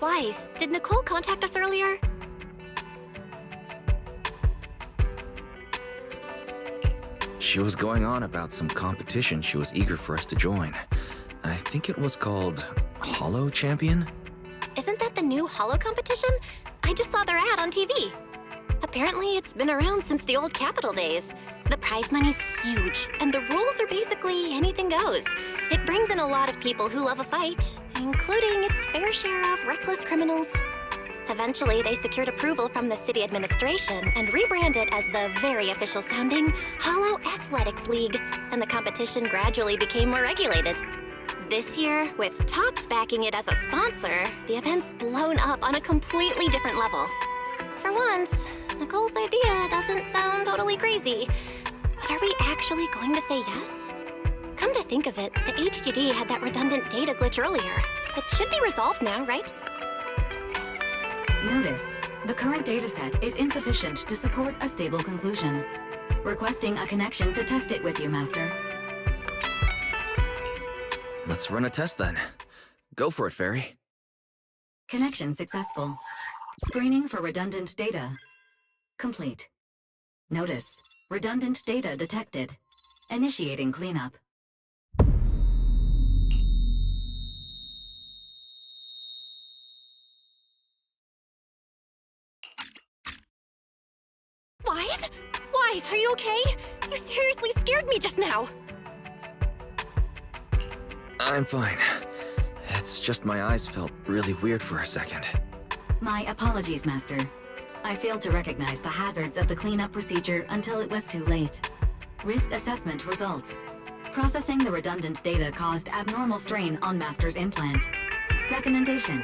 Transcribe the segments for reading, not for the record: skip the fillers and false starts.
Wise, did Nicole contact us earlier? She was going on about some competition she was eager for us to join. I think it was called Hollow Champion? Isn't that the new Hollow competition? I just saw their ad on TV. Apparently, it's been around since the old Capital days. The prize money's huge, and the rules are basically anything goes. It brings in a lot of people who love a fight, including its fair share of reckless criminals. Eventually, they secured approval from the city administration and rebranded as the very official-sounding Hollow Athletics League, and the competition gradually became more regulated. This year, with Topps backing it as a sponsor, the event's blown up on a completely different level. For once, Nicole's idea doesn't sound totally crazy. But are we actually going to say yes? Come to think of it, the HDD had that redundant data glitch earlier. It should be resolved now, right? Notice, the current dataset is insufficient to support a stable conclusion. Requesting a connection to test it with you, Master. Let's run a test then. Go for it, Fairy. Connection successful. Screening for redundant data. Complete. Notice, redundant data detected. Initiating cleanup. Wise? Wise, are you okay? You seriously scared me just now. I'm fine. It's just my eyes felt really weird for a second. My apologies, Master. I failed to recognize the hazards of the cleanup procedure until it was too late. Risk assessment result. Processing the redundant data caused abnormal strain on Master's implant. Recommendation: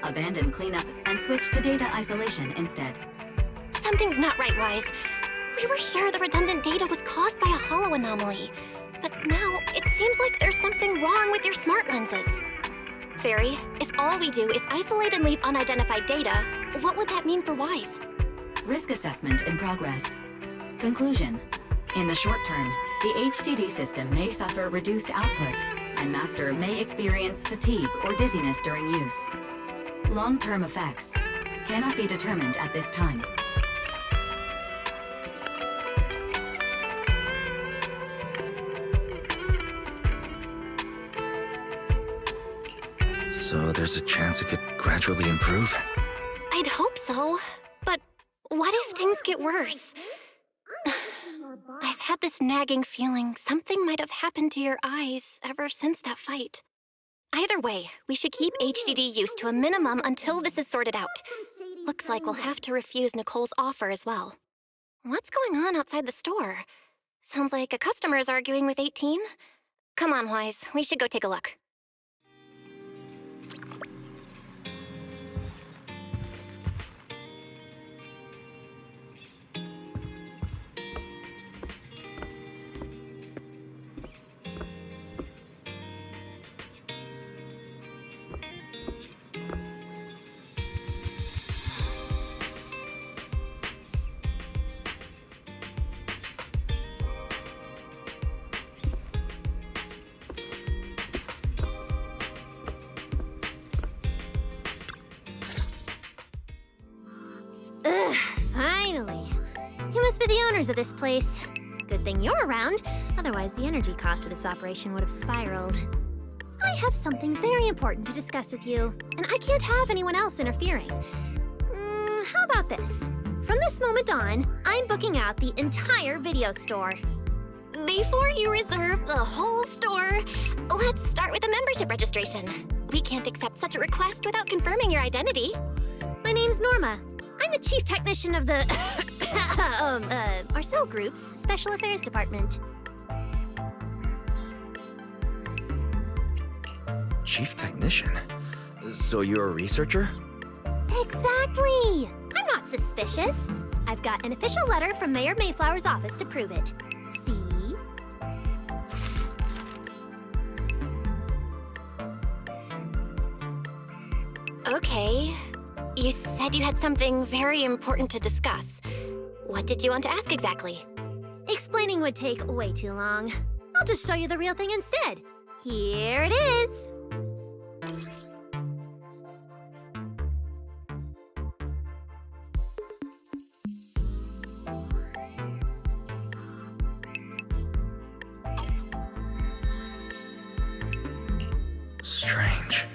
abandon cleanup and switch to data isolation instead. Something's not right, Wise. We were sure the redundant data was caused by a hollow anomaly. But now, it seems like there's something wrong with your smart lenses. Fairy, if all we do is isolate and leave unidentified data, what would that mean for Wise? Risk assessment in progress. Conclusion: in the short term, the HDD system may suffer reduced output, and Master may experience fatigue or dizziness during use. Long-term effects cannot be determined at this time. So there's a chance it could gradually improve? I'd hope so. But what if things get worse? I've had this nagging feeling something might have happened to your eyes ever since that fight. Either way, we should keep HDD use to a minimum until this is sorted out. Looks like we'll have to refuse Nicole's offer as well. What's going on outside the store? Sounds like a customer is arguing with 18. Come on, Wise, we should go take a look. Ugh, finally. You must be the owners of this place. Good thing you're around, otherwise the energy cost of this operation would have spiraled. I have something very important to discuss with you, and I can't have anyone else interfering. How about this? From this moment on, I'm booking out the entire video store. Before you reserve the whole store, let's start with a membership registration. We can't accept such a request without confirming your identity. My name's Norma. I'm the chief technician of the Arcel Group's Special Affairs Department. Chief technician? So you're a researcher? Exactly! I'm not suspicious. I've got an official letter from Mayor Mayflower's office to prove it. See? Okay. You said you had something very important to discuss. What did you want to ask exactly? Explaining would take way too long. I'll just show you the real thing instead. Here it is! Strange.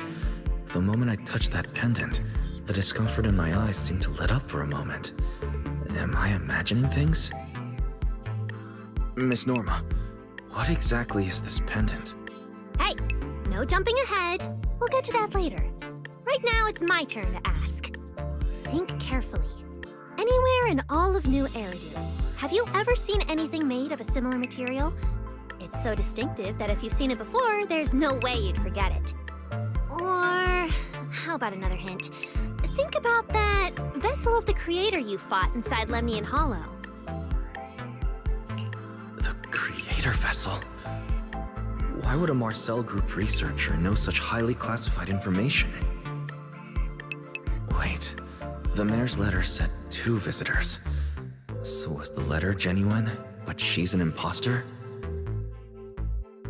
The moment I touched that pendant, the discomfort in my eyes seemed to let up for a moment. Am I imagining things? Miss Norma, what exactly is this pendant? Hey, no jumping ahead. We'll get to that later. Right now, it's my turn to ask. Think carefully. Anywhere in all of New Eridu, have you ever seen anything made of a similar material? It's so distinctive that if you've seen it before, there's no way you'd forget it. Or, how about another hint? Think about that vessel of the Creator you fought inside Lemnian Hollow. The Creator Vessel? Why would a Marcel Group researcher know such highly classified information? Wait, the mayor's letter said 2 visitors. So was the letter genuine, but she's an imposter?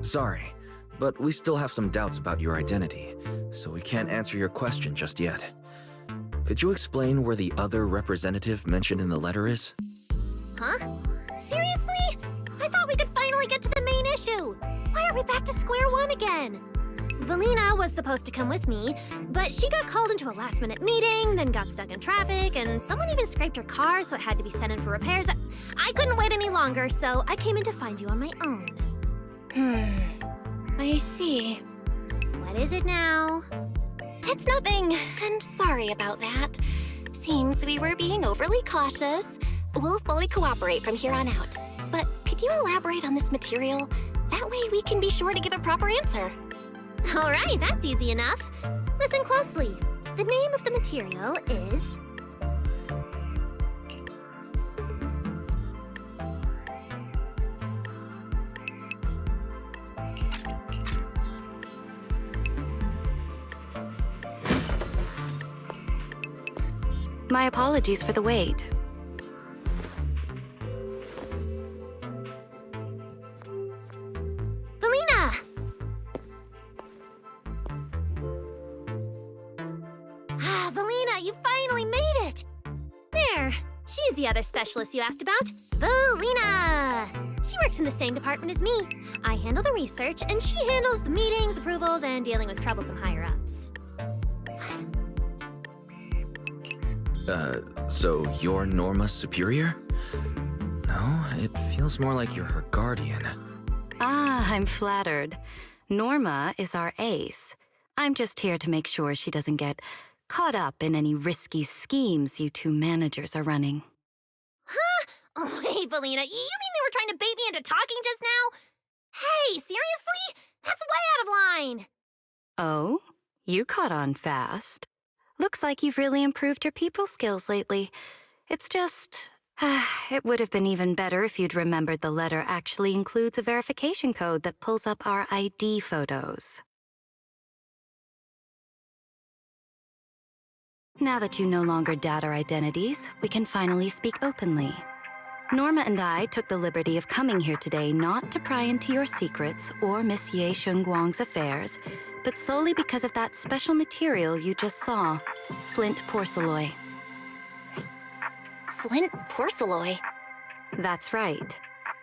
Sorry, but we still have some doubts about your identity, so we can't answer your question just yet. Could you explain where the other representative mentioned in the letter is? Huh? Seriously? I thought we could finally get to the main issue. Why are we back to square one again? Valina was supposed to come with me, but she got called into a last-minute meeting, then got stuck in traffic, and someone even scraped her car, so it had to be sent in for repairs. I couldn't wait any longer, so I came in to find you on my own. I see. What is it now? It's nothing, and sorry about that. Seems we were being overly cautious. We'll fully cooperate from here on out. But could you elaborate on this material? That way we can be sure to give a proper answer. All right, that's easy enough. Listen closely. The name of the material is... My apologies for the wait. Valina! Valina, you finally made it! There, she's the other specialist you asked about. Valina! She works in the same department as me. I handle the research, and she handles the meetings, approvals, and dealing with troublesome higher-ups. So you're Norma's superior? No, it feels more like you're her guardian. Ah, I'm flattered. Norma is our ace. I'm just here to make sure she doesn't get caught up in any risky schemes you two managers are running. Huh? Oh, hey, Valina, you mean they were trying to bait me into talking just now? Hey, seriously? That's way out of line! Oh? You caught on fast. Looks like you've really improved your people skills lately. It's just... it would have been even better if you'd remembered the letter actually includes a verification code that pulls up our ID photos. Now that you no longer doubt our identities, we can finally speak openly. Norma and I took the liberty of coming here today not to pry into your secrets or Miss Ye Shengguang's affairs, but solely because of that special material you just saw, flint porcelain. Flint porcelain? That's right.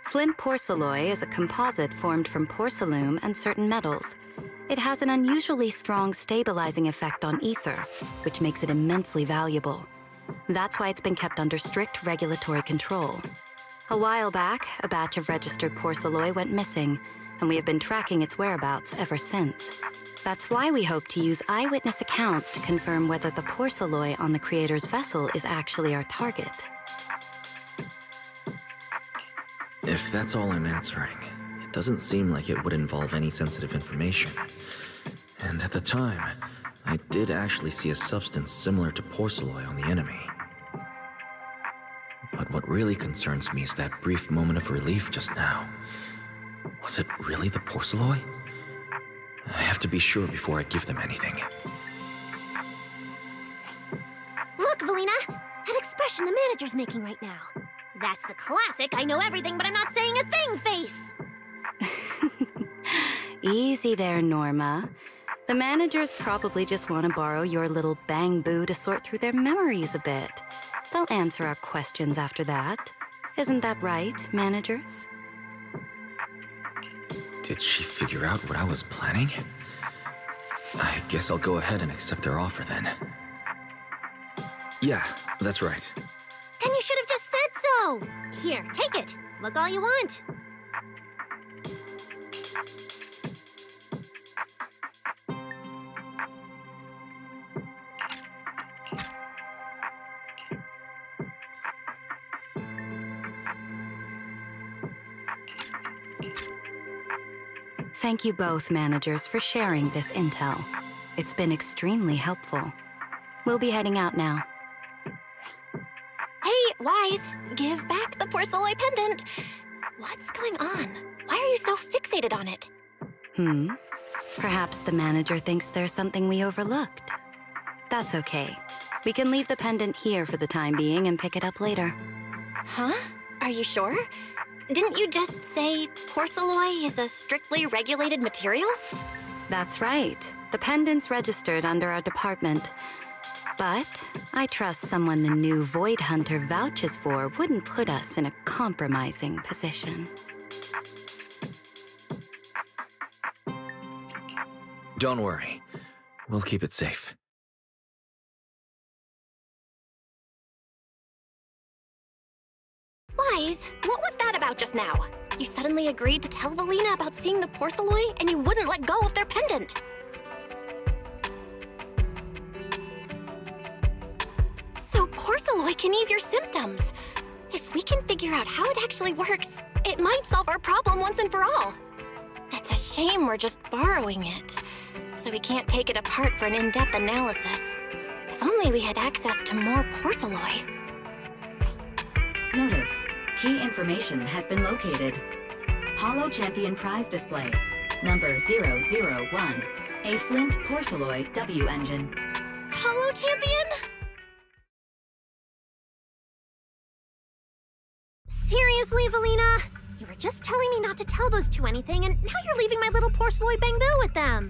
Flint porcelain is a composite formed from porcelain and certain metals. It has an unusually strong stabilizing effect on ether, which makes it immensely valuable. That's why it's been kept under strict regulatory control. A while back, a batch of registered porcelain went missing, and we have been tracking its whereabouts ever since. That's why we hope to use eyewitness accounts to confirm whether the porcelain on the creator's vessel is actually our target. If that's all I'm answering, it doesn't seem like it would involve any sensitive information. And at the time, I did actually see a substance similar to porcelain on the enemy. But what really concerns me is that brief moment of relief just now. Was it really the porcelain? I have to be sure before I give them anything. Look, Valina! That expression the manager's making right now. That's the classic I know everything but I'm not saying a thing face! Easy there, Norma. The managers probably just want to borrow your little bang-boo to sort through their memories a bit. They'll answer our questions after that. Isn't that right, managers? Did she figure out what I was planning? I guess I'll go ahead and accept their offer then. Yeah, that's right. Then you should have just said so! Here, take it. Look all you want. Thank you both, managers, for sharing this intel. It's been extremely helpful. We'll be heading out now. Hey, Wise, give back the porcelain pendant. What's going on? Why are you so fixated on it? Perhaps the manager thinks there's something we overlooked. That's okay. We can leave the pendant here for the time being and pick it up later. Huh? Are you sure? Didn't you just say porcelain is a strictly regulated material? That's right. The pendant's registered under our department. But I trust someone the new Void Hunter vouches for wouldn't put us in a compromising position. Don't worry. We'll keep it safe. Wise, what was that about just now? You suddenly agreed to tell Valina about seeing the porcelain and you wouldn't let go of their pendant. So porcelain can ease your symptoms. If we can figure out how it actually works, it might solve our problem once and for all. shame we're just borrowing it, so we can't take it apart for an in-depth analysis. If only we had access to more porcelloi. Notice, key information has been located. Holo Champion prize display, number 001, a Flint porcelloi W engine. Holo Champion? Seriously, Valina? You were just telling me not to tell those two anything, and now you're leaving my little porcelloi Bangbill with them.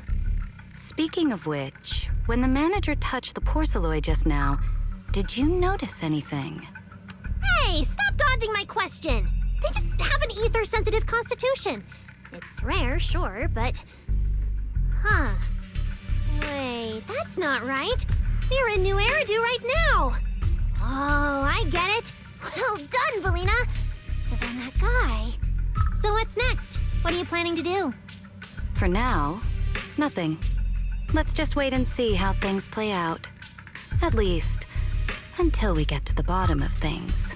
Speaking of which, when the manager touched the porcelloi just now, did you notice anything? Hey, stop dodging my question. They just have an ether-sensitive constitution. It's rare, sure, but... Huh. Wait, that's not right. We're in New Eridu right now. Oh, I get it. Well done, Valina. So then that guy... So what's next? What are you planning to do? For now, nothing. Let's just wait and see how things play out. At least, until we get to the bottom of things.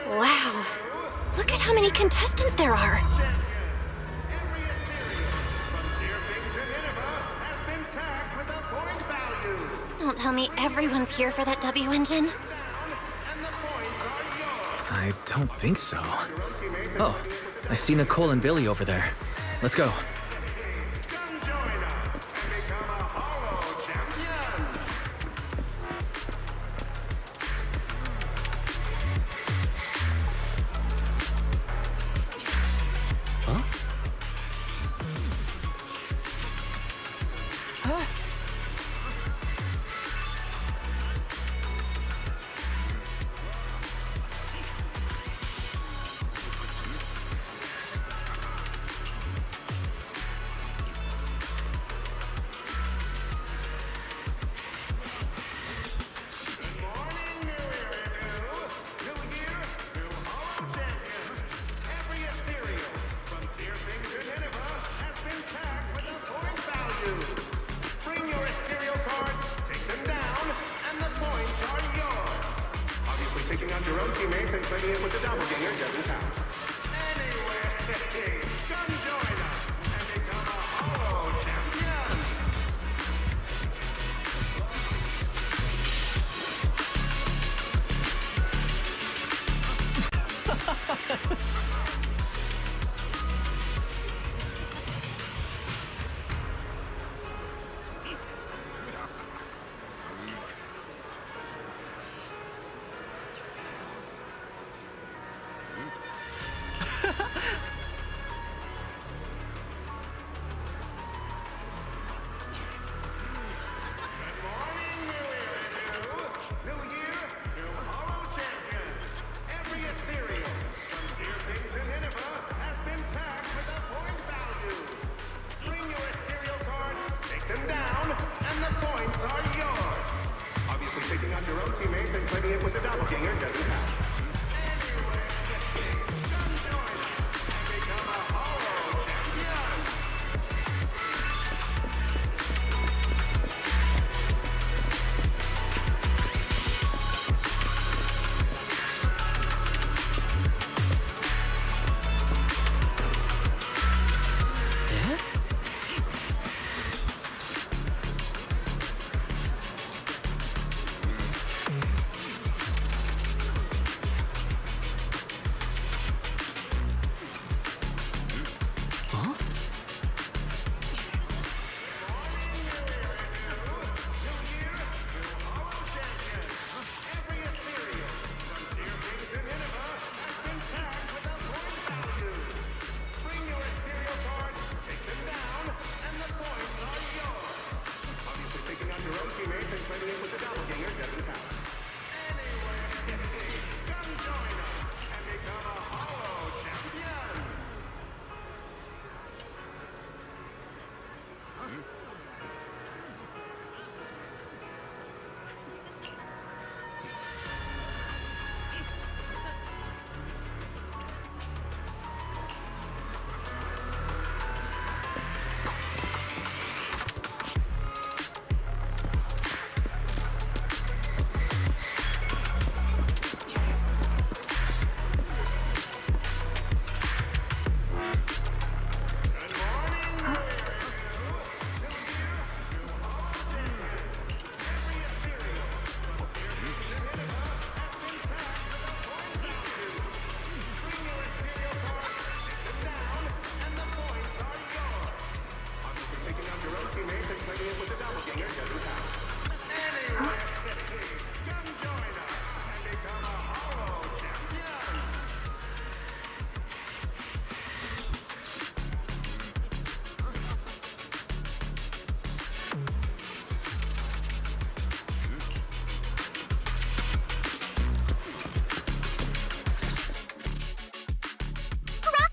Wow. Look at how many contestants there are. Don't tell me everyone's here for that W engine. I don't think so. Oh, I see Nicole and Billy over there. Let's go. Huh? Taking out your own teammates and claiming it was a doppelganger doesn't count. Anyway, come join us and become a Holo champion! Taking out your own teammates and claiming it was a doppelganger doesn't count. Anyway, come join us and become a Holo champion!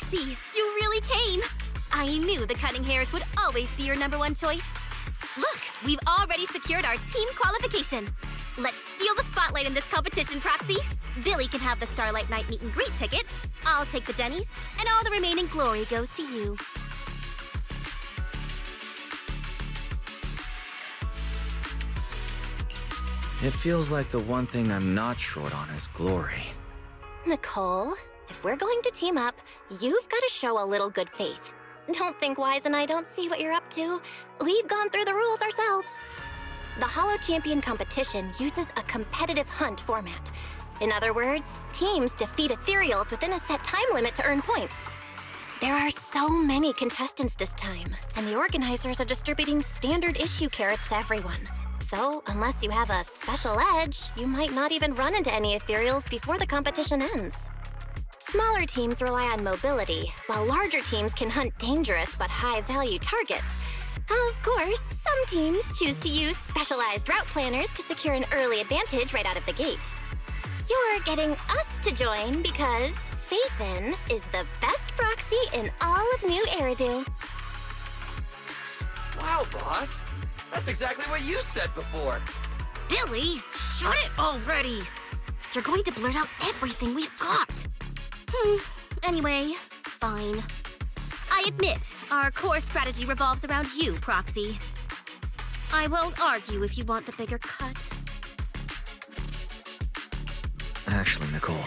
Proxy, you really came! I knew the Cunning Hairs would always be your #1 choice. Look, we've already secured our team qualification. Let's steal the spotlight in this competition, Proxy. Billy can have the Starlight Night meet and greet tickets. I'll take the Denny's, and all the remaining glory goes to you. It feels like the one thing I'm not short on is glory. Nicole, if we're going to team up, you've got to show a little good faith. Don't think Wise and I don't see what you're up to. We've gone through the rules ourselves. The Hollow Champion competition uses a competitive hunt format. In other words, teams defeat ethereals within a set time limit to earn points. There are so many contestants this time, and the organizers are distributing standard issue carrots to everyone. So, unless you have a special edge, you might not even run into any ethereals before the competition ends. Smaller teams rely on mobility, while larger teams can hunt dangerous but high-value targets. Of course, some teams choose to use specialized route planners to secure an early advantage right out of the gate. You're getting us to join because Faithin is the best proxy in all of New Eridu. Wow, boss. That's exactly what you said before. Billy, shut it already! You're going to blurt out everything we've got. Anyway, fine. I admit, our core strategy revolves around you, Proxy. I won't argue if you want the bigger cut. Actually, Nicole,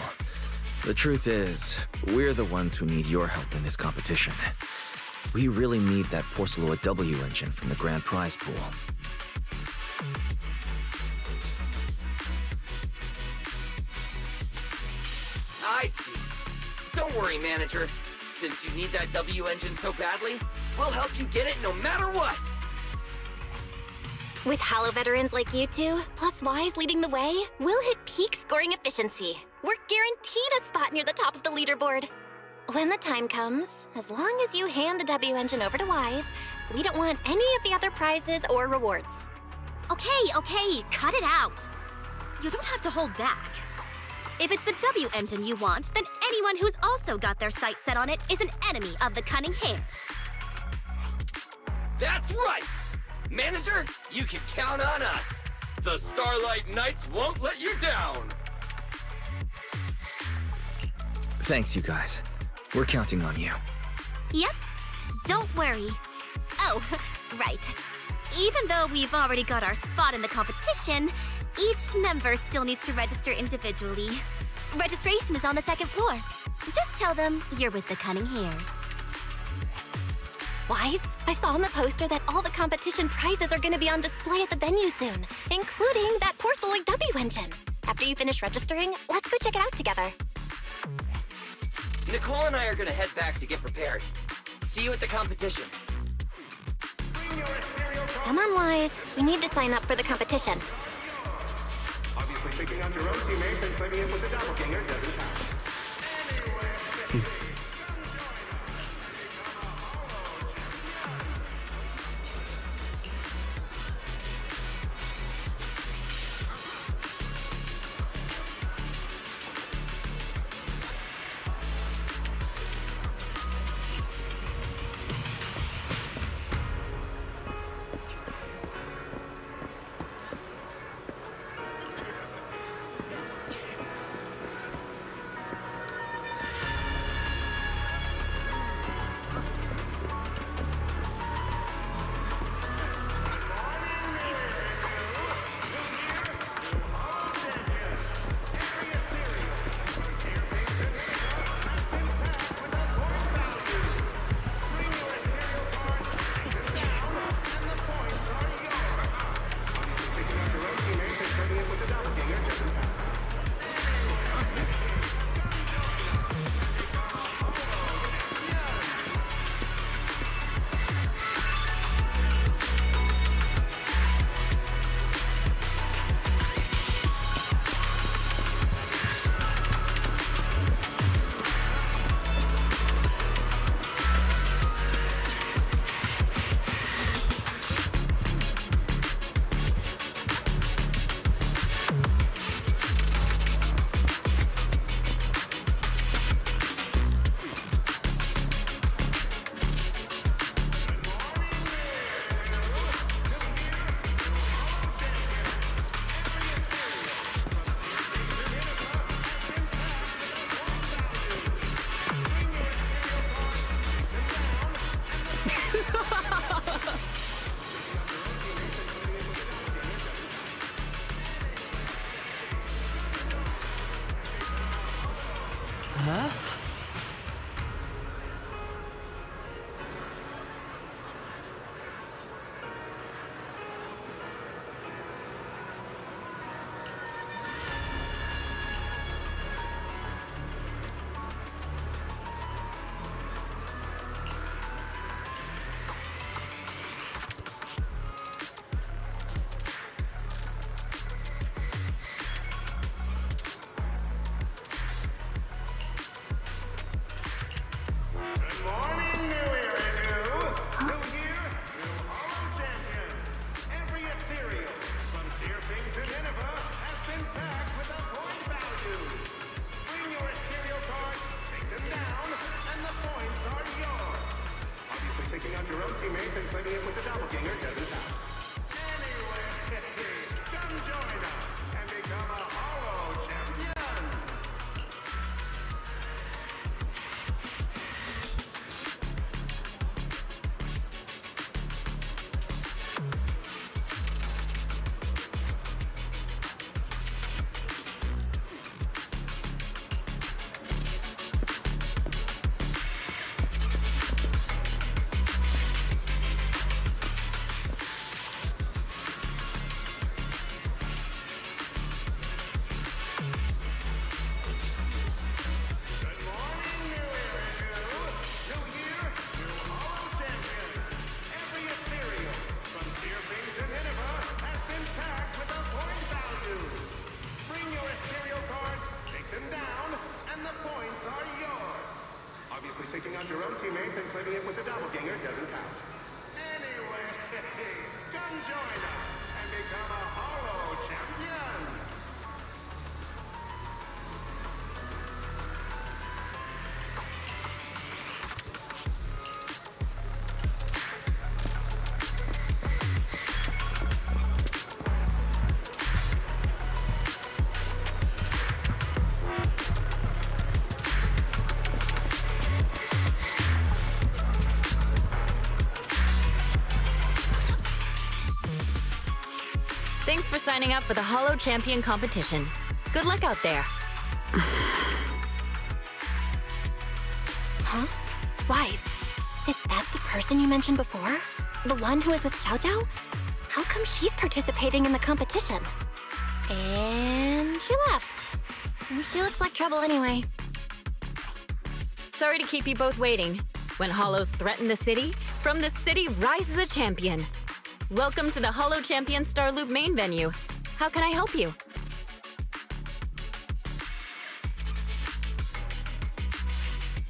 the truth is, we're the ones who need your help in this competition. We really need that Porceloid W engine from the grand prize pool. I see. Don't worry, manager. Since you need that W engine so badly, we'll help you get it no matter what! With Hollow veterans like you two, plus Wise leading the way, we'll hit peak scoring efficiency. We're guaranteed a spot near the top of the leaderboard. When the time comes, as long as you hand the W engine over to Wise, we don't want any of the other prizes or rewards. Okay, cut it out. You don't have to hold back. If it's the W engine you want, then anyone who's also got their sights set on it is an enemy of the Cunning Hairs. That's right! Manager, you can count on us! The Starlight Knights won't let you down! Thanks, you guys. We're counting on you. Yep, don't worry. Oh, right. Even though we've already got our spot in the competition, each member still needs to register individually. Registration is on the 2nd floor. Just tell them you're with the Cunning Hairs. Wise, I saw on the poster that all the competition prizes are going to be on display at the venue soon, including that Porceloid W engine. After you finish registering, let's go check it out together. Nicole and I are gonna head back to get prepared. See you at the competition. Come on, Wise. We need to sign up for the competition. Obviously, picking out your own teammates and claiming it was a doppelganger doesn't count. Taking out your own teammates and claiming it was a doppelganger doesn't count. Anyway, come join us and become a Hollow Champion! Taking out your own teammates and claiming it was a doppelganger doesn't count. Anyway, come join us and become a Hollow Champion! Thanks for signing up for the Hollow Champion competition. Good luck out there. Huh? Wise, is that the person you mentioned before? The one who was with Xiao Zhao? How come she's participating in the competition? And she left. She looks like trouble anyway. Sorry to keep you both waiting. When Hollows threaten the city, from the city rises a champion. Welcome to the Hollow Champion Star Loop main venue. How can I help you?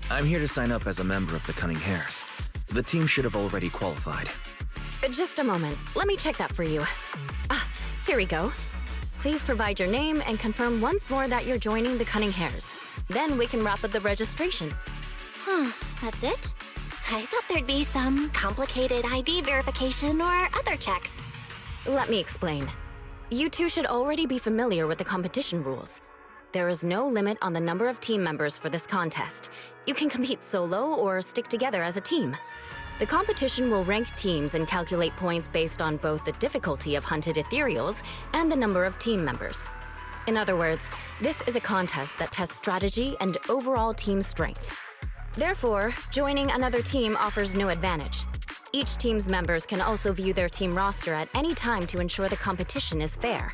I'm here to sign up as a member of the Cunning Hares. The team should have already qualified. Just a moment. Let me check that for you. Here we go. Please provide your name and confirm once more that you're joining the Cunning Hares. Then we can wrap up the registration. That's it? I thought there'd be some complicated ID verification or other checks. Let me explain. You two should already be familiar with the competition rules. There is no limit on the number of team members for this contest. You can compete solo or stick together as a team. The competition will rank teams and calculate points based on both the difficulty of hunted ethereals and the number of team members. In other words, this is a contest that tests strategy and overall team strength. Therefore, joining another team offers no advantage. Each team's members can also view their team roster at any time to ensure the competition is fair.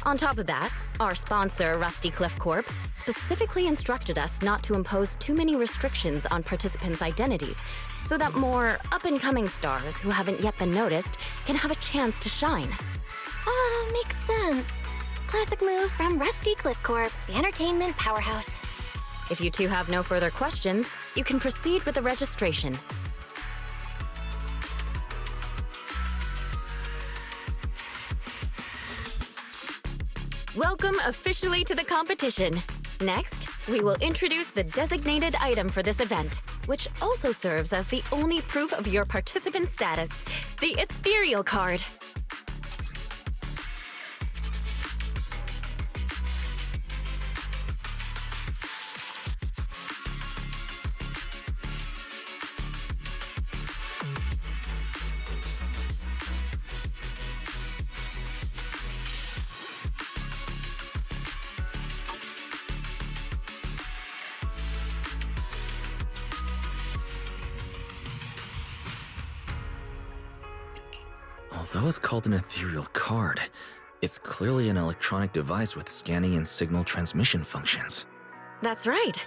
On top of that, our sponsor, Rusty Cliff Corp., specifically instructed us not to impose too many restrictions on participants' identities, so that more up-and-coming stars who haven't yet been noticed can have a chance to shine. Makes sense. Classic move from Rusty Cliff Corp., the entertainment powerhouse. If you two have no further questions, you can proceed with the registration. Welcome officially to the competition. Next, we will introduce the designated item for this event, which also serves as the only proof of your participant status, the Ethereal Card. Although it's called an ethereal card, it's clearly an electronic device with scanning and signal transmission functions. That's right.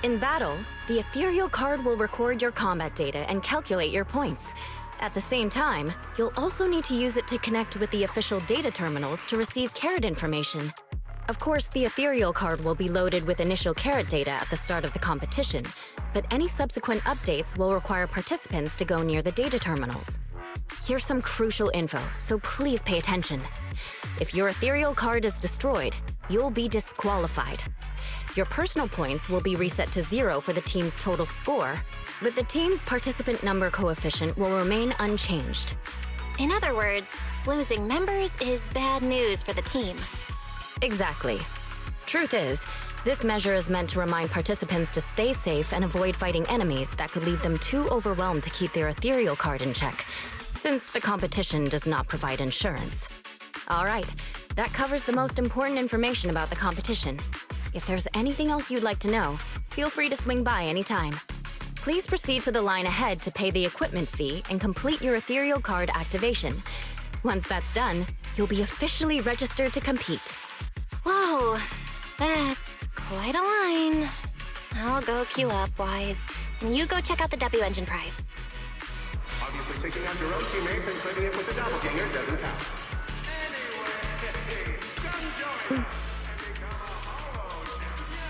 In battle, the Ethereal Card will record your combat data and calculate your points. At the same time, you'll also need to use it to connect with the official data terminals to receive carrot information. Of course, the Ethereal Card will be loaded with initial carrot data at the start of the competition, but any subsequent updates will require participants to go near the data terminals. Here's some crucial info, so please pay attention. If your Ethereal Card is destroyed, you'll be disqualified. Your personal points will be reset to 0 for the team's total score, but the team's participant number coefficient will remain unchanged. In other words, losing members is bad news for the team. Exactly. Truth is, this measure is meant to remind participants to stay safe and avoid fighting enemies that could leave them too overwhelmed to keep their ethereal card in check, since the competition does not provide insurance. All right, that covers the most important information about the competition. If there's anything else you'd like to know, feel free to swing by anytime. Please proceed to the line ahead to pay the equipment fee and complete your ethereal card activation. Once that's done, you'll be officially registered to compete. Whoa, that's quite a line. I'll go queue up, Wise, and you go check out the W Engine prize. Obviously, taking out your own teammates and claiming it was a doppelganger doesn't count. Anyway, come join us and become a hollow champion.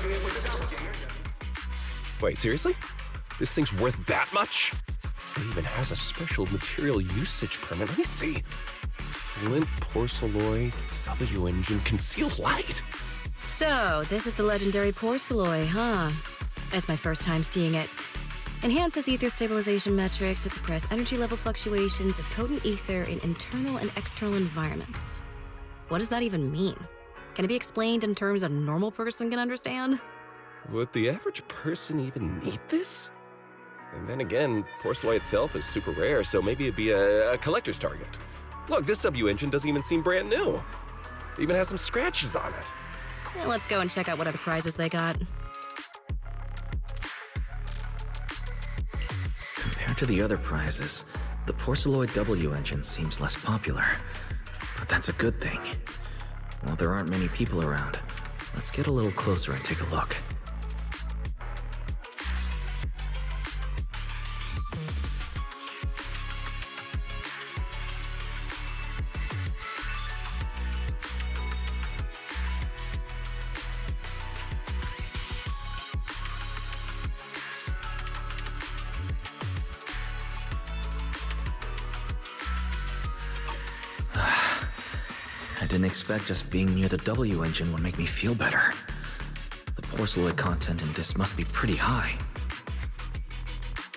claiming it was a doppelganger. Wait, seriously? This thing's worth that much? It even has a special material usage permit. Let me see. Flint, porcelloy, W engine, concealed light. So, this is the legendary porcelloy, huh? It's my first time seeing it. Enhances ether stabilization metrics to suppress energy level fluctuations of potent ether in internal and external environments. What does that even mean? Can it be explained in terms a normal person can understand? Would the average person even need this? And then again, porcelloy itself is super rare, so maybe it'd be a collector's target. Look, this W engine doesn't even seem brand new. It even has some scratches on it. Yeah, let's go and check out what other prizes they got. Compared to the other prizes, the porcelloid W engine seems less popular. But that's a good thing. While there aren't many people around, let's get a little closer and take a look. I didn't expect just being near the W engine would make me feel better. The porcelloid content in this must be pretty high.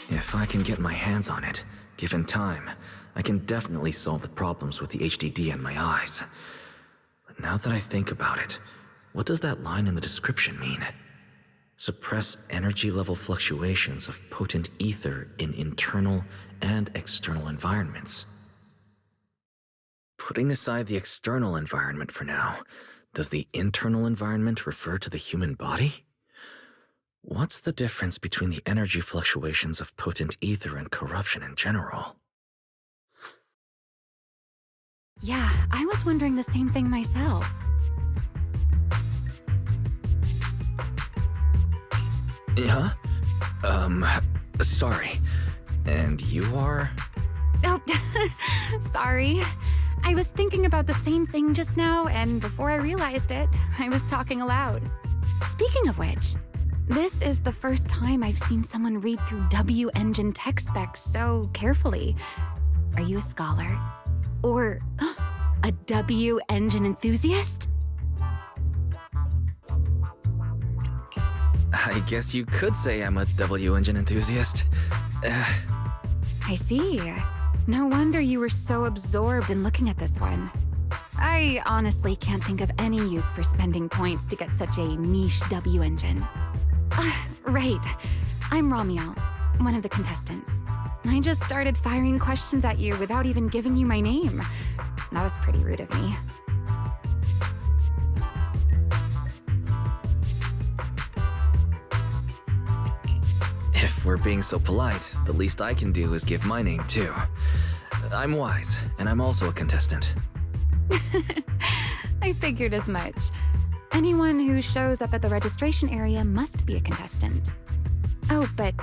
If I can get my hands on it, given time, I can definitely solve the problems with the HDD in my eyes. But now that I think about it, what does that line in the description mean? Suppress energy level fluctuations of potent ether in internal and external environments. Putting aside the external environment for now, does the internal environment refer to the human body? What's the difference between the energy fluctuations of potent ether and corruption in general? Yeah, I was wondering the same thing myself. Huh? Sorry. And you are? Oh, sorry. I was thinking about the same thing just now, and before I realized it, I was talking aloud. Speaking of which, this is the first time I've seen someone read through W engine tech specs so carefully. Are you a scholar? Or a W engine enthusiast? I guess you could say I'm a W engine enthusiast. I see. No wonder you were so absorbed in looking at this one. I honestly can't think of any use for spending points to get such a niche W engine. Right. I'm Ramiel, one of the contestants. I just started firing questions at you without even giving you my name. That was pretty rude of me. If we're being so polite, the least I can do is give my name too. I'm Wise, and I'm also a contestant. I figured as much. Anyone who shows up at the registration area must be a contestant. Oh, but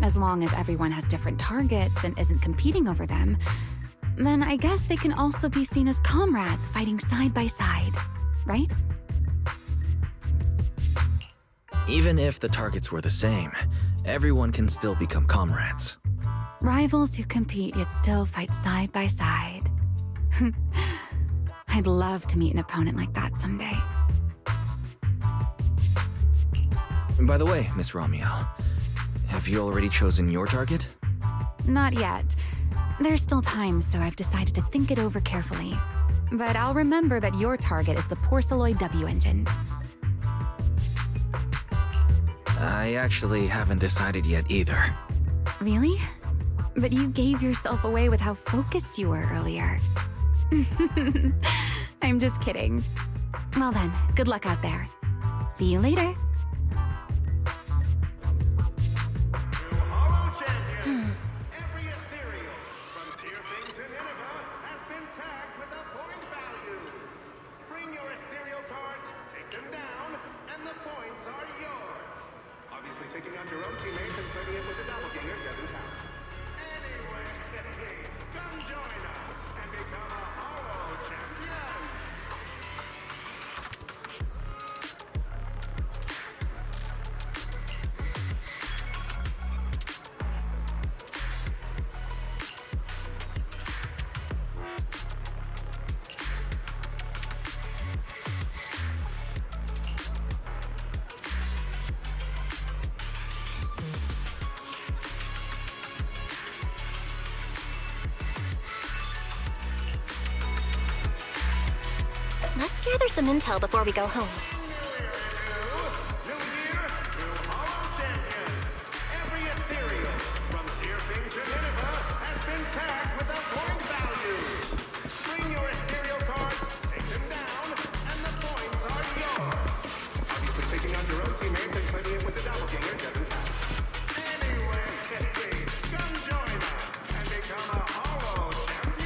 as long as everyone has different targets and isn't competing over them, then I guess they can also be seen as comrades fighting side by side, right? Even if the targets were the same, everyone can still become comrades. Rivals who compete yet still fight side by side. I'd love to meet an opponent like that someday. By the way, Miss Ramiel, have you already chosen your target? Not yet. There's still time, so I've decided to think it over carefully. But I'll remember that your target is the porcelloid W engine. I actually haven't decided yet either. Really? But you gave yourself away with how focused you were earlier. I'm just kidding. Well then, good luck out there. See you later. Hollow champion! Every ethereal, from Tearfing to Nineveh, has been tagged with a point value. Bring your ethereal cards, take them down, and the points are yours. Obviously, taking out your own teammates and claiming it was a doppelganger doesn't count. Anyway, come join us and become a Hollow champion! Let's gather some intel before we go home. New year, new Hollow champion. Every ethereal, from Tearfing to Nineveh, has been tagged with a point value. Bring your ethereal cards, take them down, and the points are yours. Obviously, taking out your own teammates and claiming it was a doppelganger doesn't count. Anyway, come join us and become a Hollow champion.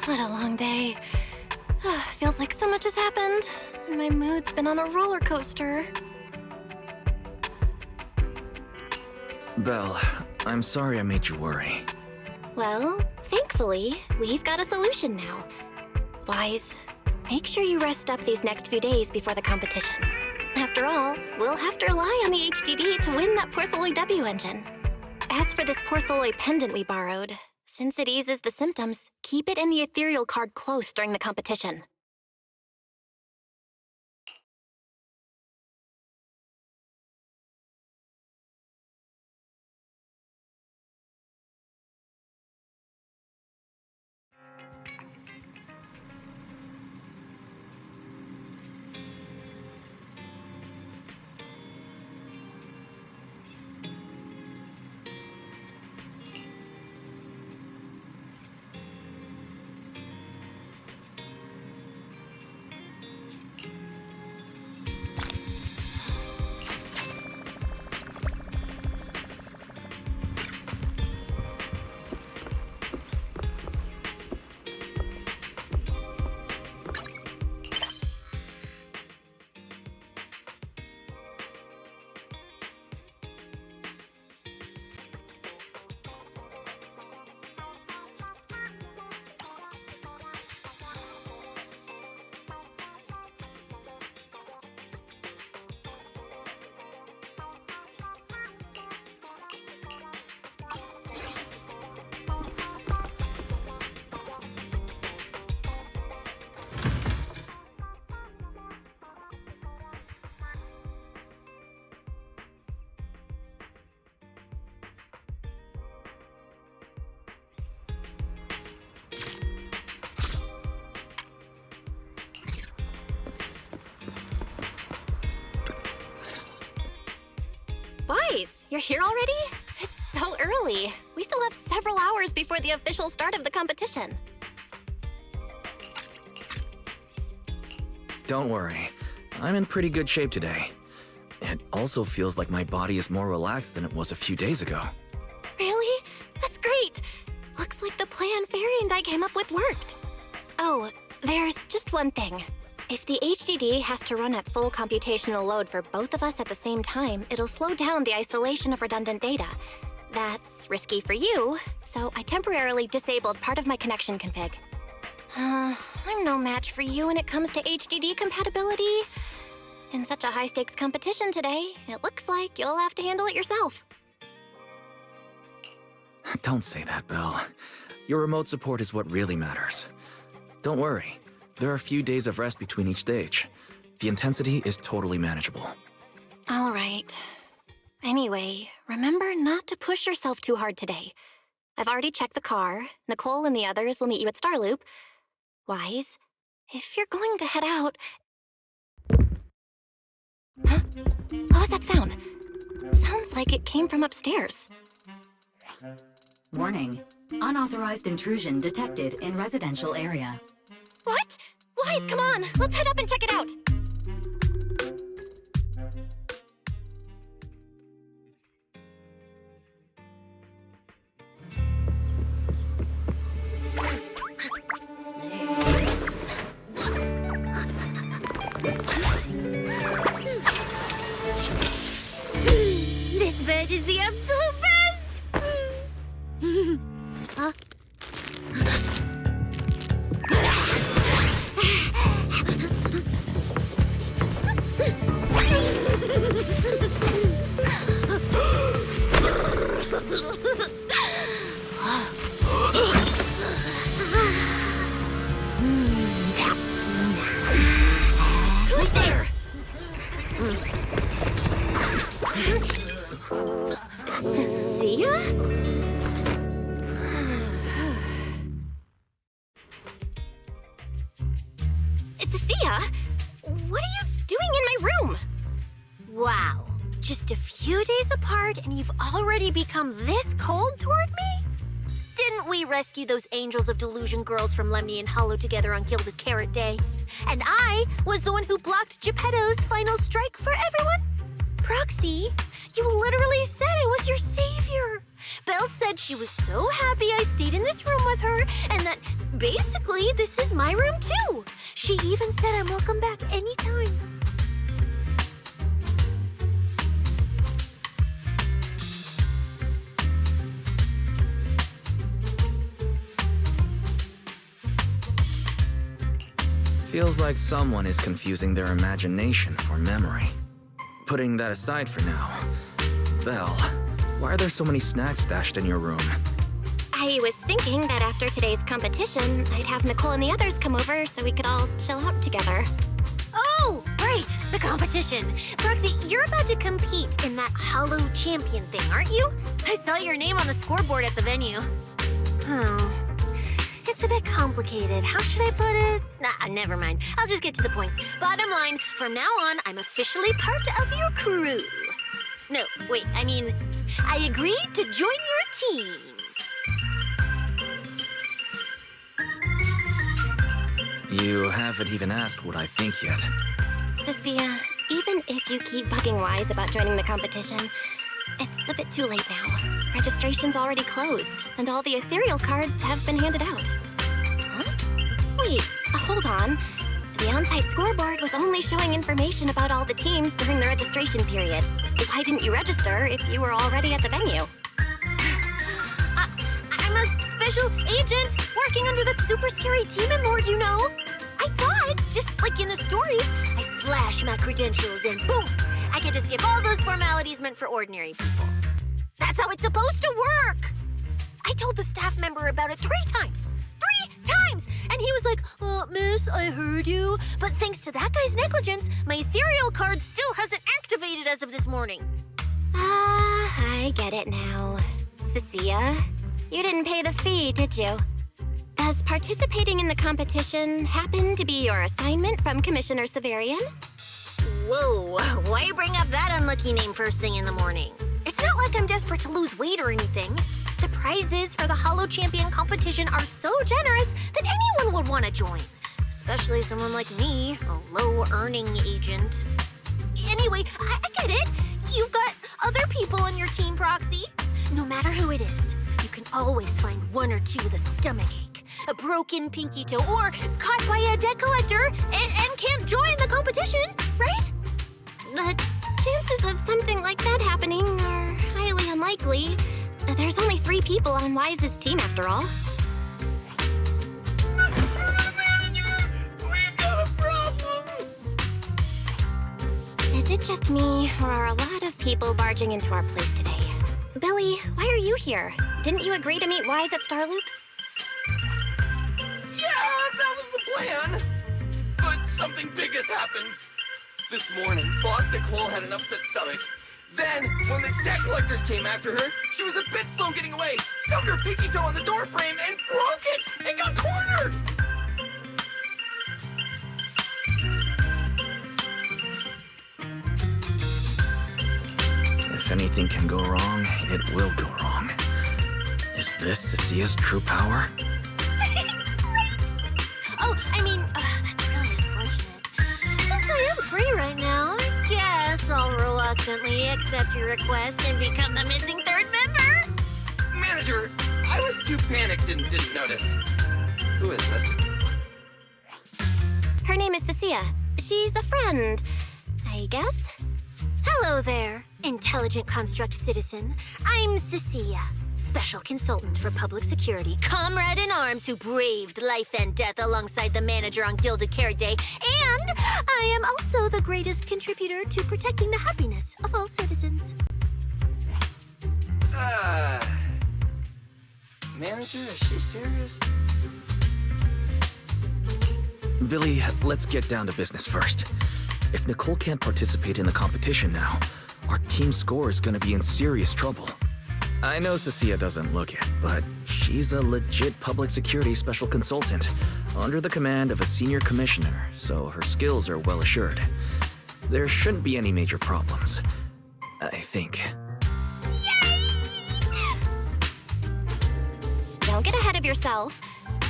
What a long day. Feels like so much has happened, and my mood's been on a roller coaster. Belle, I'm sorry I made you worry. Well, thankfully, we've got a solution now. Wise, make sure you rest up these next few days before the competition. After all, we'll have to rely on the HDD to win that Porcelloy W engine. As for this Porcelloy pendant we borrowed, since it eases the symptoms, keep it in the ethereal card close during the competition. Wise, you're here already? It's so early. We still have several hours before the official start of the competition. Don't worry, I'm in pretty good shape today. It also feels like my body is more relaxed than it was a few days ago. Really? That's great. Looks like the plan Fairy and I came up with worked. Oh, there's just one thing. If the HDD has to run at full computational load for both of us at the same time, it'll slow down the isolation of redundant data. That's risky for you, so I temporarily disabled part of my connection config. I'm no match for you when it comes to HDD compatibility. In such a high-stakes competition today, it looks like you'll have to handle it yourself. Don't say that, Belle. Your remote support is what really matters. Don't worry. There are a few days of rest between each stage. The intensity is totally manageable. All right. Anyway, remember not to push yourself too hard today. I've already checked the car. Nicole and the others will meet you at Starloop. Wise, if you're going to head out... Huh? What was that sound? Sounds like it came from upstairs. Warning. Unauthorized intrusion detected in residential area. What? Wise, come on! Let's head up and check it out! This bed is the absolute best! Huh? Who's there? Cecilia? Cecilia? What are you doing in my room? Wow. Just a few days apart and you've already become this cold toward me? Didn't we rescue those angels of delusion girls from Lemny and Hollow together on Gilded Carrot Day? And I was the one who blocked Geppetto's final strike for everyone? Proxy, you literally said I was your savior. Belle said she was so happy I stayed in this room with her, and that basically this is my room too. She even said I'm welcome back anytime. Feels like someone is confusing their imagination for memory. Putting that aside for now, Belle, why are there so many snacks stashed in your room? I was thinking that after today's competition, I'd have Nicole and the others come over so we could all chill out together. Oh, right, the competition. Proxy, you're about to compete in that Hollow Champion thing, aren't you? I saw your name on the scoreboard at the venue. Oh, it's a bit complicated. How should I put it? Nah, never mind. I'll just get to the point. Bottom line, from now on, I'm officially part of your crew. No, wait, I mean, I agreed to join your team. You haven't even asked what I think yet. Cecilia, even if you keep bugging Wise about joining the competition, it's a bit too late now. Registration's already closed, and all the ethereal cards have been handed out. Huh? Wait, hold on. The on-site scoreboard was only showing information about all the teams during the registration period. Why didn't you register if you were already at the venue? I'm a special agent working under that super scary demon lord, you know. I thought, just like in the stories, I flash my credentials and boom, I get to skip all those formalities meant for ordinary people. That's how it's supposed to work. I told the staff member about it 3 times. 3 times! And he was like, miss, I heard you. But thanks to that guy's negligence, my ethereal card still hasn't activated as of this morning. I get it now. Cecilia, you didn't pay the fee, did you? Does participating in the competition happen to be your assignment from Commissioner Severian? Whoa, why bring up that unlucky name first thing in the morning? It's not like I'm desperate to lose weight or anything. The prizes for the Hollow Champion competition are so generous that anyone would want to join. Especially someone like me, a low-earning agent. Anyway, I get it. You've got other people on your team, Proxy. No matter who it is, you can always find 1 or 2 with a stomachache, a broken pinky toe, or caught by a debt collector and can't join the competition, right? The chances of something like that happening are highly unlikely. There's only 3 people on Wise's team after all. Manager, we've got a problem. Is it just me, or are a lot of people barging into our place today? Billy, why are you here? Didn't you agree to meet Wise at Starloop? Yeah, that was the plan. But something big has happened. This morning, Boss Nicole had an upset stomach. Then, when the debt collectors came after her, she was a bit slow getting away, stubbed her pinky toe on the door frame and broke it, and got cornered! If anything can go wrong, it will go wrong. Is this Cecilia's true power? Oh, I mean, that's really unfortunate. Since I am free right now, I guess I'll reluctantly accept your request and become the missing 3rd member. Manager, I was too panicked and didn't notice. Who is this? Her name is Cecilia. She's a friend, I guess. Hello there, intelligent construct citizen. I'm Cecilia, special consultant for public security, comrade in arms who braved life and death alongside the manager on Gilded Carrot Day, and I am also the greatest contributor to protecting the happiness of all citizens. Manager, is she serious? Billy, let's get down to business first. If Nicole can't participate in the competition now, our team score is gonna be in serious trouble. I know Cecilia doesn't look it, but she's a legit public security special consultant, under the command of a senior commissioner, so her skills are well assured. There shouldn't be any major problems, I think. Don't get ahead of yourself.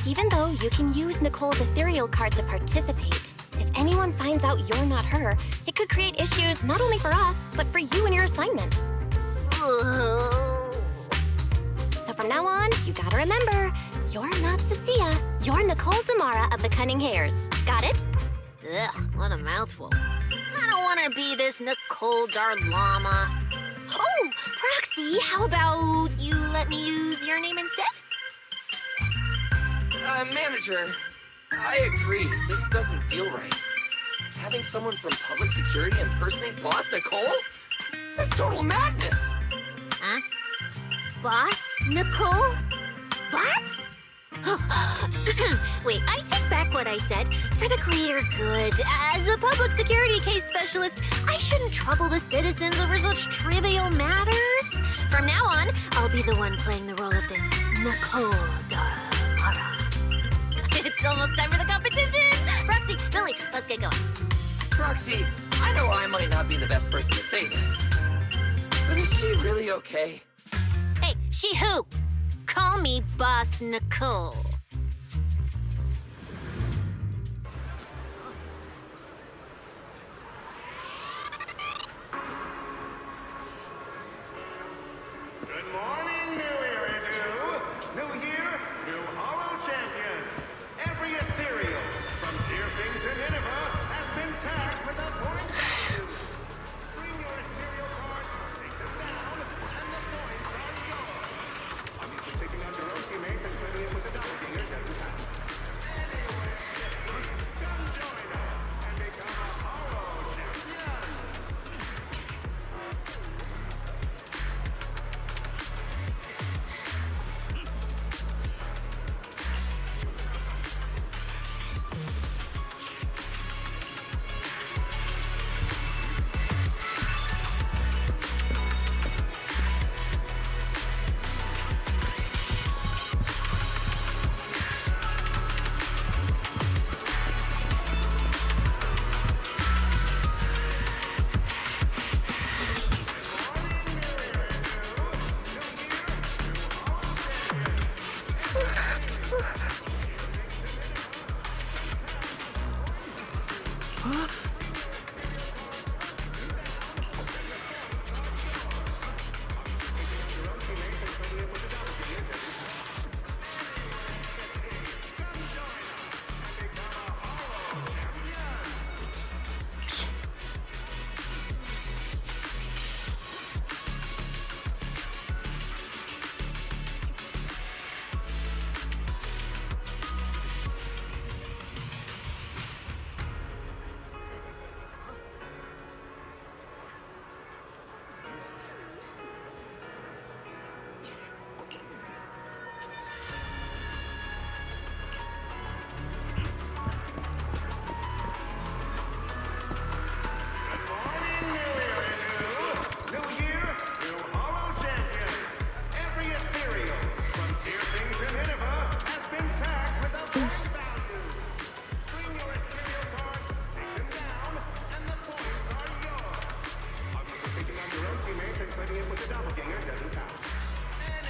Even though you can use Nicole's ethereal card to participate, if anyone finds out you're not her, it could create issues not only for us, but for you and your assignment. from now on, you gotta remember, you're not Cecilia. You're Nicole Damara of the Cunning Hairs. Got it? Ugh, what a mouthful. I don't want to be this Nicole Darlama. Oh, Proxy, how about you let me use your name instead? Manager, I agree. This doesn't feel right. Having someone from public security impersonate Boss Nicole? That's total madness. Huh? Boss? Nicole? Boss? Wait, I take back what I said. For the greater good, as a public security case specialist, I shouldn't trouble the citizens over such trivial matters. From now on, I'll be the one playing the role of this Nicole Damara. It's almost time for the competition! Roxy, Billy, let's get going. Roxy, I know I might not be the best person to say this, but is she really okay? Hey, she who? Call me Boss Nicole. Good morning, New Iridu. New year, new Hollow Champion. Every ethereal, from Deerfing to Nineveh, has been tagged with a point value. Bring your ethereal cards, take them down, and the points are yours. Obviously, taking out your own teammates and putting it with a doppelganger doesn't count. Anyway, come join us and become a Hollow Champion.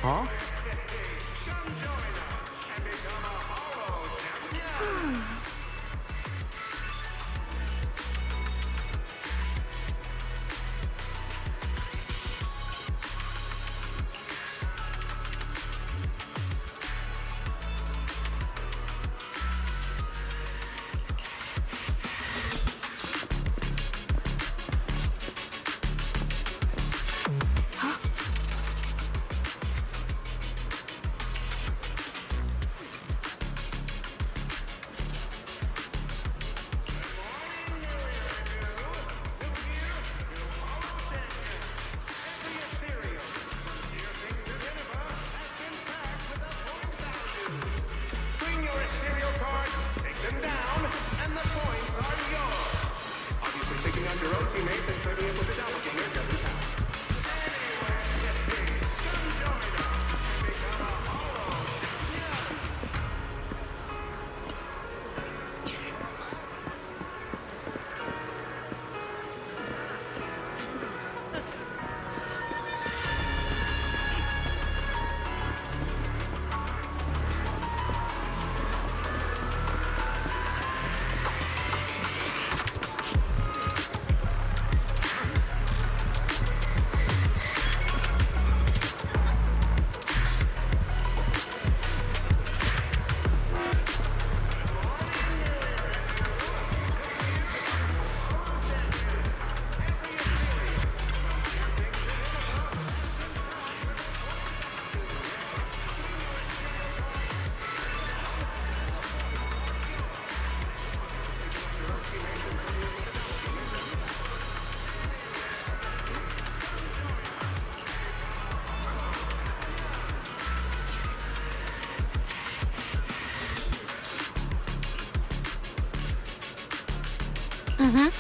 Huh? Come join us and become a Hollow Champion. Mm-hmm.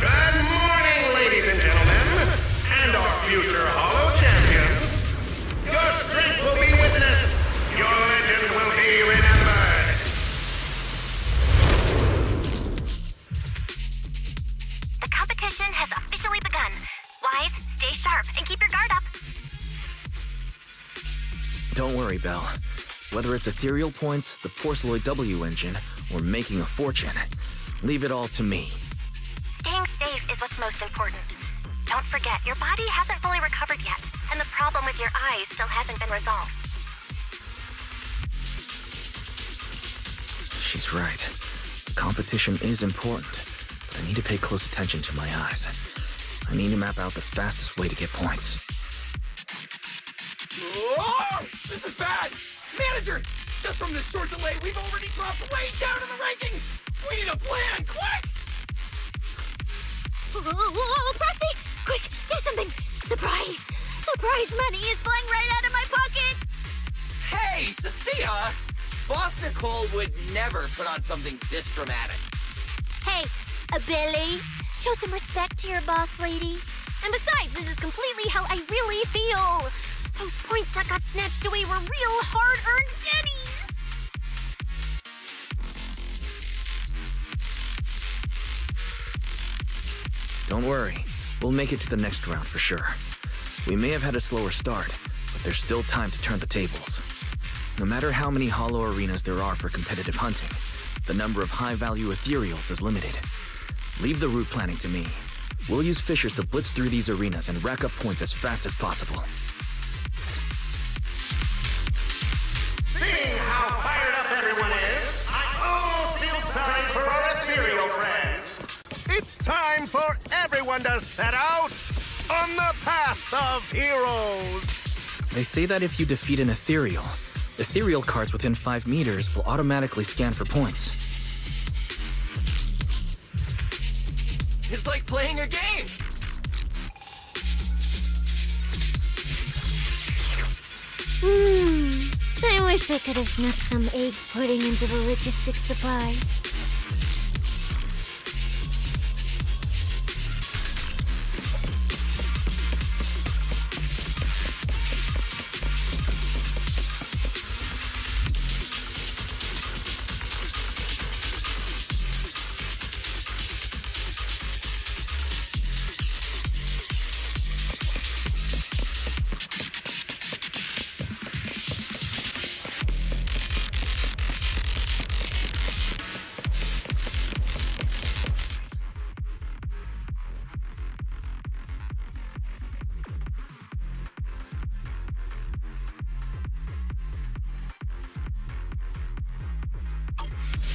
Good morning, ladies and gentlemen, and our future Hollow champions. Your strength will be witnessed. Your legend will be remembered. The competition has officially begun. Wise, stay sharp, and keep your guard up. Don't worry, Belle. Whether it's ethereal points, the Porceloid W engine, or making a fortune, leave it all to me. Staying safe is what's most important. Don't forget, your body hasn't fully recovered yet, and the problem with your eyes still hasn't been resolved. She's right. Competition is important, but I need to pay close attention to my eyes. I need to map out the fastest way to get points. Oh, this is bad! Manager! Just from this short delay, we've already dropped way down in the rankings! We need a plan, quick! Whoa, Proxy! Quick, do something! The prize money is flying right out of my pocket! Hey, Cecilia! Boss Nicole would never put on something this dramatic. Hey, Billy, show some respect to your boss lady. And besides, this is completely how I really feel. Those points that got snatched away were real hard-earned pennies. Don't worry, we'll make it to the next round for sure. We may have had a slower start, but there's still time to turn the tables. No matter how many hollow arenas there are for competitive hunting, the number of high-value ethereals is limited. Leave the route planning to me. We'll use fishers to blitz through these arenas and rack up points as fast as possible. Seeing how fired up everyone is, I almost feel sorry for our ethereal friends. It's time for everyone to set out on the path of heroes. They say that if you defeat an ethereal cards within 5 meters will automatically scan for points. It's like playing a game! I wish I could have snuck some egg pudding into the logistics supplies.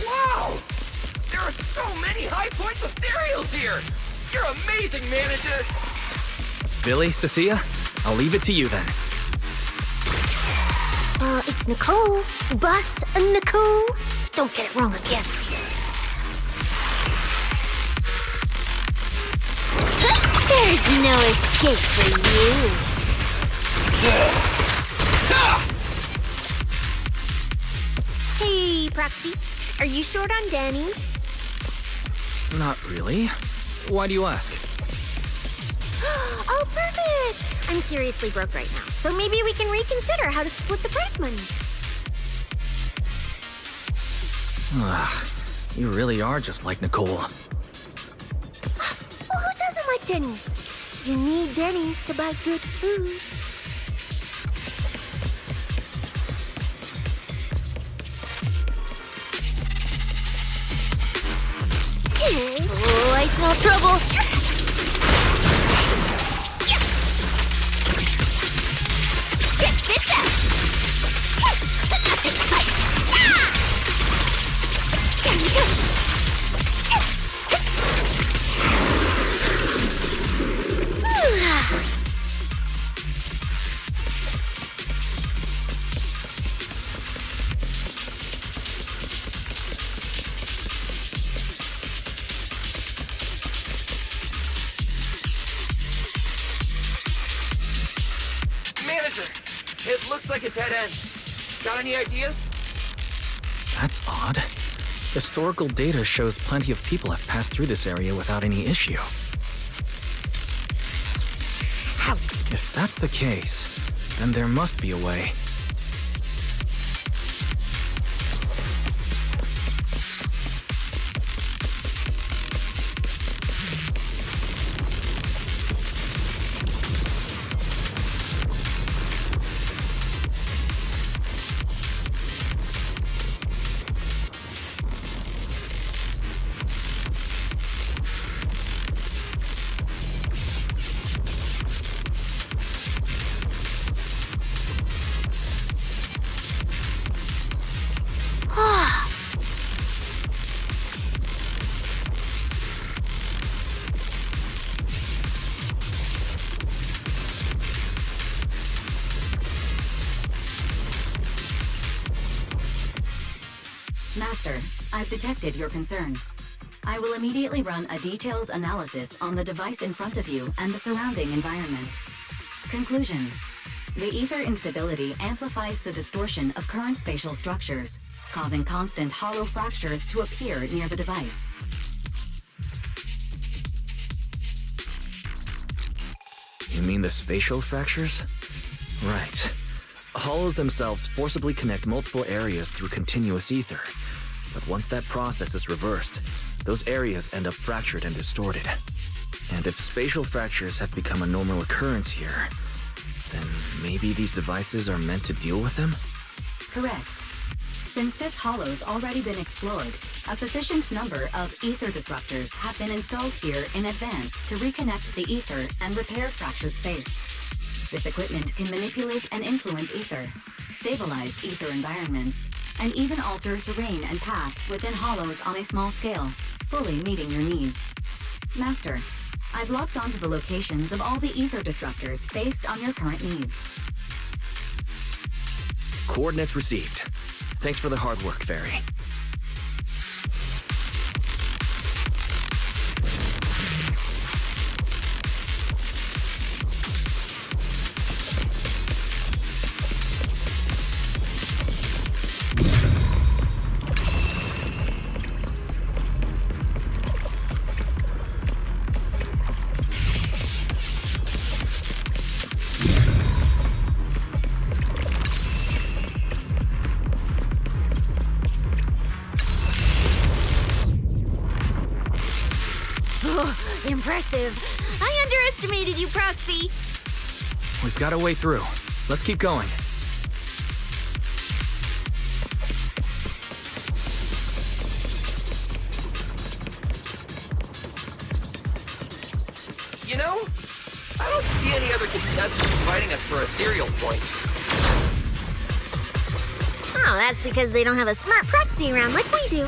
Wow! There are so many high points ethereals here! You're amazing, manager! Billy, Cecilia, I'll leave it to you then. It's Nicole. Bus Nicole. Don't get it wrong again. There's no escape for you. Hey, Proxy. Are you short on Danny's? Not really. Why do you ask? Oh, perfect! I'm seriously broke right now, so maybe we can reconsider how to split the prize money. Ugh, you really are just like Nicole. Well, who doesn't like Denny's? You need Denny's to buy good food. Oh, I smell trouble. Check this out. I'll take a bite. There we go. Manager, it looks like a dead end. Got any ideas? That's odd. Historical data shows plenty of people have passed through this area without any issue. If that's the case, then there must be a way. Master, I've detected your concern. I will immediately run a detailed analysis on the device in front of you and the surrounding environment. Conclusion. The ether instability amplifies the distortion of current spatial structures, causing constant hollow fractures to appear near the device. You mean the spatial fractures? Right. Hollows themselves forcibly connect multiple areas through continuous ether. But once that process is reversed, those areas end up fractured and distorted. And if spatial fractures have become a normal occurrence here, then maybe these devices are meant to deal with them? Correct. Since this hollow's already been explored, a sufficient number of ether disruptors have been installed here in advance to reconnect the ether and repair fractured space. This equipment can manipulate and influence ether, stabilize ether environments, and even alter terrain and paths within hollows on a small scale, fully meeting your needs. Master, I've locked onto the locations of all the ether disruptors based on your current needs. Coordinates received. Thanks for the hard work, Fairy. Impressive. I underestimated you, Proxy. We've got a way through. Let's keep going. You know, I don't see any other contestants fighting us for ethereal points. Oh, that's because they don't have a smart proxy around like we do.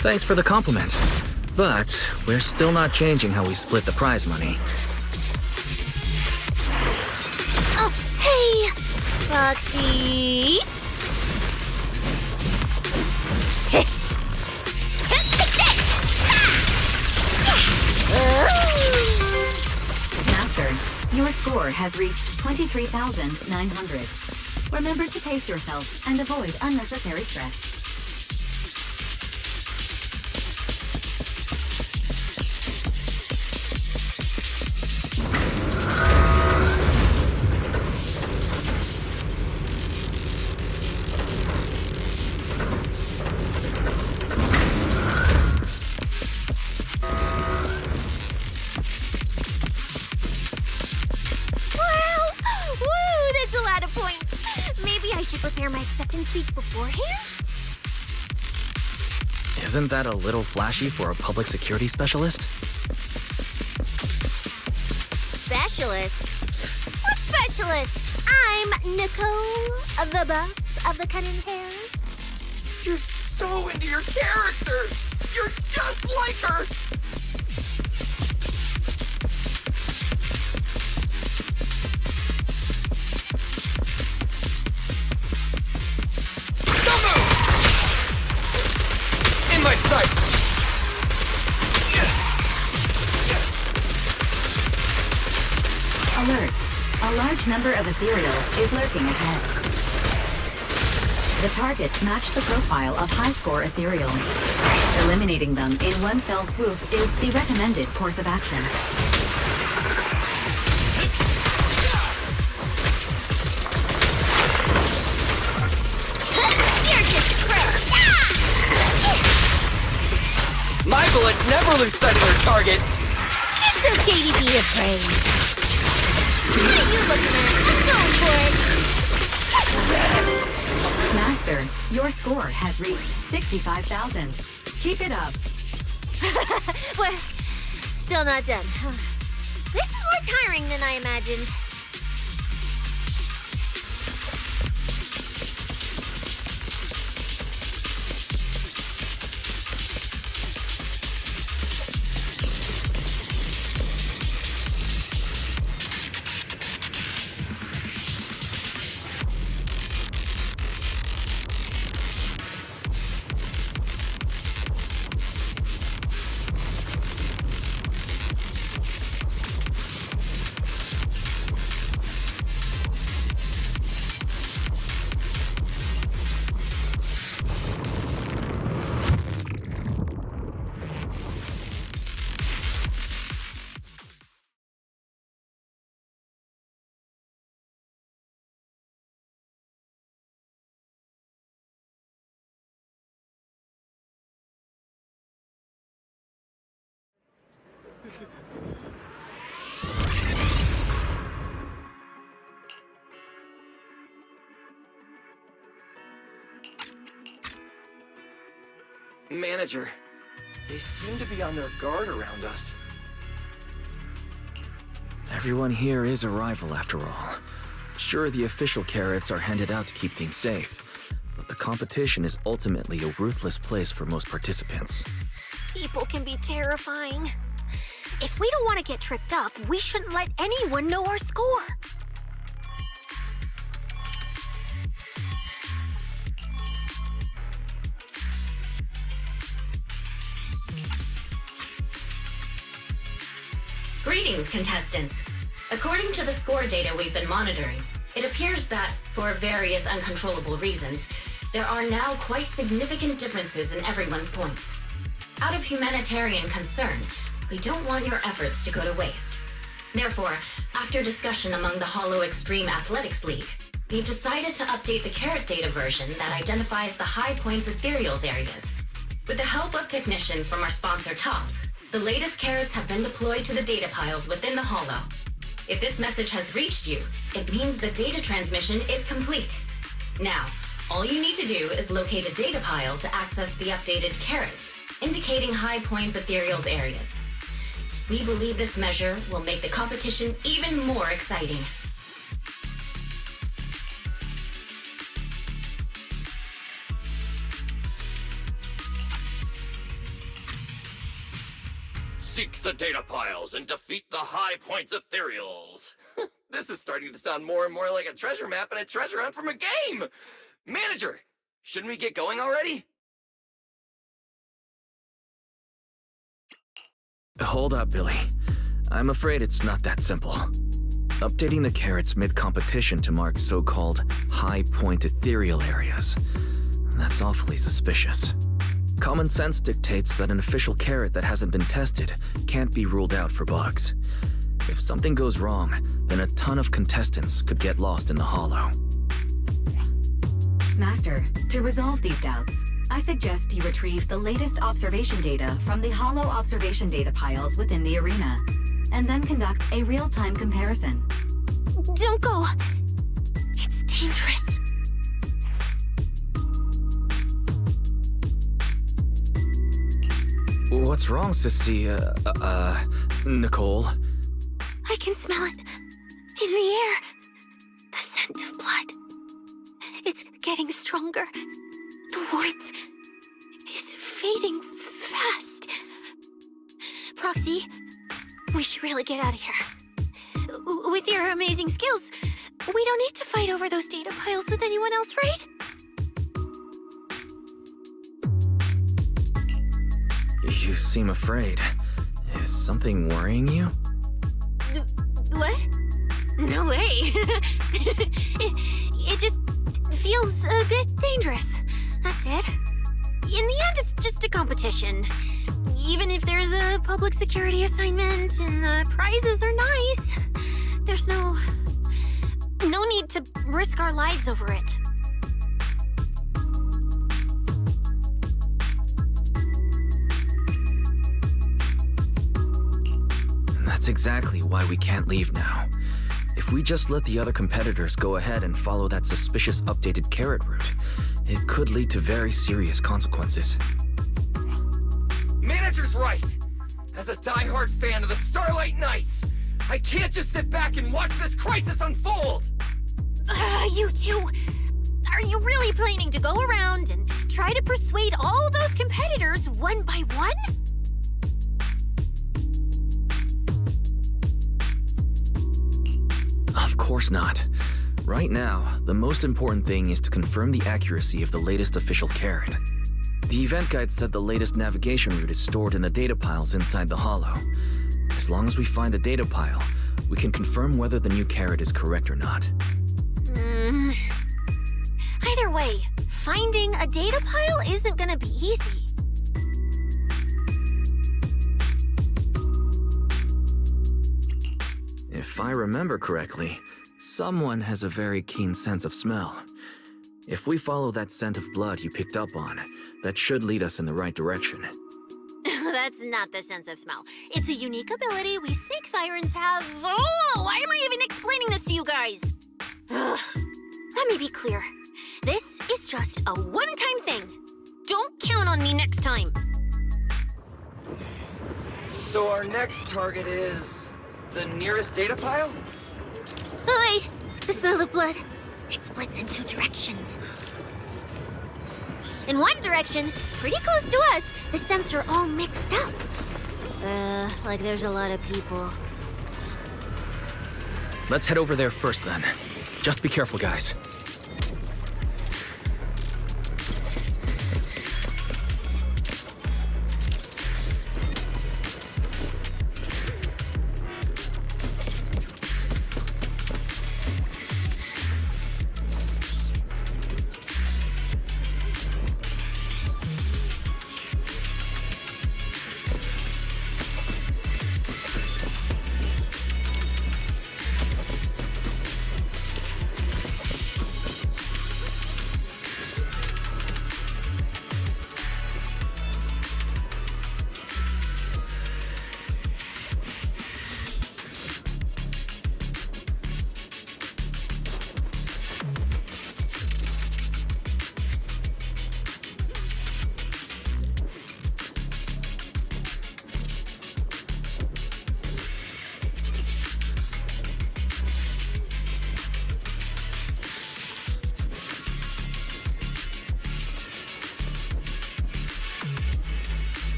Thanks for the compliment. But we're still not changing how we split the prize money. Oh, hey! Proxy! Master, your score has reached 23,900. Remember to pace yourself and avoid unnecessary stress. should prepare my acceptance speech beforehand? Isn't that a little flashy for a public security specialist? Specialist? What specialist? I'm Nicole, the boss of the Cunning Hairs. You're so into your character! You're just like her! No moves! In my sights! Alert. A large number of ethereals is lurking ahead. The targets match the profile of high-score ethereals. Eliminating them in one fell swoop is the recommended course of action. You're just a crook. My bullets never lose sight of their target! It's okay to be afraid. What are you looking at? I'm going for it. Master, your score has reached 65,000. Keep it up. Well, still not done. This is more tiring than I imagined. Manager, they seem to be on their guard around us. Everyone here is a rival after all. Sure, the official carrots are handed out to keep things safe, but the competition is ultimately a ruthless place for most participants. People can be terrifying. If we don't want to get tripped up, we shouldn't let anyone know our score. Greetings, contestants. According to the score data we've been monitoring, it appears that, for various uncontrollable reasons, there are now quite significant differences in everyone's points. Out of humanitarian concern, we don't want your efforts to go to waste. Therefore, after discussion among the Hollow Extreme Athletics League, we've decided to update the carrot data version that identifies the high points ethereals areas. With the help of technicians from our sponsor TOPS, the latest carrots have been deployed to the data piles within the Hollow. If this message has reached you, it means the data transmission is complete. Now, all you need to do is locate a data pile to access the updated carrots, indicating high points ethereals areas. We believe this measure will make the competition even more exciting. Seek the data piles and defeat the high points ethereals. This is starting to sound more and more like a treasure map and a treasure hunt from a game. Manager, shouldn't we get going already? Hold up, Billy. I'm afraid it's not that simple. Updating the carrots mid-competition to mark so-called high-point ethereal areas. That's awfully suspicious. Common sense dictates that an official carrot that hasn't been tested can't be ruled out for bugs. If something goes wrong, then a ton of contestants could get lost in the Hollow. Master, to resolve these doubts, I suggest you retrieve the latest observation data from the Hollow observation data piles within the arena, and then conduct a real-time comparison. Don't go. It's dangerous. What's wrong, Sissy? Nicole? I can smell it in the air. The scent of blood. It's getting stronger. The warmth is fading fast. Proxy, we should really get out of here. With your amazing skills, we don't need to fight over those data piles with anyone else, right? You seem afraid. Is something worrying you? What? No way. it just feels a bit dangerous. That's it. In the end, it's just a competition. Even if there's a public security assignment and the prizes are nice, there's no need to risk our lives over it. That's exactly why we can't leave now. If we just let the other competitors go ahead and follow that suspicious updated carrot route, it could lead to very serious consequences. Manager's right. As a diehard fan of the Starlight Knights, I can't just sit back and watch this crisis unfold! You two, are you really planning to go around and try to persuade all those competitors one by one? Of course not. Right now, the most important thing is to confirm the accuracy of the latest official carrot. The event guide said the latest navigation route is stored in the data piles inside the hollow. As long as we find a data pile, we can confirm whether the new carrot is correct or not. Either way, finding a data pile isn't gonna be easy. If I remember correctly, someone has a very keen sense of smell. If we follow that scent of blood you picked up on, that should lead us in the right direction. That's not the sense of smell. It's a unique ability we Snake Thyrans have. Oh, why am I even explaining this to you guys? Ugh. Let me be clear. This is just a one-time thing. Don't count on me next time. So our next target is the nearest data pile? Oh, wait, the smell of blood. It splits in two directions. In one direction, pretty close to us, the scents are all mixed up. Like there's a lot of people. Let's head over there first then. Just be careful, guys.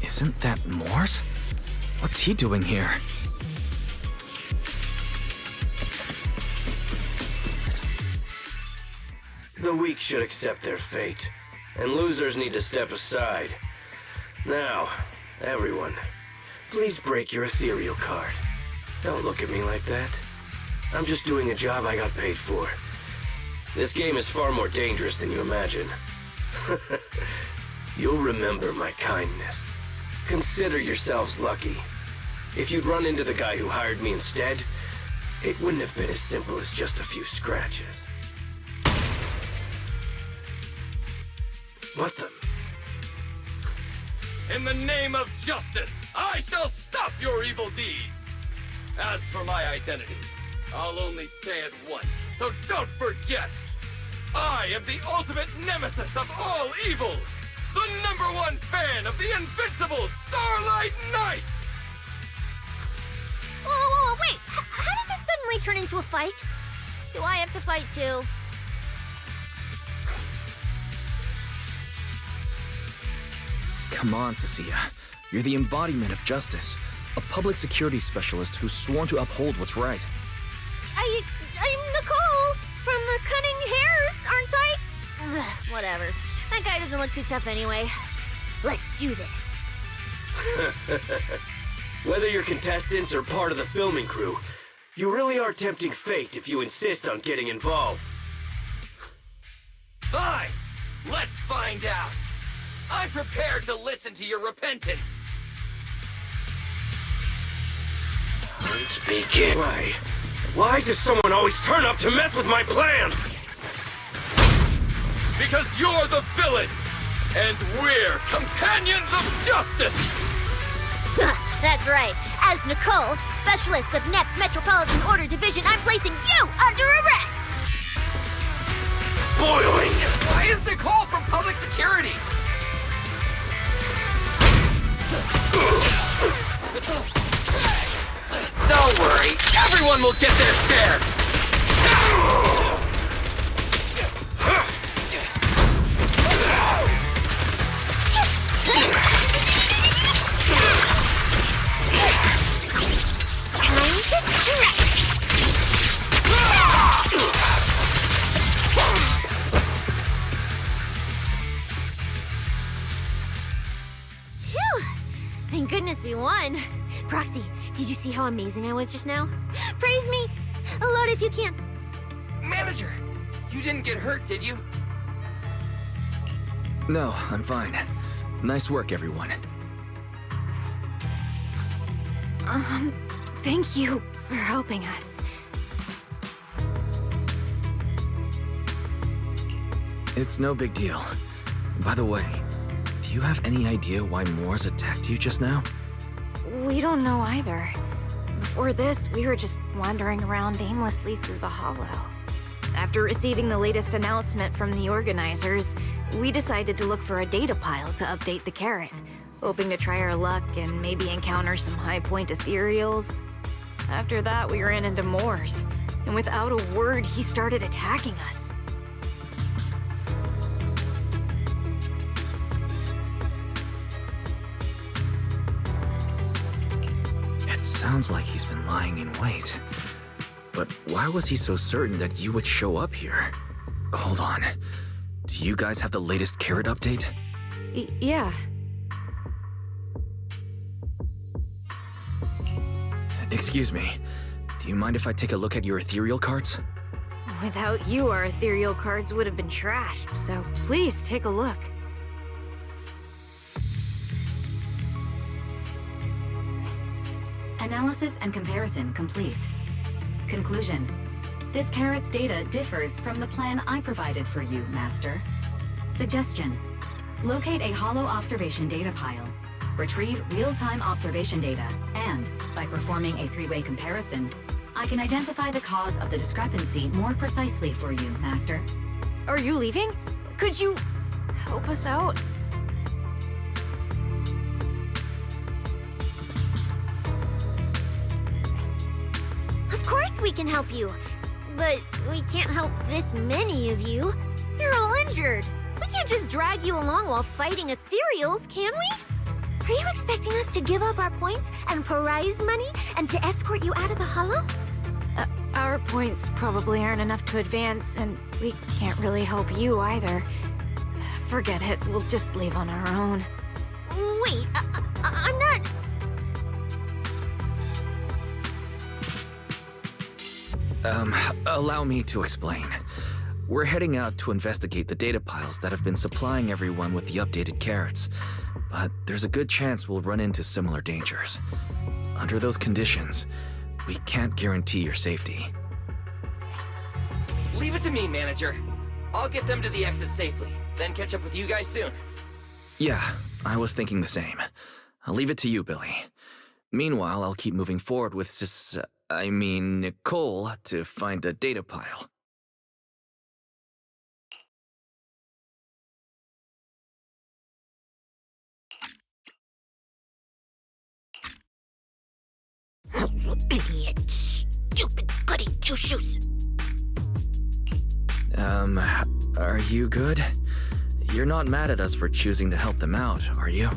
Isn't that Morse? What's he doing here? The the weak should accept their fate, and losers need to step aside. Now, everyone, please break your ethereal card. Don't look at me like that. I'm just doing a job I got paid for. This game is far more dangerous than you imagine. You'll remember my kindness. Consider yourselves lucky. If you'd run into the guy who hired me instead, it wouldn't have been as simple as just a few scratches. What the? In the name of justice, I shall stop your evil deeds. As for my identity, I'll only say it once, so don't forget. I am the ultimate nemesis of all evil. The #1 fan of the invincible Starlight Knights. Whoa, wait! How did this suddenly turn into a fight? Do I have to fight too? Come on, Cecilia. You're the embodiment of justice. A public security specialist who's sworn to uphold what's right. I'm Nicole from the Cunning Hairs, aren't I? Ugh, whatever. That guy doesn't look too tough anyway. Let's do this. Whether you're contestants or part of the filming crew, you really are tempting fate if you insist on getting involved. Fine, let's find out. I'm prepared to listen to your repentance. Let's begin. Why does someone always turn up to mess with my plans? Because you're the villain, and we're companions of justice. That's right. As Nicole, specialist of NEP's Metropolitan Order Division, I'm placing you under arrest! Boiling! Why is Nicole from public security? Don't worry, everyone will get their share! Phew! Thank goodness we won. Proxy, did you see how amazing I was just now? Praise me! Load if you can. Manager, you didn't get hurt, did you? No, I'm fine. Nice work, everyone. Thank you for helping us. It's no big deal. By the way, do you have any idea why Moors attacked you just now? We don't know either. Before this, we were just wandering around aimlessly through the hollow. After receiving the latest announcement from the organizers, we decided to look for a data pile to update the carrot, hoping to try our luck and maybe encounter some high-point ethereals. After that, we ran into Moors, and without a word, he started attacking us. It sounds like he's been lying in wait. But why was he so certain that you would show up here? Hold on. Do you guys have the latest carrot update? Yeah. Excuse me. Do you mind if I take a look at your ethereal cards? Without you, our ethereal cards would have been trashed, so please take a look. Analysis and comparison complete. Conclusion. This carrot's data differs from the plan I provided for you, Master. Suggestion. Locate a hollow observation data pile. Retrieve real-time observation data, and, by performing a three-way comparison, I can identify the cause of the discrepancy more precisely for you, Master. Are you leaving? Could you help us out? Of course we can help you. But we can't help this many of you. You're all injured. We can't just drag you along while fighting ethereals, can we? Are you expecting us to give up our points and prize money and to escort you out of the hollow? Our points probably aren't enough to advance, and we can't really help you either. Forget it, we'll just leave on our own. Wait, I'm not... Allow me to explain. We're heading out to investigate the data piles that have been supplying everyone with the updated carrots, but there's a good chance we'll run into similar dangers. Under those conditions, we can't guarantee your safety. Leave it to me, manager. I'll get them to the exit safely, then catch up with you guys soon. Yeah, I was thinking the same. I'll leave it to you, Billy. Meanwhile, I'll keep moving forward with Nicole to find a data pile. Idiot. Stupid goody two-shoes. Are you good? You're not mad at us for choosing to help them out, are you?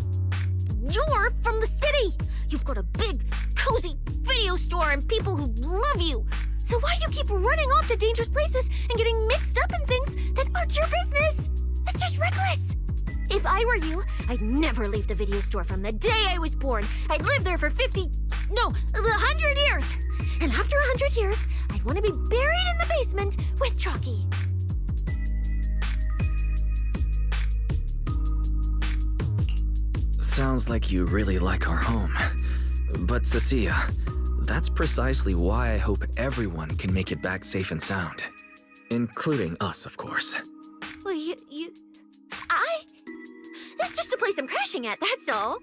You're from the city! You've got a big, cozy video store and people who love you! So why do you keep running off to dangerous places and getting mixed up in things that aren't your business? That's just reckless! If I were you, I'd never leave the video store from the day I was born. I'd live there for 100 years! And after 100 years, I'd want to be buried in the basement with Chalky. Sounds like you really like our home. But Cecilia, that's precisely why I hope everyone can make it back safe and sound. Including us, of course. Well, That's just a place I'm crashing at, that's all.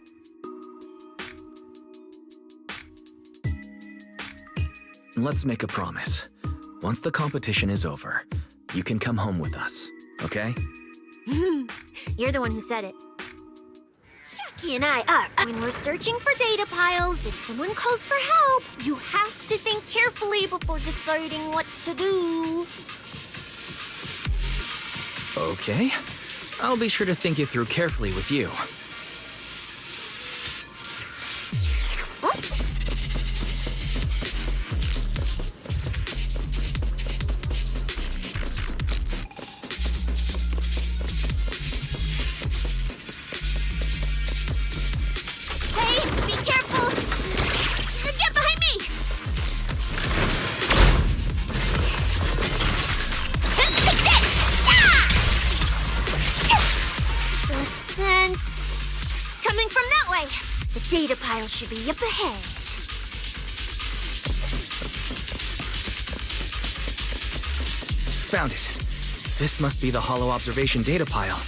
Let's make a promise. Once the competition is over, you can come home with us, okay? You're the one who said it. Jackie and I are. When we're searching for data piles, if someone calls for help, you have to think carefully before deciding what to do. Okay. I'll be sure to think it through carefully with you. Data pile should be up ahead. Found it. This must be the hollow observation data pile.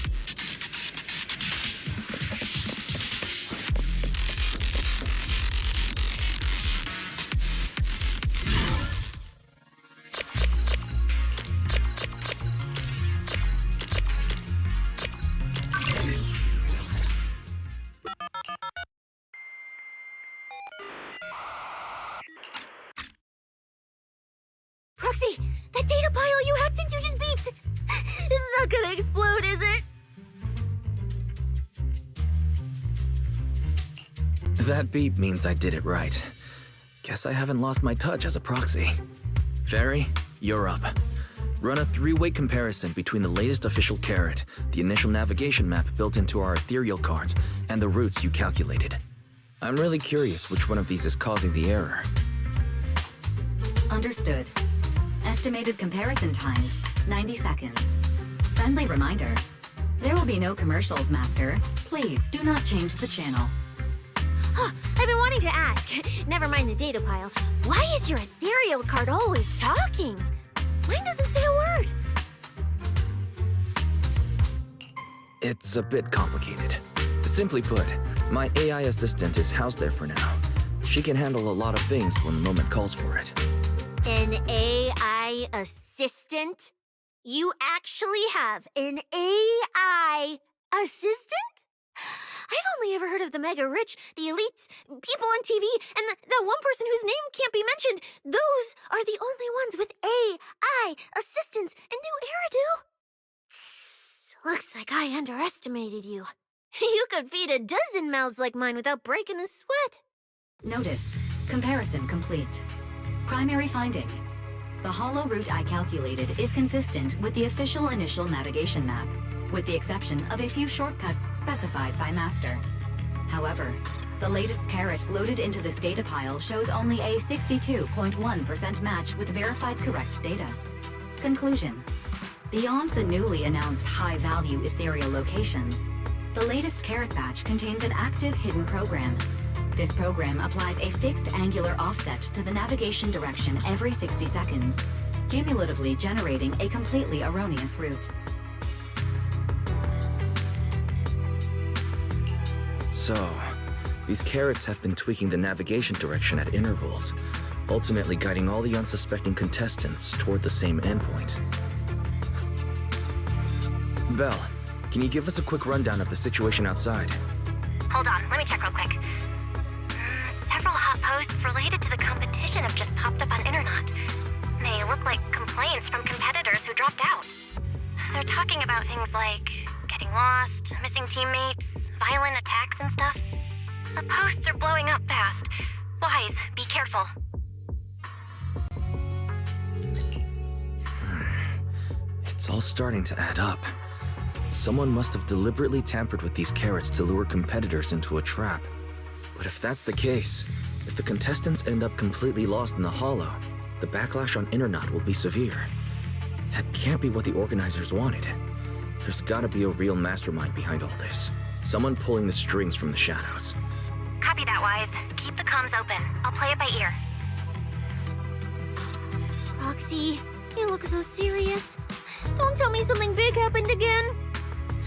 Proxy, that data pile you hacked into just beeped. It's not gonna explode, is it? That beep means I did it right. Guess I haven't lost my touch as a proxy. Fairy, you're up. Run a three-way comparison between the latest official carrot, the initial navigation map built into our ethereal cards, and the routes you calculated. I'm really curious which one of these is causing the error. Understood. Estimated comparison time, 90 seconds. Friendly reminder, there will be no commercials, Master. Please do not change the channel. I've been wanting to ask, never mind the data pile, why is your ethereal card always talking? Mine doesn't say a word. It's a bit complicated. Simply put, my AI assistant is housed there for now. She can handle a lot of things when the moment calls for it. An AI assistant? You actually have an AI assistant? I've only ever heard of the mega rich, the elites, people on TV, and the one person whose name can't be mentioned. Those are the only ones with AI assistants and new Eridu. Tss, looks like I underestimated you. You could feed a dozen mouths like mine without breaking a sweat. Notice, comparison complete. Primary finding. The hollow route I calculated is consistent with the official initial navigation map, with the exception of a few shortcuts specified by Master. However, the latest carrot loaded into this data pile shows only a 62.1% match with verified correct data. Conclusion. Beyond the newly announced high-value ethereal locations, the latest carrot batch contains an active hidden program. This program applies a fixed angular offset to the navigation direction every 60 seconds, cumulatively generating a completely erroneous route. So, these carrots have been tweaking the navigation direction at intervals, ultimately guiding all the unsuspecting contestants toward the same endpoint. Belle, can you give us a quick rundown of the situation outside? Hold on, let me check real quick. Several hot posts related to the competition have just popped up on Internet. They look like complaints from competitors who dropped out. They're talking about things like getting lost, missing teammates, violent attacks and stuff. The posts are blowing up fast. Wise, be careful. It's all starting to add up. Someone must have deliberately tampered with these carrots to lure competitors into a trap. But if that's the case, if the contestants end up completely lost in the hollow, the backlash on Internet will be severe. That can't be what the organizers wanted. There's gotta be a real mastermind behind all this. Someone pulling the strings from the shadows. Copy that, Wise. Keep the comms open. I'll play it by ear. Roxy, you look so serious. Don't tell me something big happened again.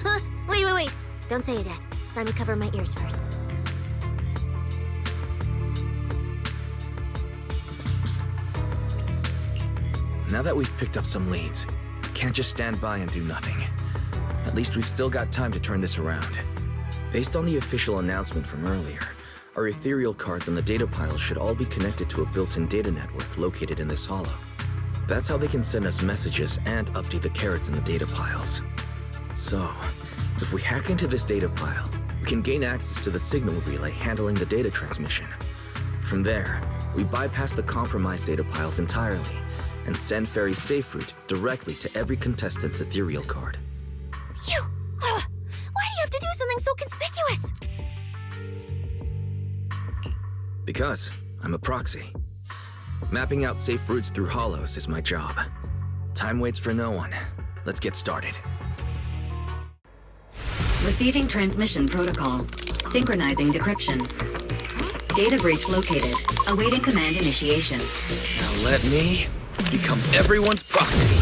Huh, wait. Don't say it yet. Let me cover my ears first. Now that we've picked up some leads, we can't just stand by and do nothing. At least we've still got time to turn this around. Based on the official announcement from earlier, our ethereal cards and the data piles should all be connected to a built-in data network located in this hollow. That's how they can send us messages and update the carrots in the data piles. So, if we hack into this data pile, we can gain access to the signal relay handling the data transmission. From there, we bypass the compromised data piles entirely and send Fairy's safe route directly to every contestant's ethereal card. Why do you have to do something so conspicuous? Because I'm a proxy. Mapping out safe routes through hollows is my job. Time waits for no one. Let's get started. Receiving transmission protocol. Synchronizing decryption. Data breach located. Awaiting command initiation. Now let me become everyone's proxy.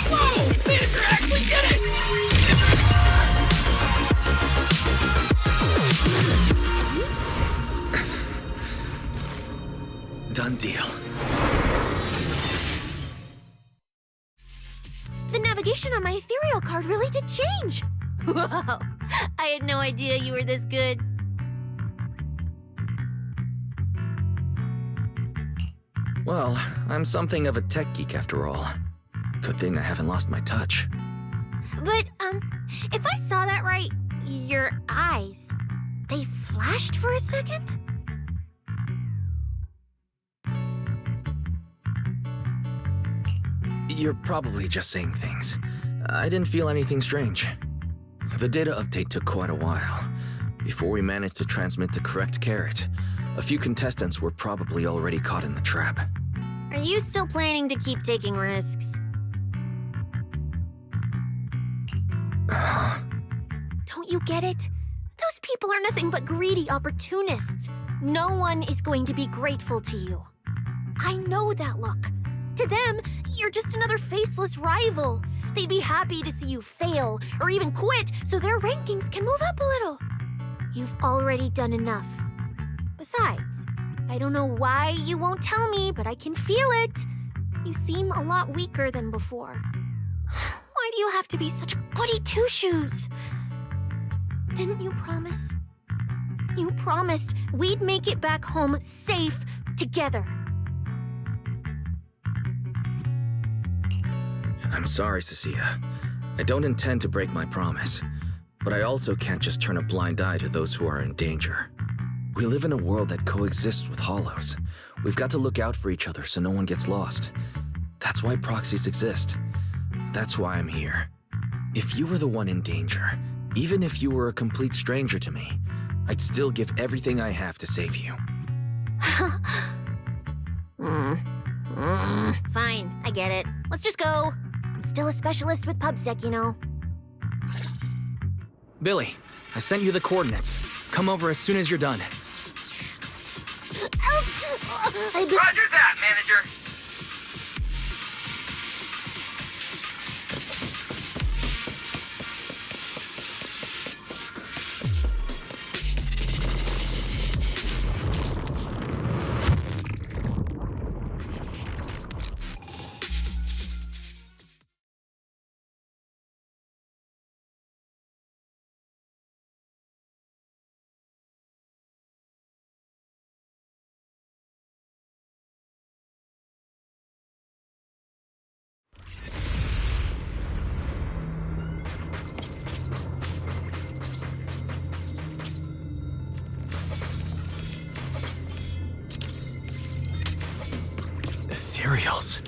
Whoa! Manager actually did it! Done deal. The navigation on my ethereal card really did change. Wow, I had no idea you were this good. Well, I'm something of a tech geek after all. Good thing I haven't lost my touch. But, if I saw that right, your eyes, they flashed for a second? You're probably just saying things. I didn't feel anything strange. The data update took quite a while. Before we managed to transmit the correct carrot, a few contestants were probably already caught in the trap. Are you still planning to keep taking risks? Don't you get it? Those people are nothing but greedy opportunists. No one is going to be grateful to you. I know that look. To them, you're just another faceless rival. They'd be happy to see you fail or even quit so their rankings can move up a little. You've already done enough. Besides, I don't know why you won't tell me, but I can feel it. You seem a lot weaker than before. Why do you have to be such goody two-shoes? Didn't you promise? You promised we'd make it back home safe together. I'm sorry, Cecilia. I don't intend to break my promise, but I also can't just turn a blind eye to those who are in danger. We live in a world that coexists with hollows. We've got to look out for each other so no one gets lost. That's why proxies exist. That's why I'm here. If you were the one in danger, even if you were a complete stranger to me, I'd still give everything I have to save you. Fine, I get it. Let's just go. I'm still a specialist with PubSec, you know. Billy, I sent you the coordinates. Come over as soon as you're done. Roger that, manager. Ethereals.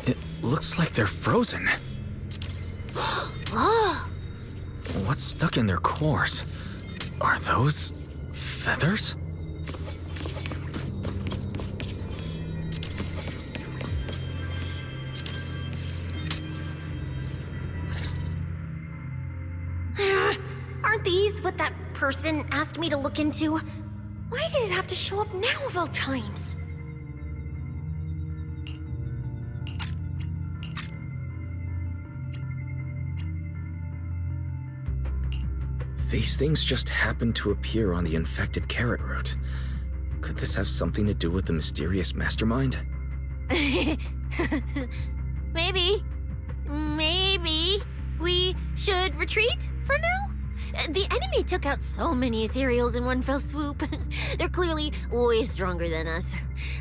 It looks like they're frozen. What's stuck in their cores? Are those feathers? Aren't these what that person asked me to look into? Why did it have to show up now of all times? These things just happened to appear on the infected carrot root. Could this have something to do with the mysterious mastermind? Maybe. Maybe we should retreat for now? The enemy took out so many ethereals in one fell swoop. They're clearly way stronger than us.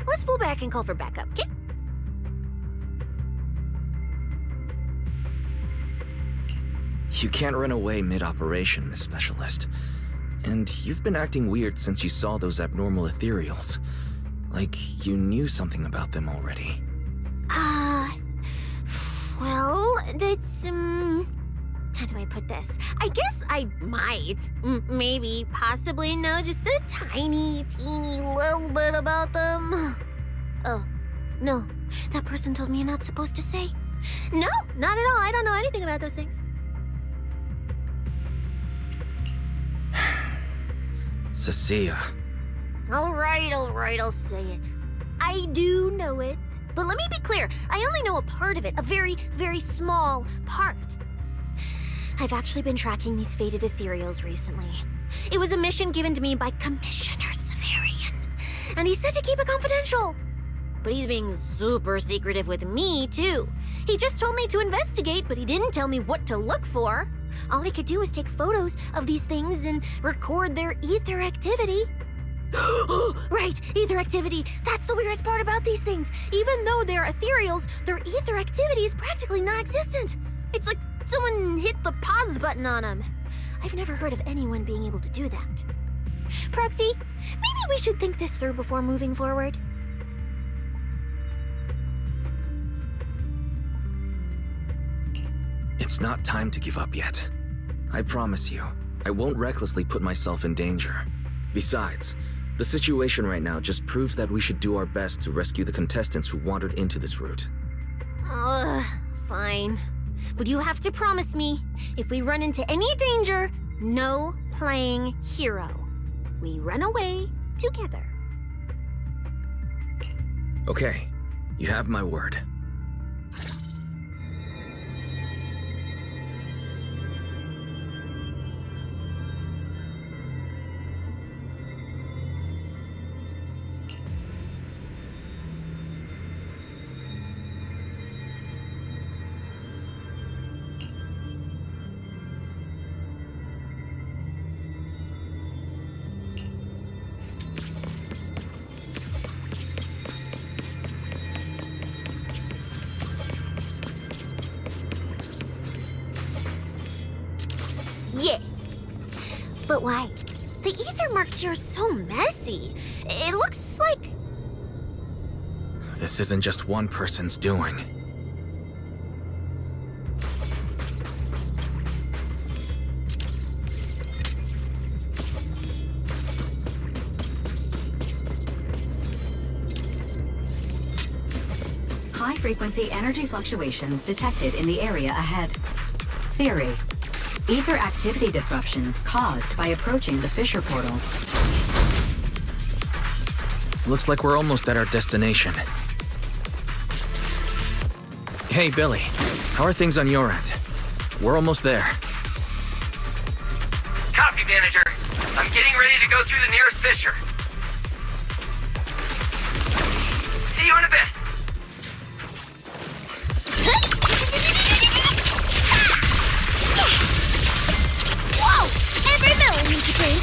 Let's pull back and call for backup, okay? You can't run away mid-operation, Miss Specialist. And you've been acting weird since you saw those abnormal ethereals. Like you knew something about them already. Well, that's, how do I put this? I guess I might, maybe, possibly know just a tiny, teeny little bit about them. Oh, no, that person told me you're not supposed to say. No, not at all. I don't know anything about those things. Cecilia. All right, I'll say it. I do know it. But let me be clear, I only know a part of it, a very, very small part. I've actually been tracking these faded ethereals recently. It was a mission given to me by Commissioner Severian, and he said to keep it confidential. But he's being super secretive with me, too. He just told me to investigate, but he didn't tell me what to look for. All he could do was take photos of these things and record their ether activity. Right, ether activity. That's the weirdest part about these things. Even though they're ethereals, their ether activity is practically non-existent. It's like someone hit the pause button on them. I've never heard of anyone being able to do that. Proxy, maybe we should think this through before moving forward. It's not time to give up yet. I promise you, I won't recklessly put myself in danger. Besides, the situation right now just proves that we should do our best to rescue the contestants who wandered into this route. Fine. But you have to promise me, if we run into any danger, no playing hero. We run away together. Okay, you have my word. Yeah. But why? The ether marks here are so messy. It looks like... This isn't just one person's doing. High-frequency energy fluctuations detected in the area ahead. Theory: ether activity disruptions caused by approaching the fissure portals. Looks like we're almost at our destination. Hey, Billy. How are things on your end? We're almost there. Copy, manager. I'm getting ready to go through the nearest fissure. See you in a bit. Whoa! Every villain needs to trained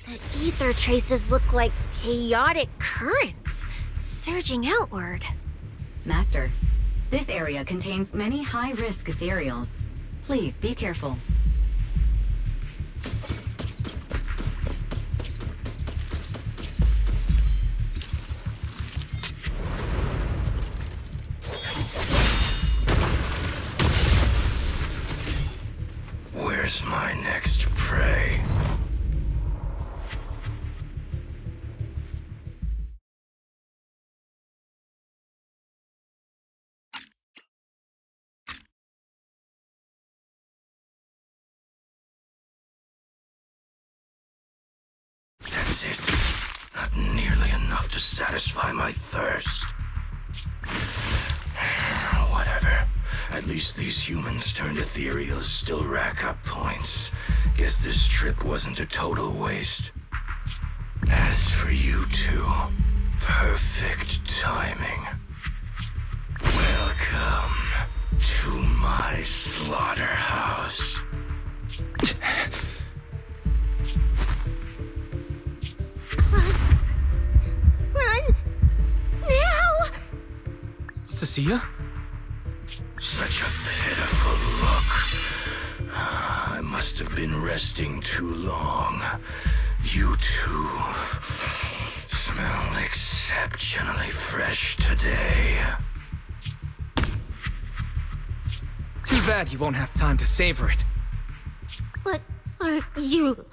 The ether traces look like chaotic currents, surging outward. Master, this area contains many high-risk ethereals. Please be careful. Where's my next prey? That's it. Not nearly enough to satisfy my thirst. Whatever. At least these humans turned ethereals still rack up points. Guess this trip wasn't a total waste. As for you two, perfect timing. Welcome to my slaughterhouse. Run! Now! Cecilia? Such a pitiful look. I must have been resting too long. You two smell exceptionally fresh today. Too bad you won't have time to savor it. What are you?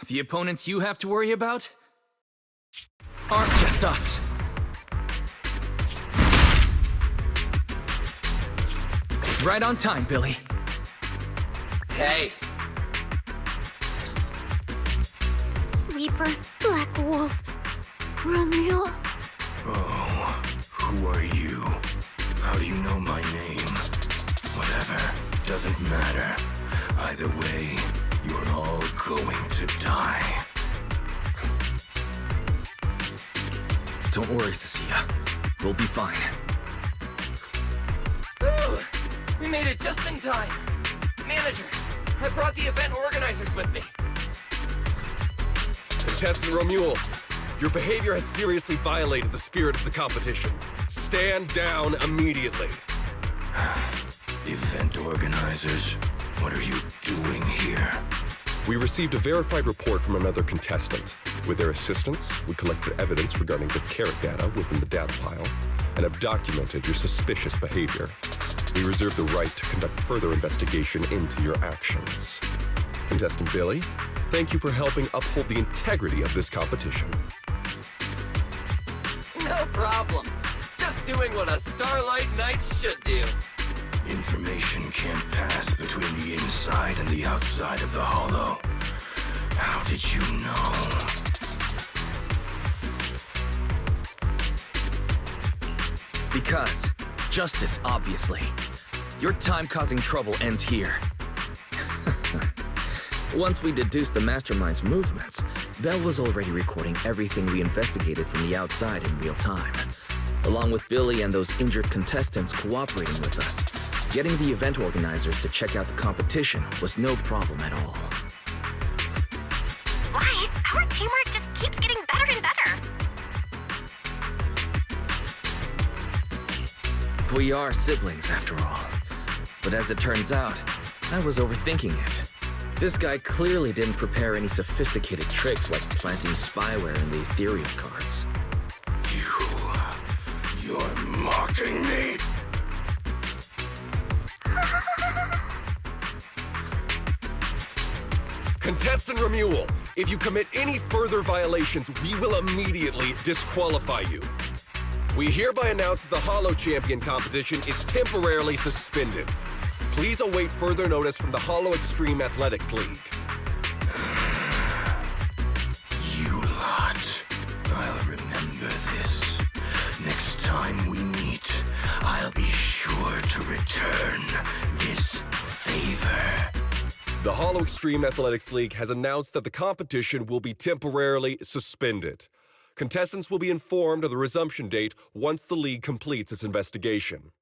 The opponents you have to worry about aren't just us. Right on time, Billy. Hey, Sweeper, Black Wolf, Romeo. Oh, who are you? How do you know my name? Whatever, doesn't matter. Either way, you're all going to die. Don't worry, Cecilia. We'll be fine. Ooh, we made it just in time. Manager, I brought the event organizers with me. Contestant Romuald, your behavior has seriously violated the spirit of the competition. Stand down immediately. Event organizers, what are you doing here? We received a verified report from another contestant. With their assistance, we collected evidence regarding the carrot data within the data pile and have documented your suspicious behavior. We reserve the right to conduct further investigation into your actions. Contestant Billy, thank you for helping uphold the integrity of this competition. No problem. Just Just doing what a Starlight Knight should do. Information can't pass between the inside and the outside of the Hollow. How did you know? Because justice, obviously. Your time-causing trouble ends here. Once we deduced the Mastermind's movements, Bell was already recording everything we investigated from the outside in real time. Along with Billy and those injured contestants cooperating with us, getting the event organizers to check out the competition was no problem at all. Wise, our teamwork just keeps getting better and better. We are siblings, after all. But as it turns out, I was overthinking it. This guy clearly didn't prepare any sophisticated tricks like planting spyware in the ethereal cards. You're mocking me? Contestant Remuel, if you commit any further violations, we will immediately disqualify you. We hereby announce that the Hollow Champion competition is temporarily suspended. Please await further notice from the Hollow Extreme Athletics League. You lot. I'll remember this. Next time we meet, I'll be sure to return this favor. The Hollow Extreme Athletics League has announced that the competition will be temporarily suspended. Contestants will be informed of the resumption date once the league completes its investigation.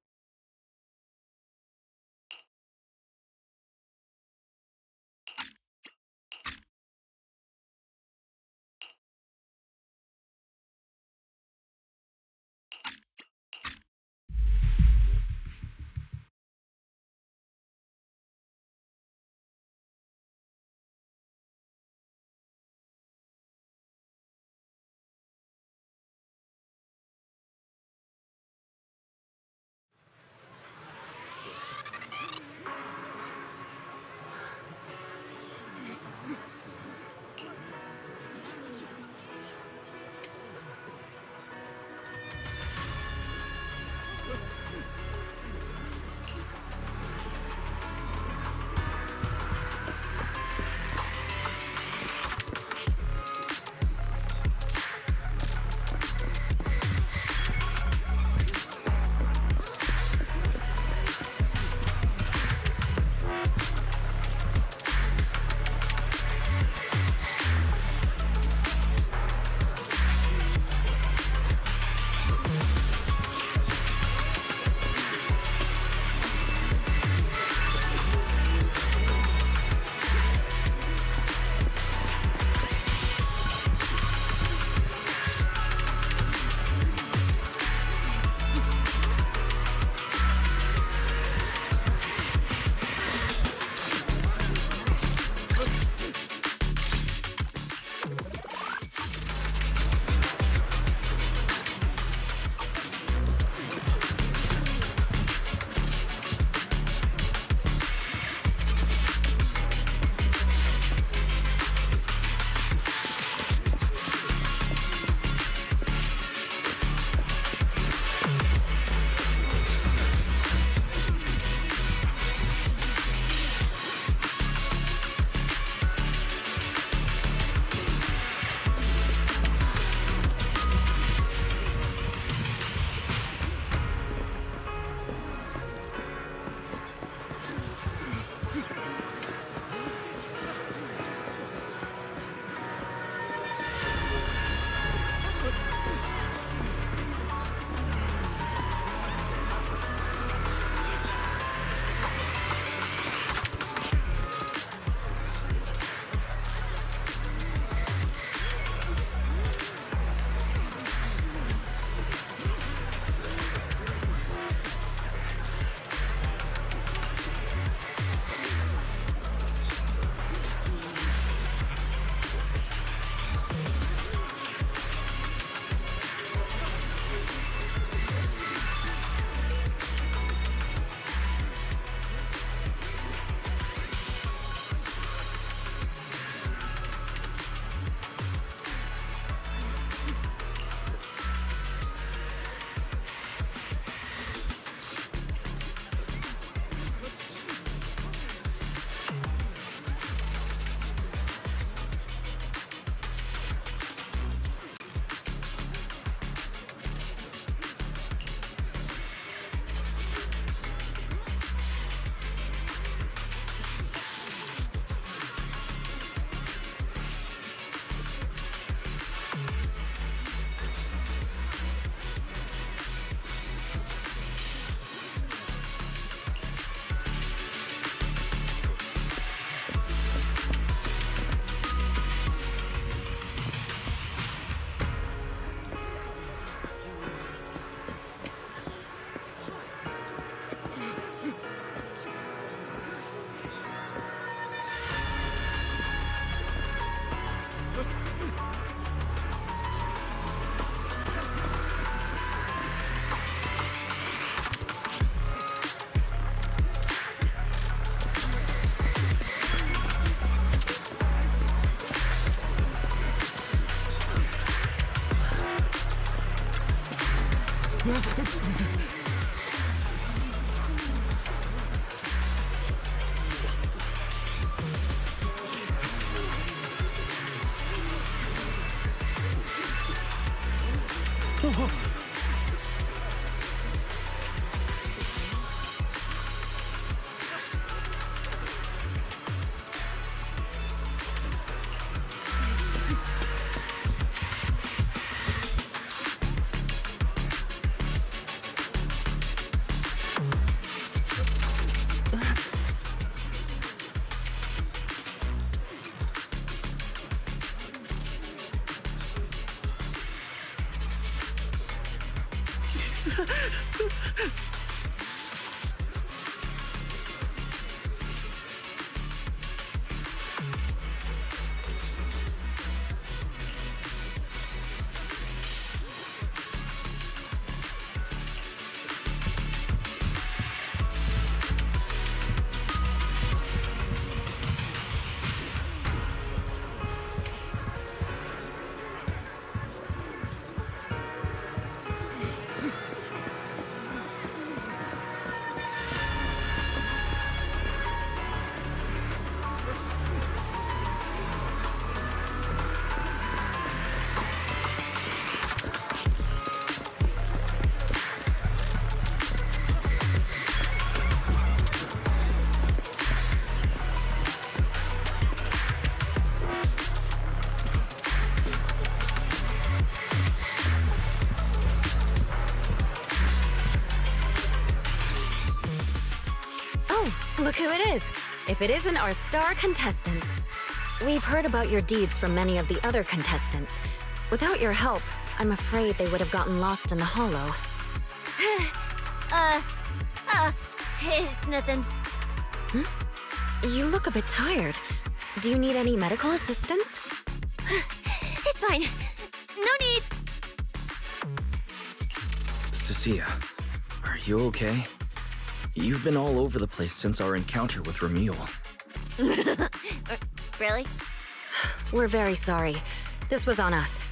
Look who it is. If it isn't our star contestants. We've heard about your deeds from many of the other contestants. Without your help, I'm afraid they would have gotten lost in the hollow. It's nothing. You look a bit tired. Do you need any medical assistance? It's fine. No need. Cecilia, are you okay? You've been all over the place since our encounter with Ramil. Really? We're very sorry. This was on us.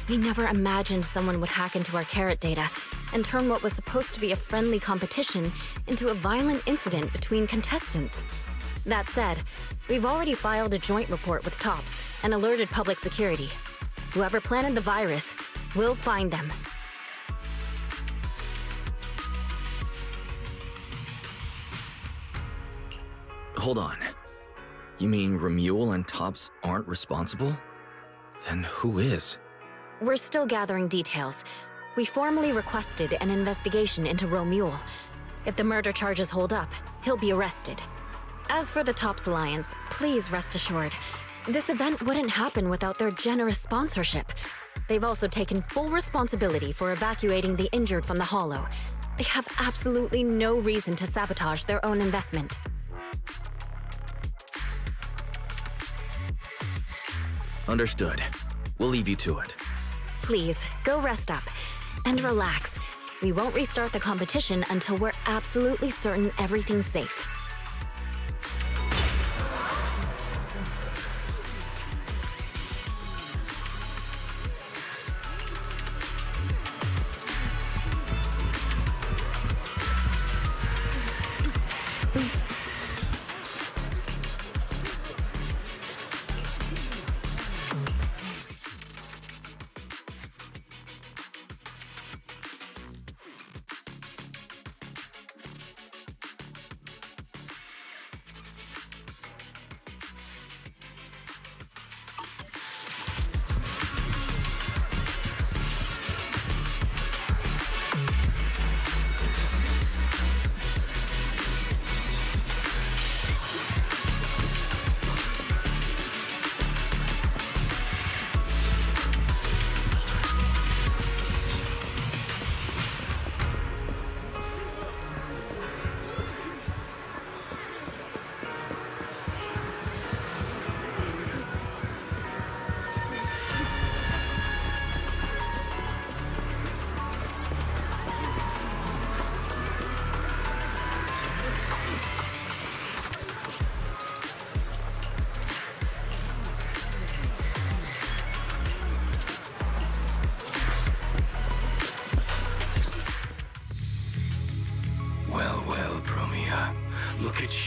We never imagined someone would hack into our carrot data and turn what was supposed to be a friendly competition into a violent incident between contestants. That said, we've already filed a joint report with TOPS and alerted public security. Whoever planted the virus, we'll find them. Hold on. You mean Ramil and Tops aren't responsible? Then who is? We're still gathering details. We formally requested an investigation into Romule. If the murder charges hold up, he'll be arrested. As for the Tops Alliance, please rest assured, this event wouldn't happen without their generous sponsorship. They've also taken full responsibility for evacuating the injured from the Hollow. They have absolutely no reason to sabotage their own investment. Understood. We'll leave you to it. Please, go rest up. And relax. We won't restart the competition until we're absolutely certain everything's safe.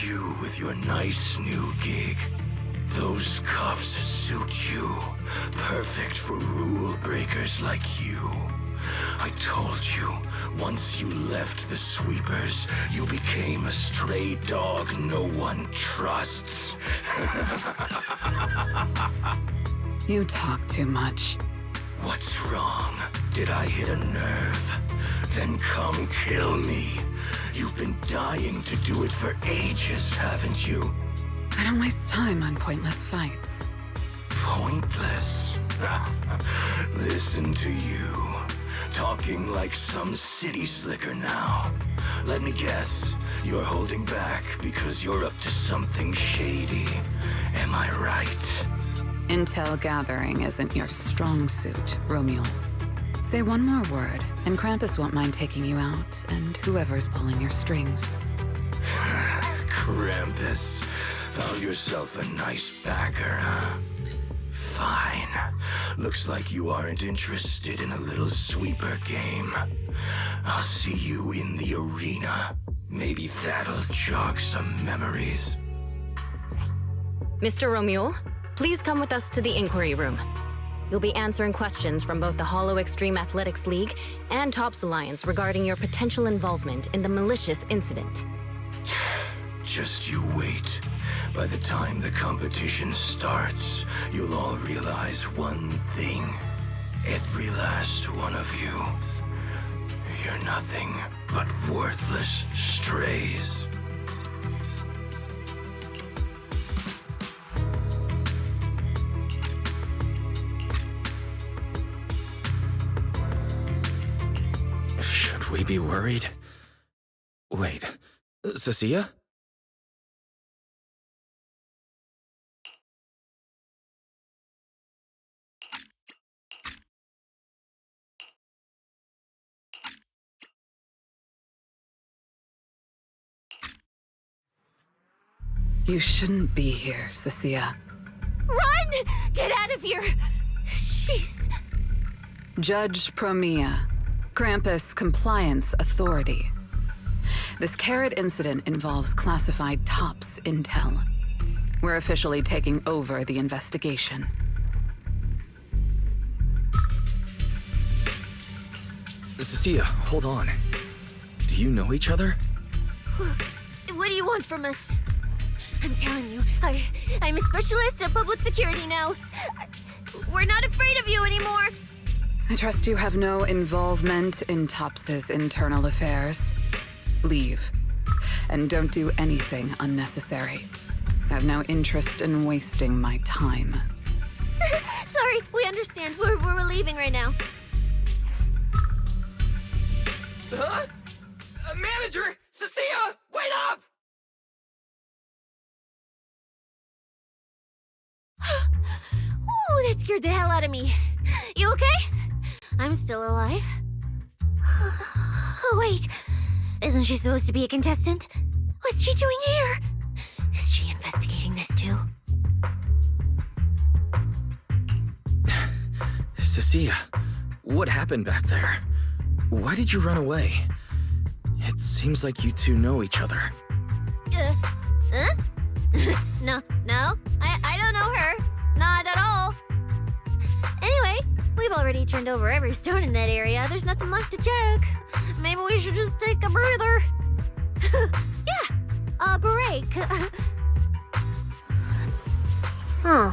you with your nice new gig. Those cuffs suit you. Perfect for rule breakers like you. I told you, once you left the sweepers, you became a stray dog no one trusts. You talk too much. What's wrong? Did I hit a nerve? Then come kill me. You've been dying to do it for ages, haven't you? I don't waste time on pointless fights. Pointless? Listen to you. Talking like some city slicker now. Let me guess, you're holding back because you're up to something shady. Am I right? Intel gathering isn't your strong suit, Romeo. Say one more word, and Krampus won't mind taking you out, and whoever's pulling your strings. Krampus. Found yourself a nice backer, huh? Fine. Looks like you aren't interested in a little sweeper game. I'll see you in the arena. Maybe that'll jog some memories. Mr. Romeo, please come with us to the inquiry room. You'll be answering questions from both the Hollow Extreme Athletics League and Tops Alliance regarding your potential involvement in the malicious incident. Just you wait. By the time the competition starts, you'll all realize one thing. Every last one of you. You're nothing but worthless strays. Should we be worried? Wait, Cecilia? You shouldn't be here, Cecilia. Run! Get out of here! Jeez. Judge Promia, Krampus Compliance Authority. This Carrot incident involves classified Tops intel. We're officially taking over the investigation. Cecilia, hold on. Do you know each other? What do you want from us? I'm telling you, I'm a specialist at public security now. We're not afraid of you anymore. I trust you have no involvement in Tops's internal affairs. Leave. And don't do anything unnecessary. I have no interest in wasting my time. Sorry, we understand. We're leaving right now. Huh? Manager! Cecilia! Wait up! Ooh, that scared the hell out of me. You okay? I'm still alive. Oh, wait. Isn't she supposed to be a contestant? What's she doing here? Is she investigating this too? Cecilia, what happened back there? Why did you run away? It seems like you two know each other. Huh? No, I don't know her. Not at all. Anyway, we've already turned over every stone in that area. There's nothing left to check. Maybe we should just take a breather. Yeah, a break. Huh.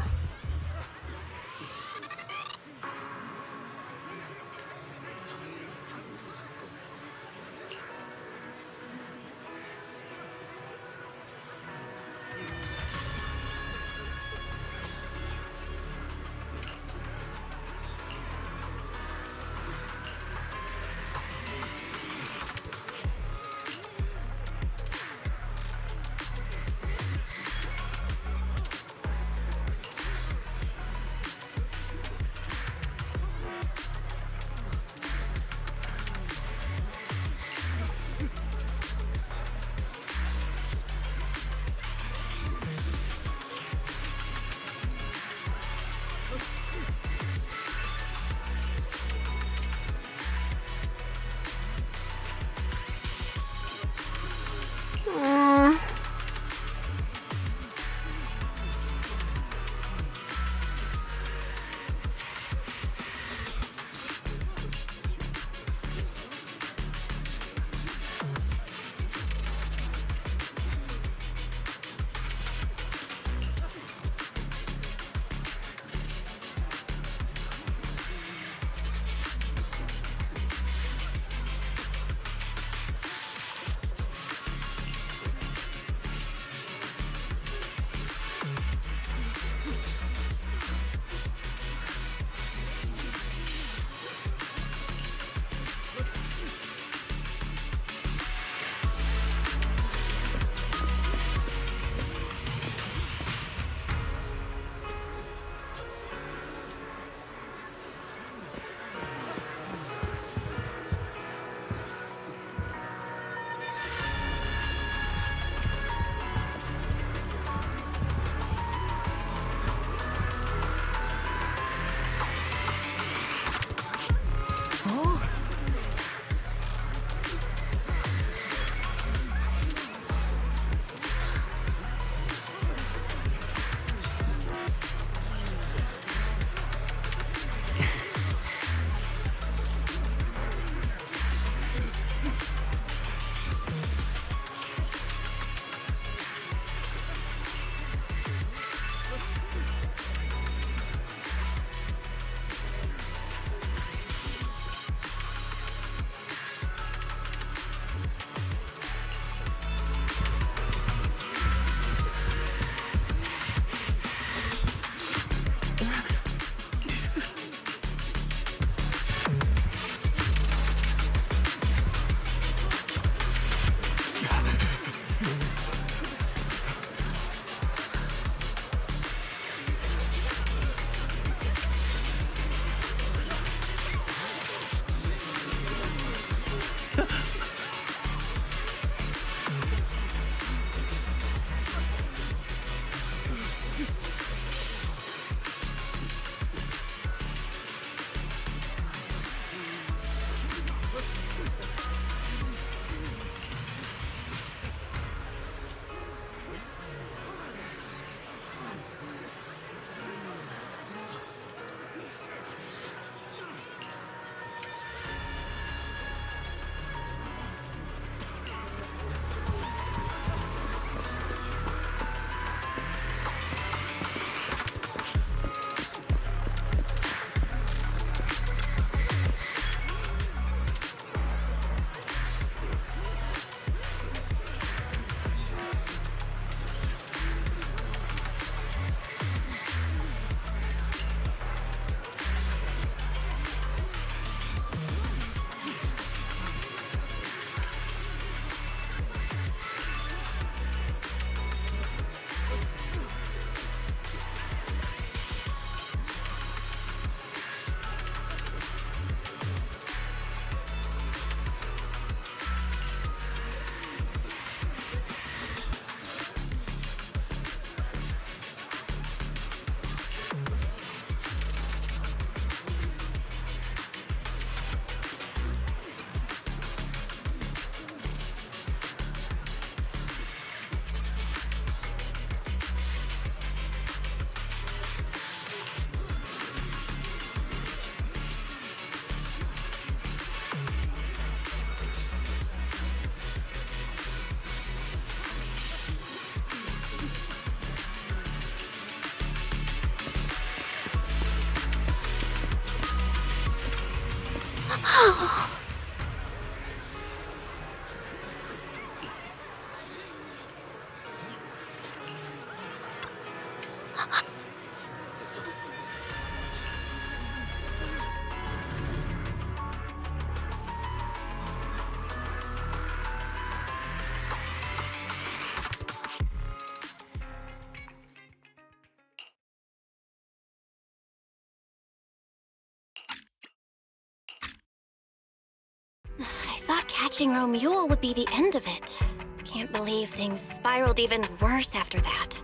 I thought catching Romule would be the end of it. Can't believe things spiraled even worse after that.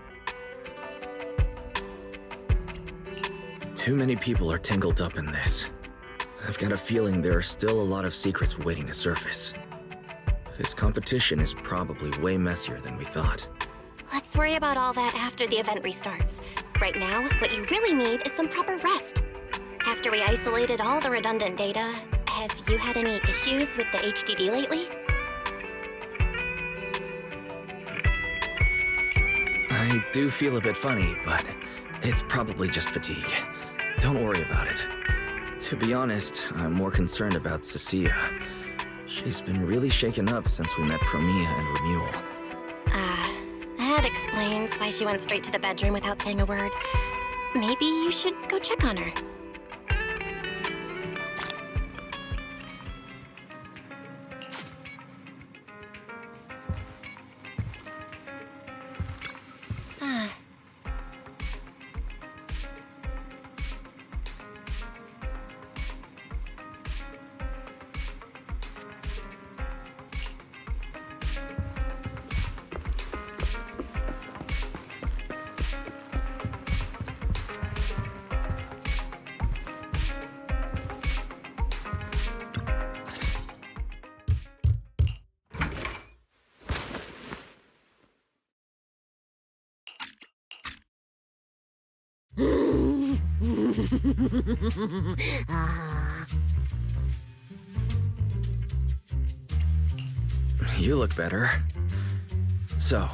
Too many people are tangled up in this. I've got a feeling there are still a lot of secrets waiting to surface. This competition is probably way messier than we thought. Let's worry about all that after the event restarts. Right now, what you really need is some proper rest. After we isolated all the redundant data, have you had any issues with the HDD lately? I do feel a bit funny, but it's probably just fatigue. Don't worry about it. To be honest, I'm more concerned about Cecilia. She's been really shaken up since we met Chromia and Romule. That explains why she went straight to the bedroom without saying a word. Maybe you should go check on her. You look better. So,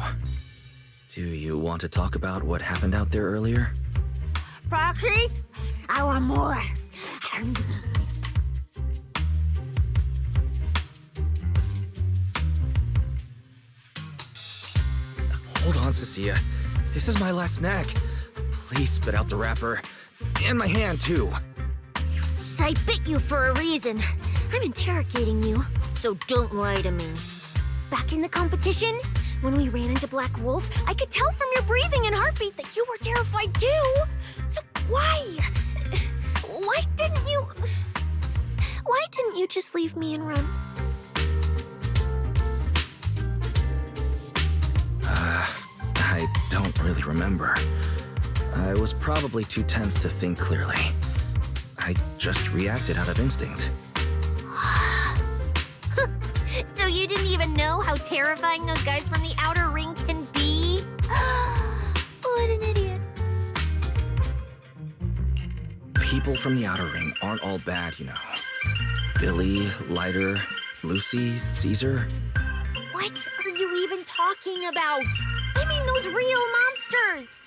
do you want to talk about what happened out there earlier? Proxy, I want more. Hold on, Cecilia. This is my last snack. Please spit out the wrapper. And my hand, too. I bit you for a reason. I'm interrogating you, so don't lie to me. Back in the competition, when we ran into Black Wolf, I could tell from your breathing and heartbeat that you were terrified too. So why? Why didn't you just leave me and run? I don't really remember. I was probably too tense to think clearly. I just reacted out of instinct. So you didn't even know how terrifying those guys from the outer ring can be? What an idiot. People from the outer ring aren't all bad, you know. Billy, Lighter, Lucy, Caesar. What are you even talking about? I mean those real monsters!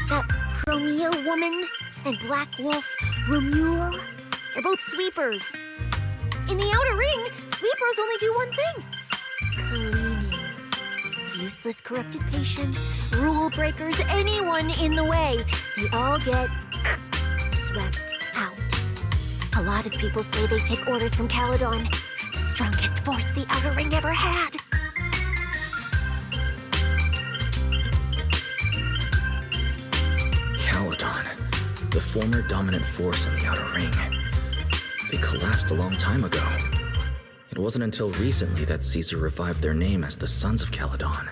That Chromia woman and Black Wolf, Romule, they're both sweepers. In the outer ring, sweepers only do one thing. Cleaning. Useless corrupted patients, rule breakers, anyone in the way. They all get swept out. A lot of people say they take orders from Caledon, the strongest force the outer ring ever had. Caledon, the former dominant force in the outer ring. They collapsed a long time ago. It wasn't until recently that Caesar revived their name as the Sons of Caledon.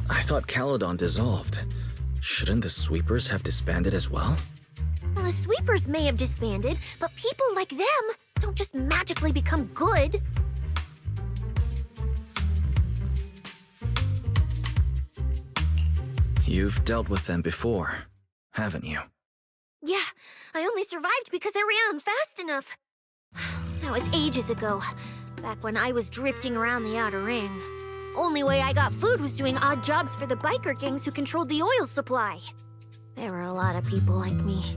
I thought Caledon dissolved. Shouldn't the Sweepers have disbanded as well? Well, the sweepers may have disbanded, but people like them don't just magically become good. You've dealt with them before, haven't you? Yeah, I only survived because I ran fast enough. That was ages ago, back when I was drifting around the outer ring. Only way I got food was doing odd jobs for the biker gangs who controlled the oil supply. There were a lot of people like me.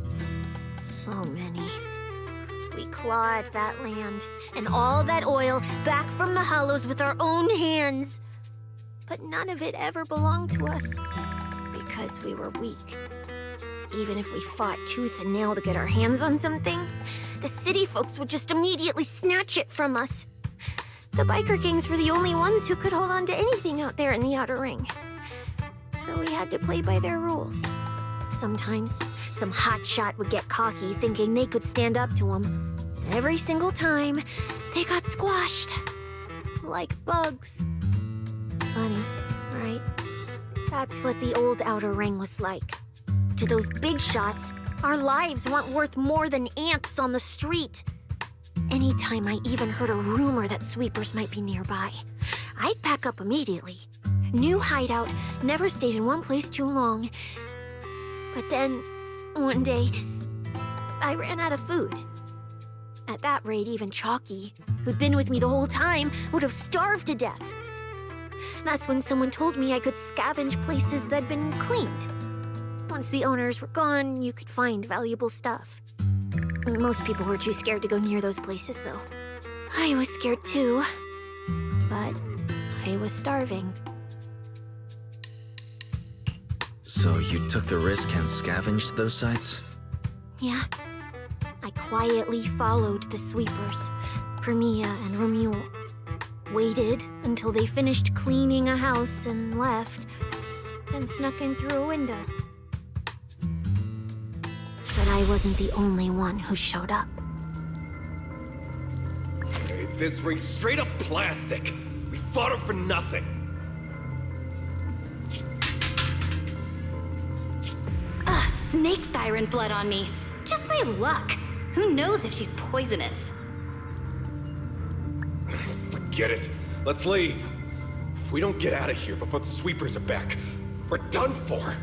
So many. We clawed that land and all that oil back from the hollows with our own hands. But none of it ever belonged to us because we were weak. Even if we fought tooth and nail to get our hands on something, the city folks would just immediately snatch it from us. The biker gangs were the only ones who could hold on to anything out there in the outer ring. So we had to play by their rules. Sometimes, some hotshot would get cocky thinking they could stand up to them. Every single time, they got squashed. Like bugs. Funny, right? That's what the old outer ring was like. To those big shots, our lives weren't worth more than ants on the street. Anytime I even heard a rumor that sweepers might be nearby, I'd pack up immediately. New hideout, never stayed in one place too long. But then, one day, I ran out of food. At that rate, even Chalky, who'd been with me the whole time, would have starved to death. That's when someone told me I could scavenge places that'd been cleaned. Once the owners were gone, you could find valuable stuff. Most people were too scared to go near those places, though. I was scared too, but I was starving. So you took the risk and scavenged those sites? Yeah. I quietly followed the sweepers, Premia and Romuald. Waited until they finished cleaning a house and left, then snuck in through a window. But I wasn't the only one who showed up. This ring's straight up plastic. We fought it for nothing. Ugh, snake thyron blood on me. Just my luck. Who knows if she's poisonous? Forget it. Let's leave. If we don't get out of here before the sweepers are back, we're done for.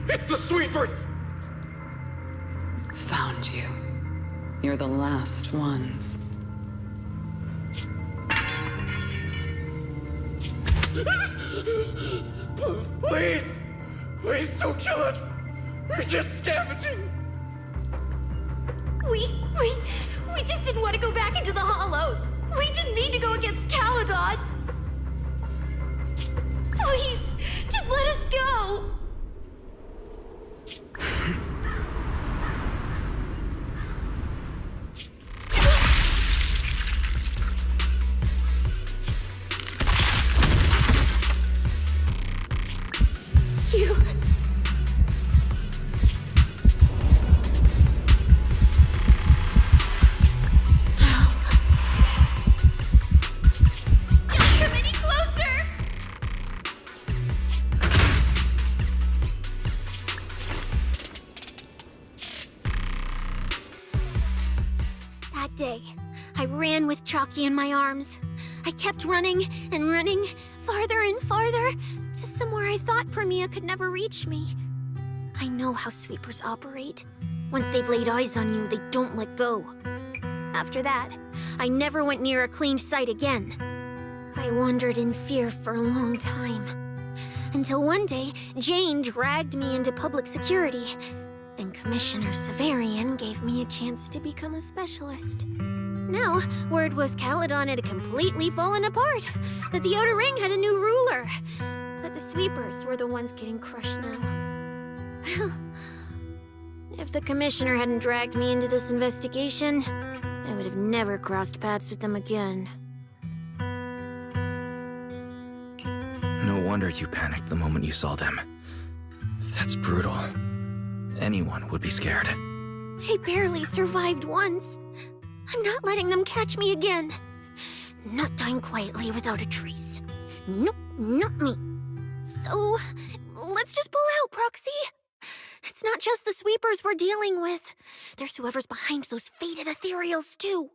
It's the sweepers! Found you. You're the last ones. Please! Please don't kill us! We're just scavenging! We just didn't want to go back into the hollows. We didn't mean to go against Caledon. Please, just let us go. You... Don't come any closer. That day, I ran with Chalky in my arms. I kept running and running, farther and farther, to somewhere I thought Premia could never reach me. I know how sweepers operate. Once they've laid eyes on you, they don't let go. After that, I never went near a cleaned site again. I wandered in fear for a long time. Until one day, Jane dragged me into public security, and Commissioner Severian gave me a chance to become a specialist. Now, word was Caledon had completely fallen apart, that the Outer Ring had a new ruler, that the sweepers were the ones getting crushed now. If the Commissioner hadn't dragged me into this investigation, I would have never crossed paths with them again. No wonder you panicked the moment you saw them. That's brutal. Anyone would be scared. I barely survived once. I'm not letting them catch me again. Not dying quietly without a trace. Nope, not me. So, let's just pull out, Proxy. It's not just the sweepers we're dealing with. There's whoever's behind those faded ethereals, too.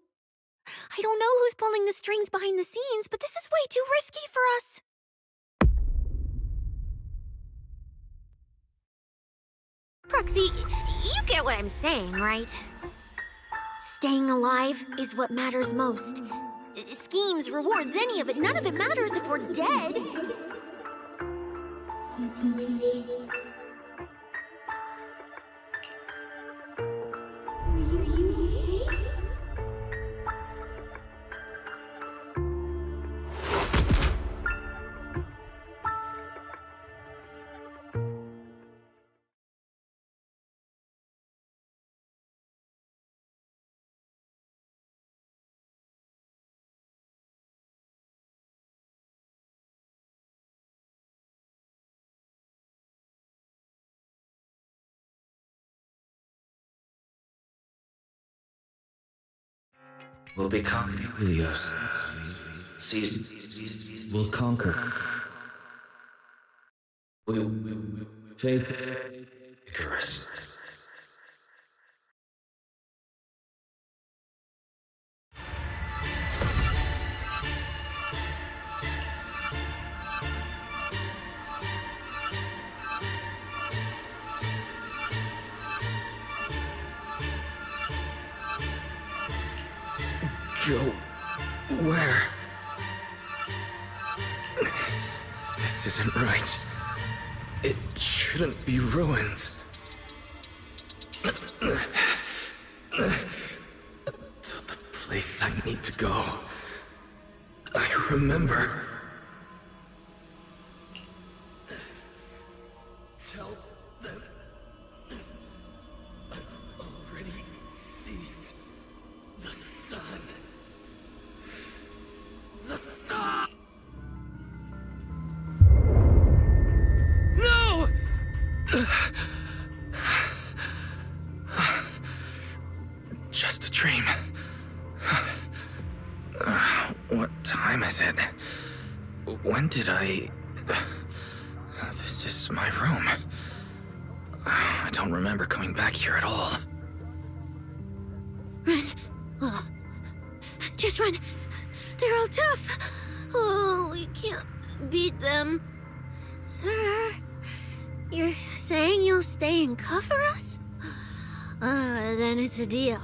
I don't know who's pulling the strings behind the scenes, but this is way too risky for us. Proxy, you get what I'm saying, right? Staying alive is what matters most. Schemes, rewards, any of it, none of it matters if we're dead. will be conquered. Helios. Seas will conquer. Faith. Icarus. Go where? This isn't right. It shouldn't be ruins. The place I need to go. I remember. Tell them I've already seized the sun. The sun! No! Just a dream. What time is it? When did I... This is my room. I don't remember coming back here at all. Run. Oh. Just run. They're all tough. Oh, we can't beat them. Sir, you're saying you'll stay and cover us? Then it's a deal.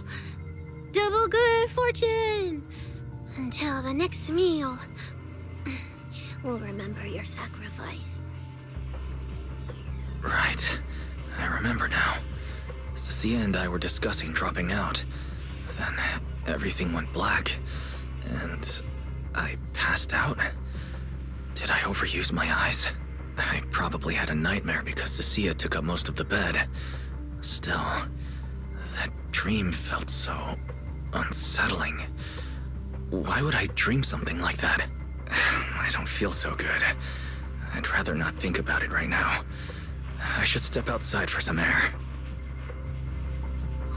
Double good fortune. Until the next meal. We'll remember your sacrifice. Right. I remember now. Cecilia and I were discussing dropping out. Then everything went black, and I passed out. Did I overuse my eyes? I probably had a nightmare because Cecilia took up most of the bed. Still, that dream felt so unsettling. Why would I dream something like that? I don't feel so good. I'd rather not think about it right now. I should step outside for some air.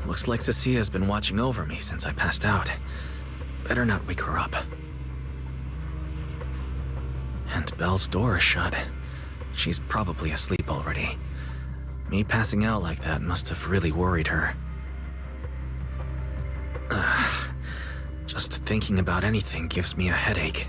Looks like Cecilia's been watching over me since I passed out. Better not wake her up. And Belle's door is shut. She's probably asleep already. Me passing out like that must have really worried her. Just thinking about anything gives me a headache.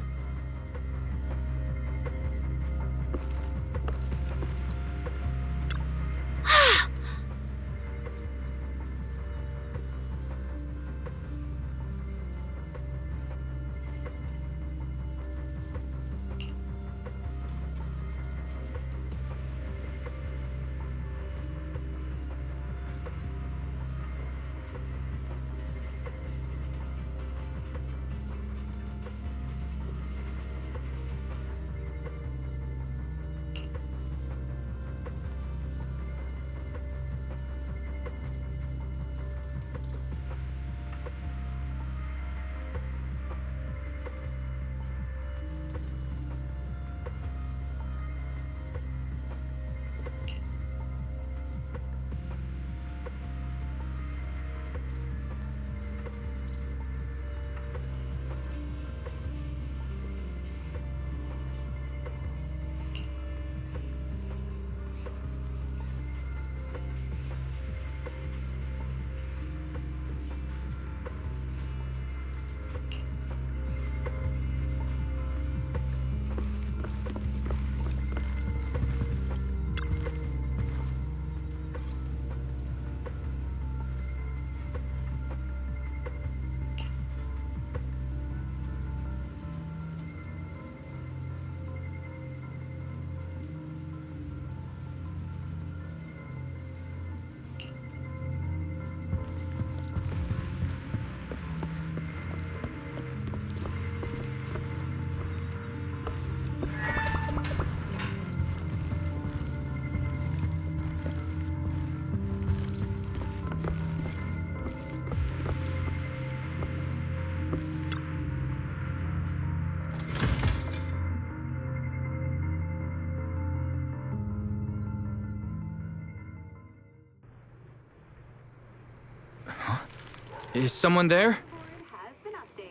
Is someone there? Has been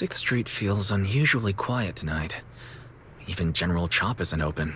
6th Street feels unusually quiet tonight. Even General Chop isn't open.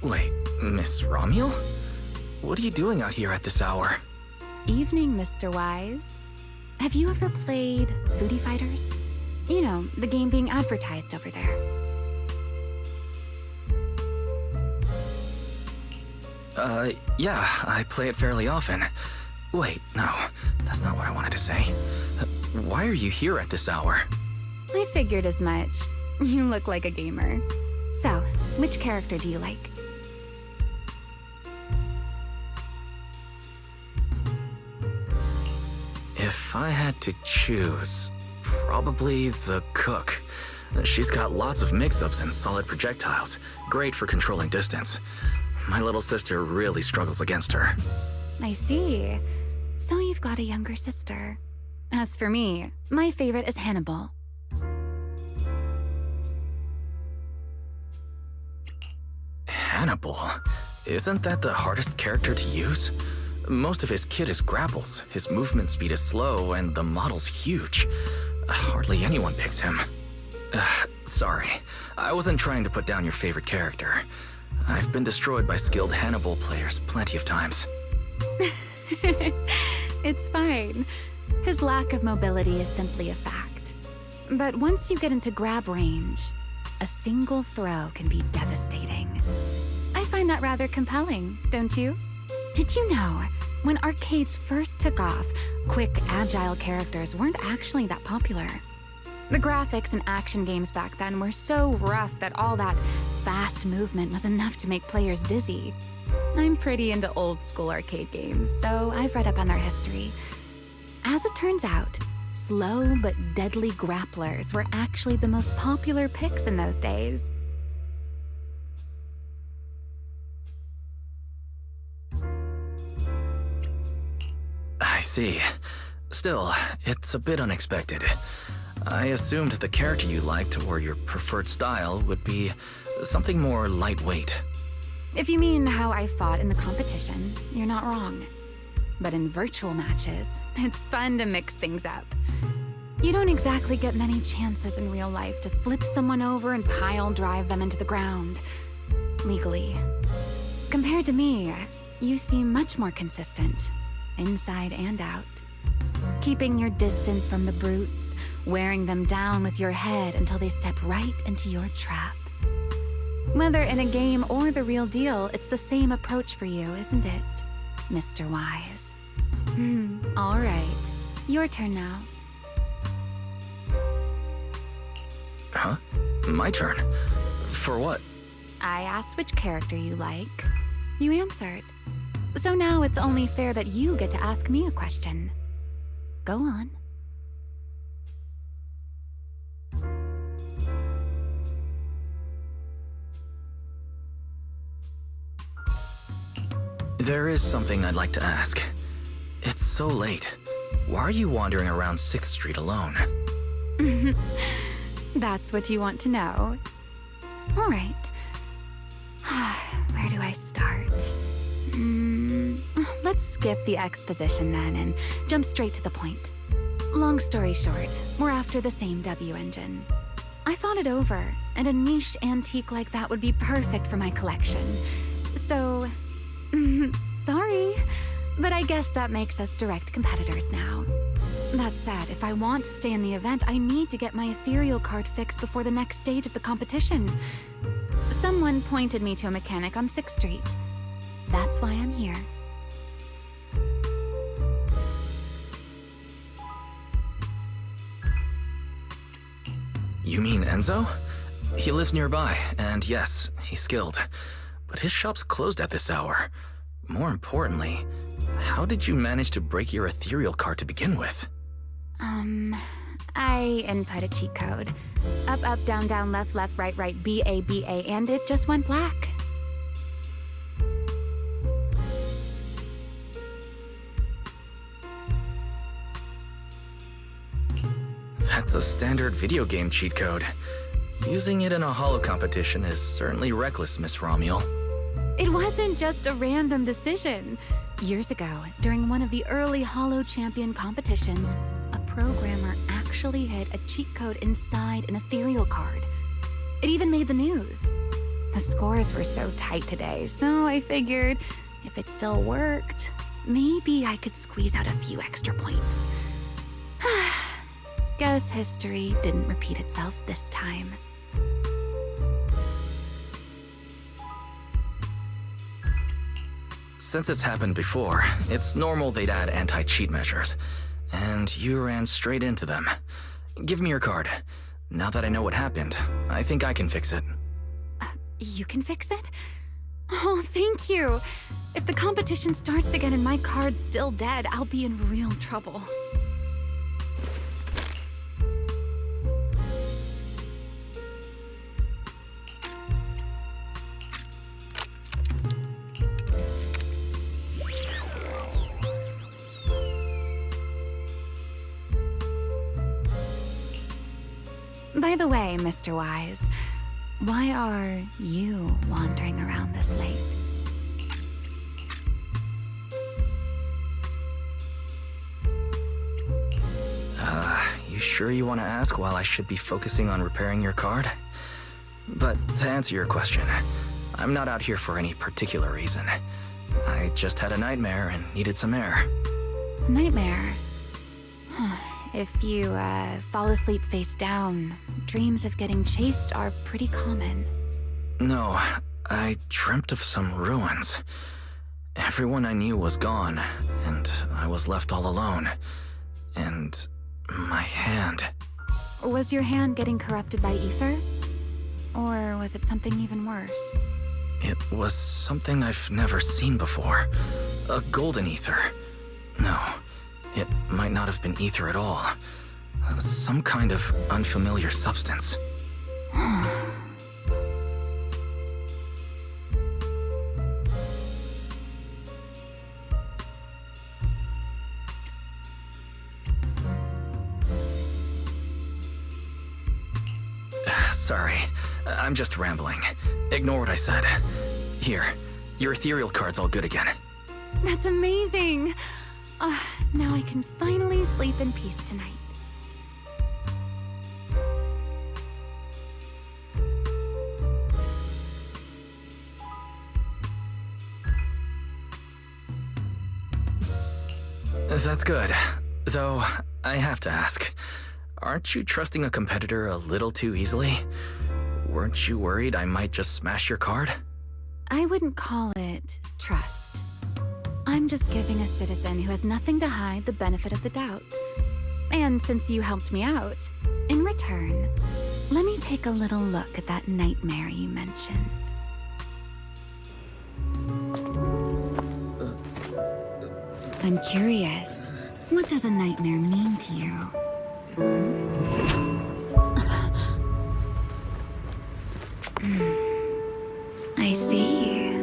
Wait, Miss Romuel? What are you doing out here at this hour? Evening, Mr. Wise. Have you ever played Foodie Fighters? You know, the game being advertised over there. Yeah, I play it fairly often. Wait, no, that's not what I wanted to say. Why are you here at this hour? I figured as much. You look like a gamer. So, which character do you like? If I had to choose, probably the cook. She's got lots of mix-ups and solid projectiles. Great for controlling distance. My little sister really struggles against her. I see. So you've got a younger sister. As for me, my favorite is Hannibal. Hannibal? Isn't that the hardest character to use? Most of his kit is grapples, his movement speed is slow, and the model's huge. Hardly anyone picks him. Sorry, I wasn't trying to put down your favorite character. I've been destroyed by skilled Hannibal players plenty of times. It's fine. His lack of mobility is simply a fact. But once you get into grab range, a single throw can be devastating. I find that rather compelling, don't you? Did you know, when arcades first took off, quick, agile characters weren't actually that popular. The graphics in action games back then were so rough that all that fast movement was enough to make players dizzy. I'm pretty into old school arcade games, so I've read up on their history. As it turns out, slow but deadly grapplers were actually the most popular picks in those days. I see. Still, it's a bit unexpected. I assumed the character you liked or your preferred style would be something more lightweight. If you mean how I fought in the competition, you're not wrong. But in virtual matches, it's fun to mix things up. You don't exactly get many chances in real life to flip someone over and pile drive them into the ground. Legally. Compared to me, you seem much more consistent, inside and out. Keeping your distance from the brutes, wearing them down with your head until they step right into your trap. Whether in a game or the real deal, it's the same approach for you, isn't it, Mr. Wise? All right. Your turn now. Huh? My turn? For what? I asked which character you like. You answered. So now it's only fair that you get to ask me a question. Go on. There is something I'd like to ask. It's so late. Why are you wandering around 6th Street alone? That's what you want to know. All right. Where do I start? Let's skip the exposition then and jump straight to the point. Long story short, we're after the same W engine. I thought it over, and a niche antique like that would be perfect for my collection. So, sorry, but I guess that makes us direct competitors now. That said, if I want to stay in the event, I need to get my ethereal card fixed before the next stage of the competition. Someone pointed me to a mechanic on 6th Street. That's why I'm here. You mean Enzo? He lives nearby, and yes, he's skilled. But his shop's closed at this hour. More importantly, how did you manage to break your ethereal card to begin with? I input a cheat code. Up, up, down, down, left, left, right, right, B, A, and it just went black. That's a standard video game cheat code. Using it in a holo competition is certainly reckless, Miss Romuel. It wasn't just a random decision. Years ago, during one of the early Holo Champion competitions, a programmer actually hid a cheat code inside an ethereal card. It even made the news. The scores were so tight today, so I figured if it still worked, maybe I could squeeze out a few extra points. Guess history didn't repeat itself this time. Since it's happened before, it's normal they'd add anti-cheat measures. And you ran straight into them. Give me your card. Now that I know what happened, I think I can fix it. You can fix it? Oh, thank you. If the competition starts again and my card's still dead, I'll be in real trouble. By the way, Mr. Wise, why are you wandering around this late? You sure you want to ask while I should be focusing on repairing your card? But to answer your question, I'm not out here for any particular reason. I just had a nightmare and needed some air. Nightmare? If you fall asleep face down, dreams of getting chased are pretty common. No, I dreamt of some ruins. Everyone I knew was gone, and I was left all alone. And my hand. Was your hand getting corrupted by ether? Or was it something even worse? It was something I've never seen before. A golden ether. No, it might not have been ether at all. Some kind of unfamiliar substance. Sorry, I'm just rambling. Ignore what I said. Here, your ethereal card's all good again. That's amazing! Now I can finally sleep in peace tonight. That's good. Though, I have to ask, aren't you trusting a competitor a little too easily? Weren't you worried I might just smash your card? I wouldn't call it trust. I'm just giving a citizen who has nothing to hide the benefit of the doubt. And since you helped me out, in return, let me take a little look at that nightmare you mentioned. I'm curious, what does a nightmare mean to you? I see.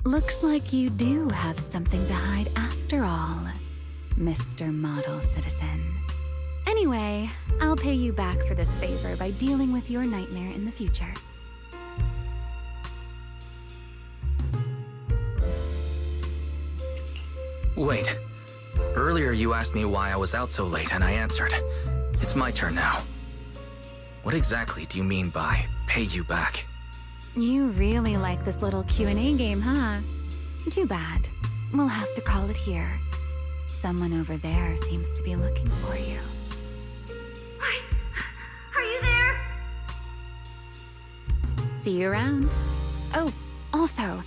Looks like you do have something to hide after all, Mr. Model Citizen. Anyway, I'll pay you back for this favor by dealing with your nightmare in the future. Wait. Earlier you asked me why I was out so late and I answered. It's my turn now. What exactly do you mean by pay you back? You really like this little Q&A game, huh? Too bad. We'll have to call it here. Someone over there seems to be looking for you. Are you there? See you around. Oh, also,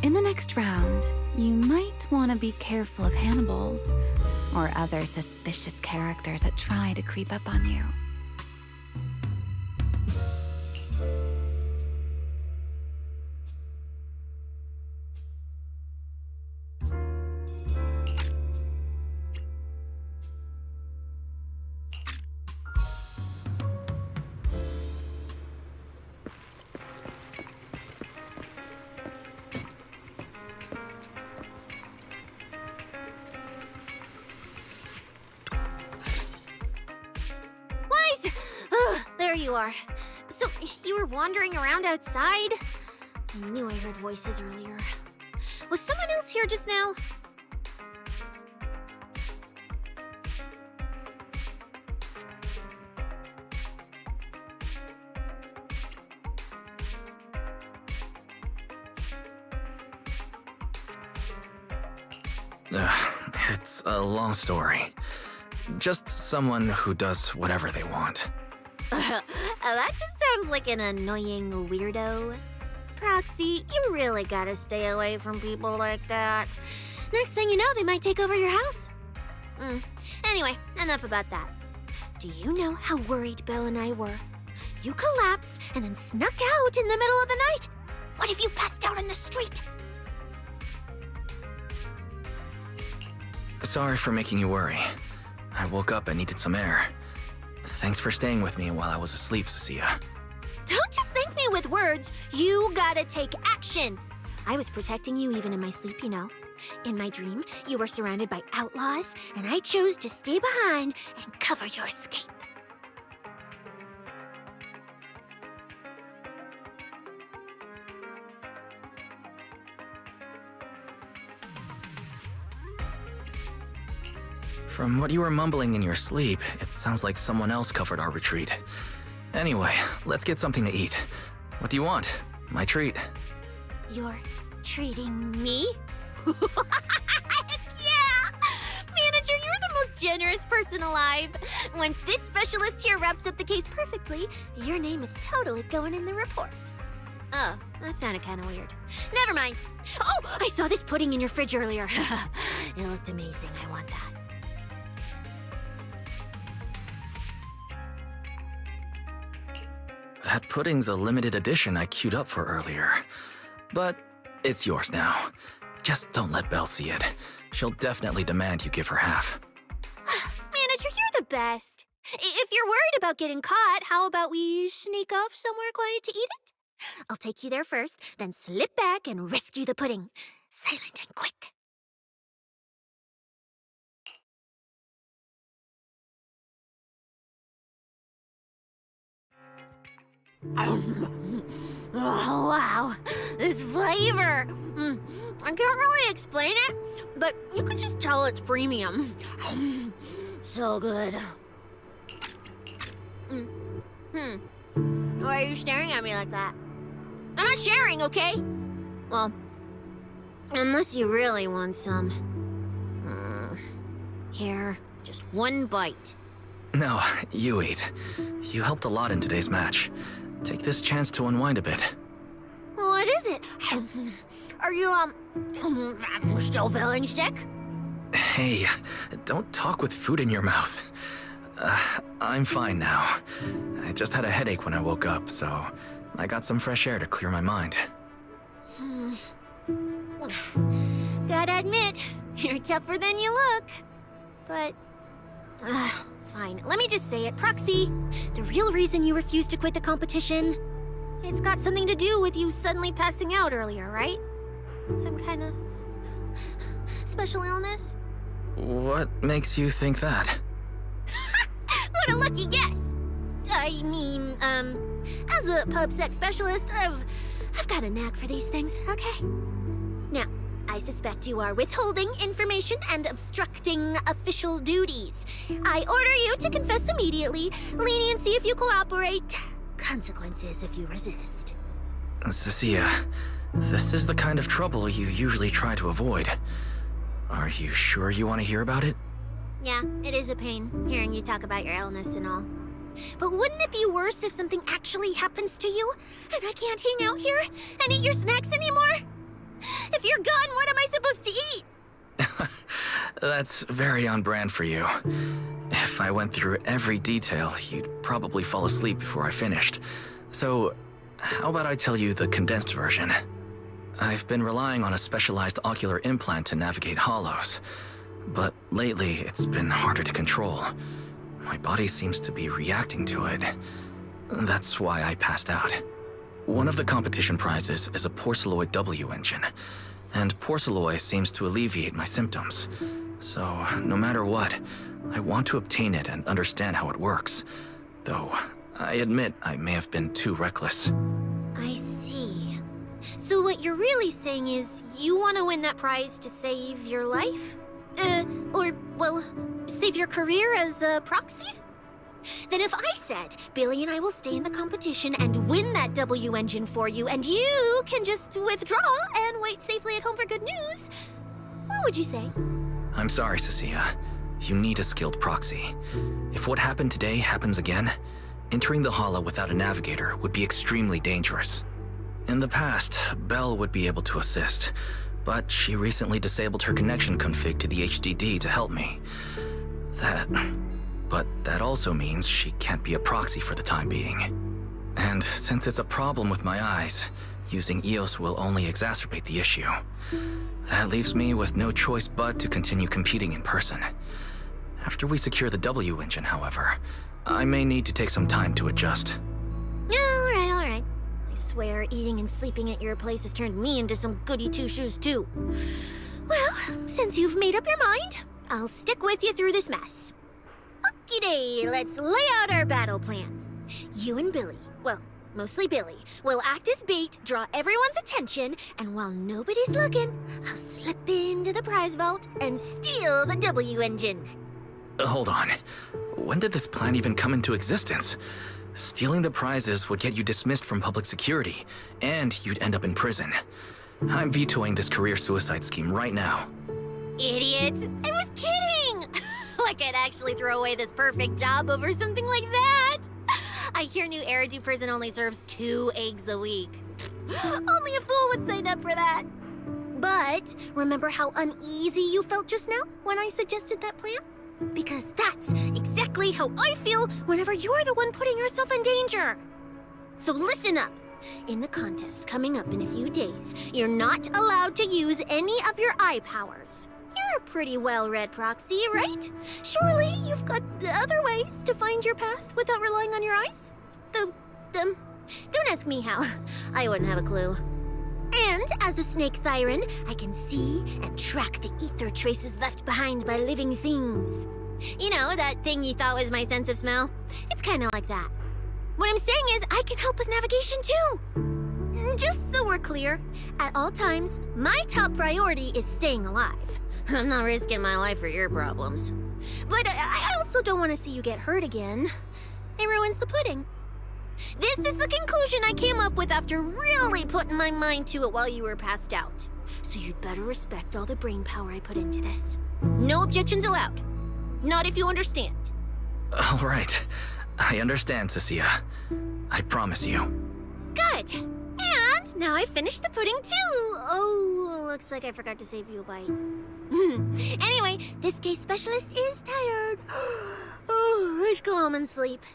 in the next round, you might want to be careful of Hannibals. or other suspicious characters that try to creep up on you. There you are. So, you were wandering around outside? I knew I heard voices earlier. Was someone else here just now? It's a long story. Just someone who does whatever they want. That just sounds like an annoying weirdo. Proxy, you really gotta stay away from people like that. Next thing you know, they might take over your house. Anyway, enough about that. Do you know how worried Belle and I were? You collapsed and then snuck out in the middle of the night. What if you passed out in the street? Sorry for making you worry. I woke up and needed some air. Thanks for staying with me while I was asleep, Cecilia. Don't just thank me with words. You gotta take action. I was protecting you even in my sleep, you know. In my dream, you were surrounded by outlaws, and I chose to stay behind and cover your escape. From what you were mumbling in your sleep, it sounds like someone else covered our retreat. Anyway, let's get something to eat. What do you want? My treat. You're treating me? Heck yeah! Manager, you're the most generous person alive. Once this specialist here wraps up the case perfectly, your name is totally going in the report. Oh, that sounded kind of weird. Never mind. Oh, I saw this pudding in your fridge earlier. It looked amazing. I want that. That pudding's a limited edition I queued up for earlier. But it's yours now. Just don't let Belle see it. She'll definitely demand you give her half. Manager, you're the best. If you're worried about getting caught, how about we sneak off somewhere quiet to eat it? I'll take you there first, then slip back and rescue the pudding. Silent and quick. Oh, wow. This flavor. I can't really explain it, but you can just tell it's premium. So good. Why are you staring at me like that? I'm not sharing, okay? Well, unless you really want some. Here, just one bite. No, you eat. You helped a lot in today's match. Take this chance to unwind a bit. What is it? Are you, still feeling sick? Hey, don't talk with food in your mouth. I'm fine now. I just had a headache when I woke up, so I got some fresh air to clear my mind. Gotta admit, you're tougher than you look. But, fine. Let me just say it. Proxy, the real reason you refused to quit the competition, it's got something to do with you suddenly passing out earlier, right? Some kind of special illness? What makes you think that? What a lucky guess! I mean, as a pub sex specialist, I've got a knack for these things, okay? Now, I suspect you are withholding information and obstructing official duties. I order you to confess immediately, leniency if you cooperate, consequences if you resist. Cecilia, this is the kind of trouble you usually try to avoid. Are you sure you want to hear about it? Yeah, it is a pain, hearing you talk about your illness and all. But wouldn't it be worse if something actually happens to you, and I can't hang out here and eat your snacks anymore? If you're gone, what am I supposed to eat? That's very on brand for you. If I went through every detail, you'd probably fall asleep before I finished. So, how about I tell you the condensed version? I've been relying on a specialized ocular implant to navigate hollows, but lately it's been harder to control. My body seems to be reacting to it. That's why I passed out. One of the competition prizes is a Porceloid W engine, and Porceloid seems to alleviate my symptoms. So, no matter what, I want to obtain it and understand how it works. Though, I admit I may have been too reckless. I see. So what you're really saying is you want to win that prize to save your life? Well, save your career as a proxy? Then if I said, Billy and I will stay in the competition and win that W engine for you, and you can just withdraw and wait safely at home for good news, what would you say? I'm sorry, Cecilia. You need a skilled proxy. If what happened today happens again, entering the Hollow without a navigator would be extremely dangerous. In the past, Belle would be able to assist, but she recently disabled her connection config to the HDD to help me. But that also means she can't be a proxy for the time being. And since it's a problem with my eyes, using EOS will only exacerbate the issue. That leaves me with no choice but to continue competing in person. After we secure the W engine, however, I may need to take some time to adjust. All right. I swear eating and sleeping at your place has turned me into some goody two-shoes too. Well, since you've made up your mind, I'll stick with you through this mess. Okie-day, let's lay out our battle plan. You and Billy, well, mostly Billy, will act as bait, draw everyone's attention, and while nobody's looking, I'll slip into the prize vault and steal the W engine. Hold on. When did this plan even come into existence? Stealing the prizes would get you dismissed from public security, and you'd end up in prison. I'm vetoing this career suicide scheme right now. Idiot! I was kidding! Like I'd actually throw away this perfect job over something like that! I hear New Eridu Prison only serves 2 eggs a week. Only a fool would sign up for that. But remember how uneasy you felt just now when I suggested that plan? Because that's exactly how I feel whenever you're the one putting yourself in danger. So listen up. In the contest coming up in a few days, you're not allowed to use any of your eye powers. You're a pretty well-read proxy, right? Surely you've got other ways to find your path without relying on your eyes? Don't ask me how. I wouldn't have a clue. And as a snake Thyran, I can see and track the ether traces left behind by living things. You know, that thing you thought was my sense of smell? It's kind of like that. What I'm saying is I can help with navigation too. Just so we're clear, at all times, my top priority is staying alive. I'm not risking my life for your problems. But I also don't want to see you get hurt again. It ruins the pudding. This is the conclusion I came up with after really putting my mind to it while you were passed out. So you'd better respect all the brain power I put into this. No objections allowed. Not if you understand. All right. I understand, Cecilia. I promise you. Good. And now I've finished the pudding too. Oh, looks like I forgot to save you a bite. Anyway, this case specialist is tired. Oh, let's go home and sleep.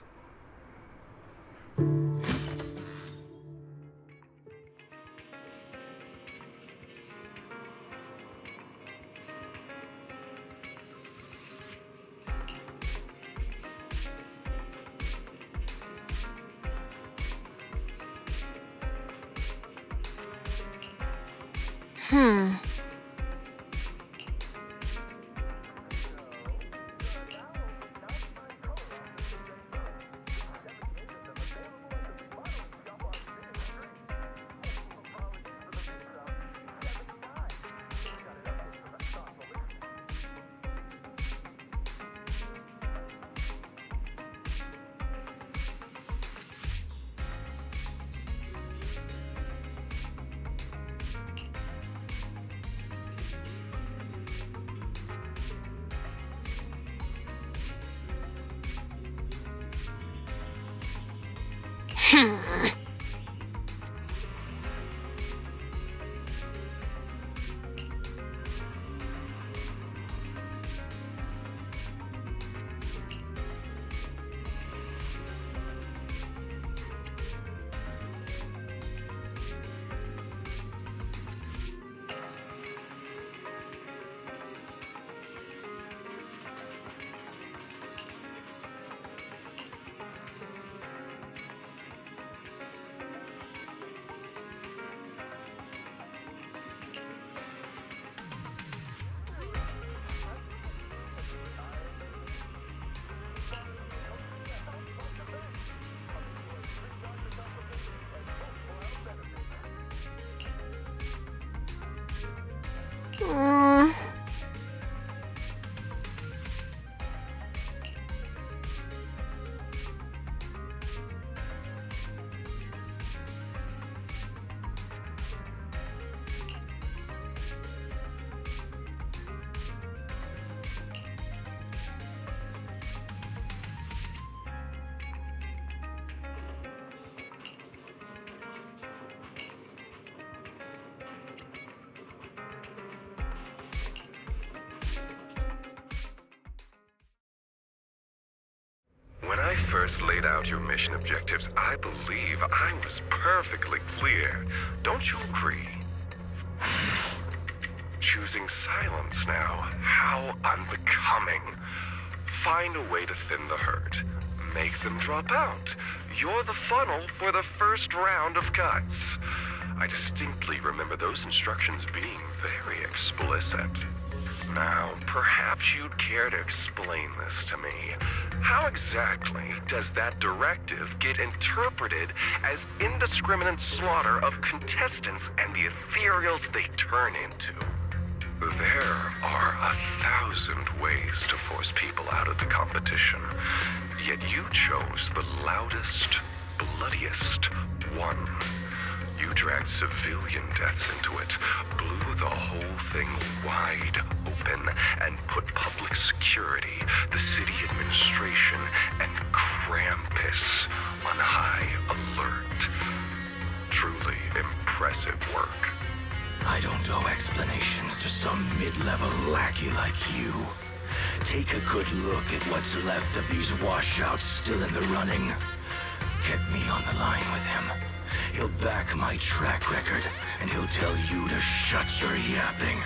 When I first laid out your mission objectives, I believe I was perfectly clear. Don't you agree? Choosing silence now. How unbecoming. Find a way to thin the herd. Make them drop out. You're the funnel for the first round of cuts. I distinctly remember those instructions being very explicit. Now, perhaps you'd care to explain this to me. How exactly does that directive get interpreted as indiscriminate slaughter of contestants and the ethereals they turn into? There are 1,000 ways to force people out of the competition, yet you chose the loudest, bloodiest one. You dragged civilian deaths into it, blew the whole thing wide open, and put public security, the city administration, and Krampus on high alert. Truly impressive work. I don't owe explanations to some mid-level lackey like you. Take a good look at what's left of these washouts still in the running. Get me on the line with him. He'll back my track record, and he'll tell you to shut your yapping.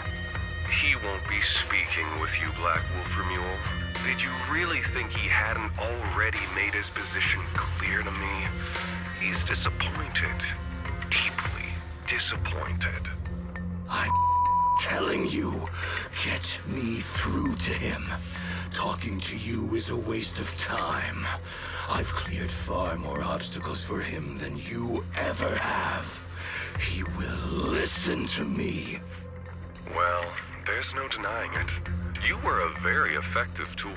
He won't be speaking with you, Black Wolf Mule. Did you really think he hadn't already made his position clear to me? He's disappointed. Deeply disappointed. I'm telling you, get me through to him. Talking to you is a waste of time. I've cleared far more obstacles for him than you ever have. He will listen to me. Well, there's no denying it. You were a very effective tool.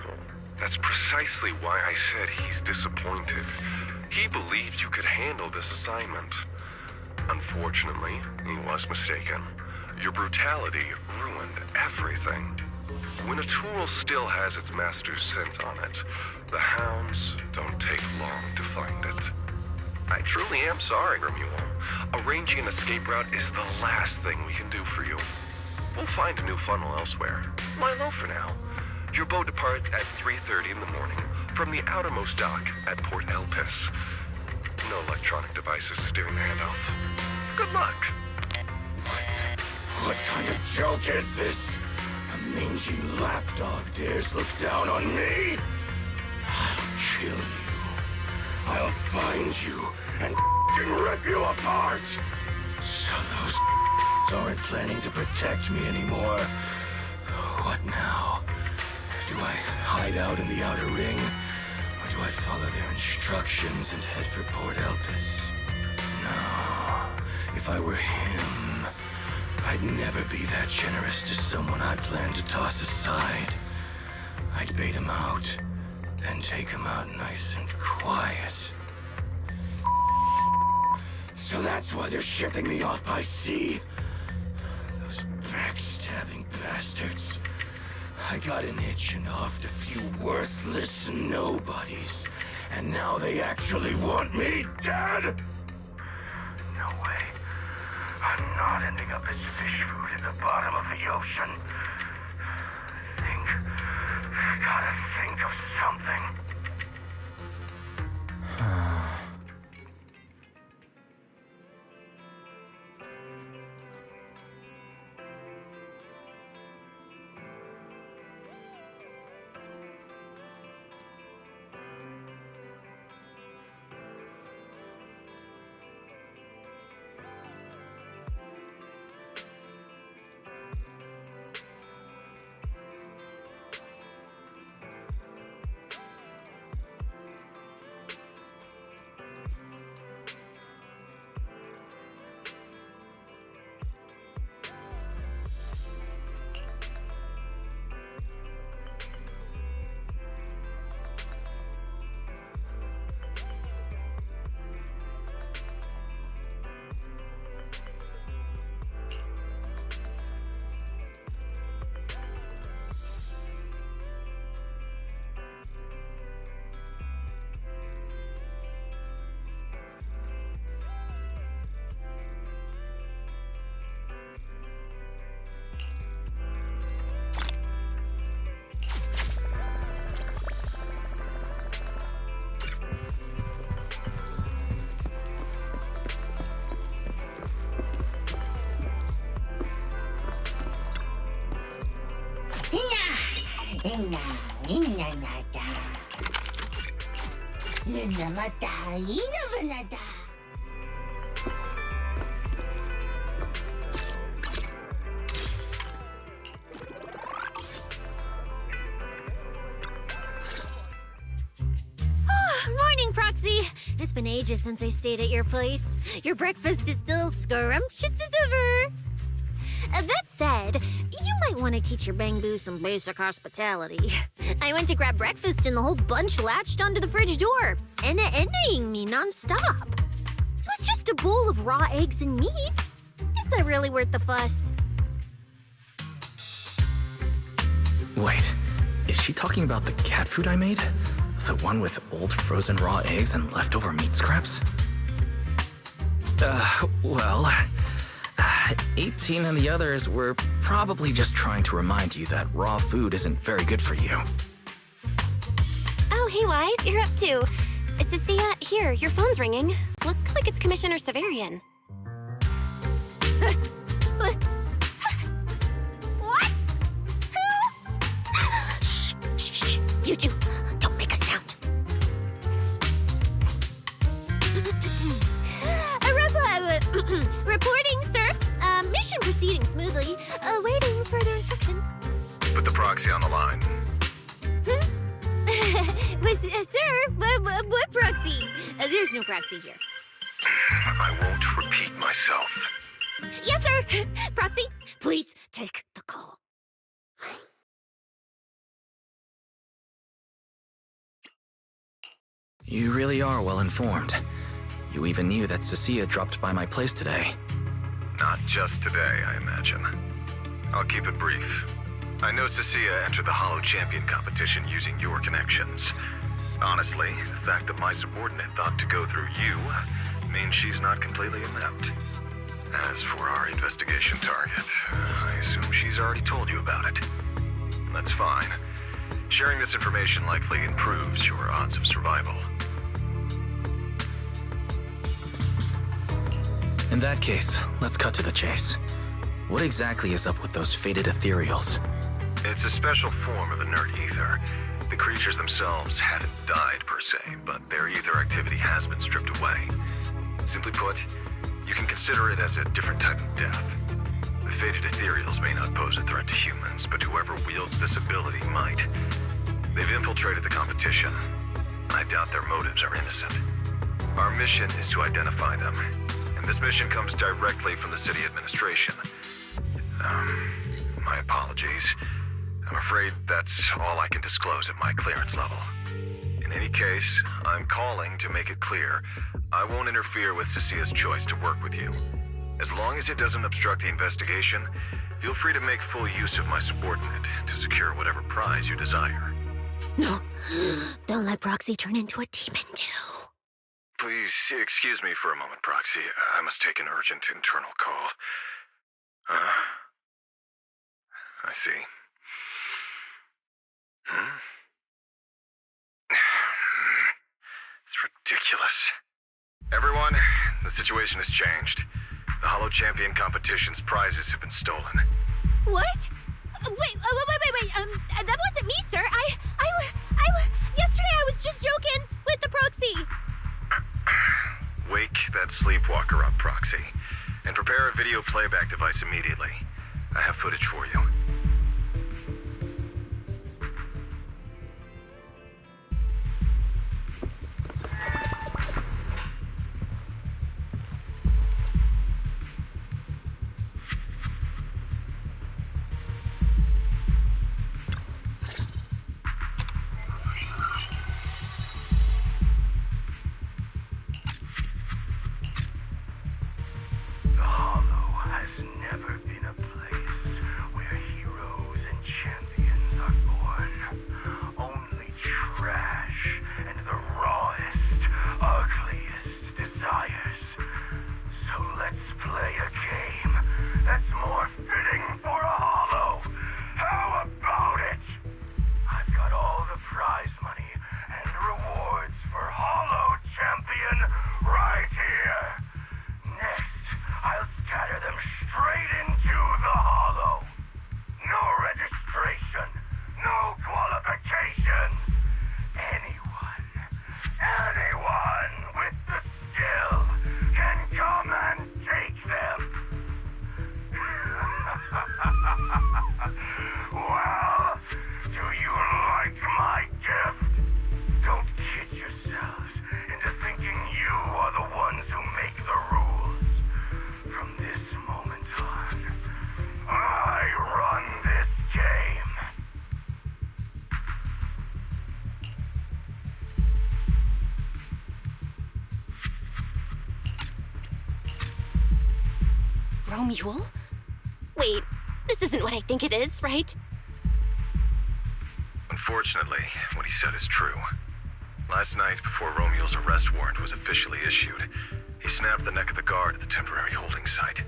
That's precisely why I said he's disappointed. He believed you could handle this assignment. Unfortunately, he was mistaken. Your brutality ruined everything. When a tool still has its master's scent on it, the hounds don't take long to find it. I truly am sorry, Remuel. Arranging an escape route is the last thing we can do for you. We'll find a new funnel elsewhere. Lie low for now. Your boat departs at 3:30 in the morning from the outermost dock at Port Elpis. No electronic devices steering the handoff. Good luck. What kind of joke is this? A mangy lapdog dares look down on me? I'll kill you. I'll find you and rip you apart. So those aren't planning to protect me anymore. What now? Do I hide out in the outer ring? Or do I follow their instructions and head for Port Elpis? No. If I were him, I'd never be that generous to someone I plan to toss aside. I'd bait him out, then take him out nice and quiet. So that's why they're shipping me off by sea. Those backstabbing bastards. I got an itch and offed a few worthless nobodies, and now they actually want me dead? No way. I'm not ending up as fish food at the bottom of the ocean. Gotta think of something. Morning, Proxy. It's been ages since I stayed at your place. Your breakfast is still scrumptious as ever. That said, you might want to teach your Bangbu some basic hospitality. I went to grab breakfast and the whole bunch latched onto the fridge door, enna-ennaing me nonstop. It was just a bowl of raw eggs and meat. Is that really worth the fuss? Wait, is she talking about the cat food I made? The one with old frozen raw eggs and leftover meat scraps? Well, 18 and the others were probably just trying to remind you that raw food isn't very good for you. Oh, hey, Wise, you're up too. Cecilia, here, your phone's ringing. Looks like it's Commissioner Severian. What? Who? Shh. You two, don't make a sound. Reporting, sir. Mission proceeding smoothly. Awaiting further instructions. Put the proxy on the line. Sir, what proxy? There's no proxy here. I won't repeat myself. Yes, sir. Proxy, please take the call. You really are well informed. You even knew that Cecilia dropped by my place today. Not just today, I imagine. I'll keep it brief. I know Cecilia entered the Hollow Champion competition using your connections. Honestly, the fact that my subordinate thought to go through you means she's not completely inept. As for our investigation target, I assume she's already told you about it. That's fine. Sharing this information likely improves your odds of survival. In that case, let's cut to the chase. What exactly is up with those faded ethereals? It's a special form of inert ether. The creatures themselves haven't died per se, but their ether activity has been stripped away. Simply put, you can consider it as a different type of death. The faded ethereals may not pose a threat to humans, but whoever wields this ability might. They've infiltrated the competition. I doubt their motives are innocent. Our mission is to identify them, and this mission comes directly from the city administration. My apologies. I'm afraid that's all I can disclose at my clearance level. In any case, I'm calling to make it clear I won't interfere with Cecilia's choice to work with you. As long as it doesn't obstruct the investigation, feel free to make full use of my subordinate to secure whatever prize you desire. No, don't let Proxy turn into a demon too. Please excuse me for a moment, Proxy. I must take an urgent internal call. I see. It's ridiculous. Everyone, the situation has changed. The Hollow Champion competition's prizes have been stolen. What? Wait, that wasn't me, sir. Yesterday I was just joking with the Proxy. Wake that sleepwalker up, Proxy, and prepare a video playback device immediately. I have footage for you. The Hollow has never been a place where Anyone with the skill can come and take them. Well, do you like my gift? Don't kid yourselves into thinking you are the ones who make the rules. From this moment on, I run this game. Romule? Wait, this isn't what I think it is, right? Unfortunately, what he said is true. Last night, before Romule's arrest warrant was officially issued, he snapped the neck of the guard at the temporary holding site.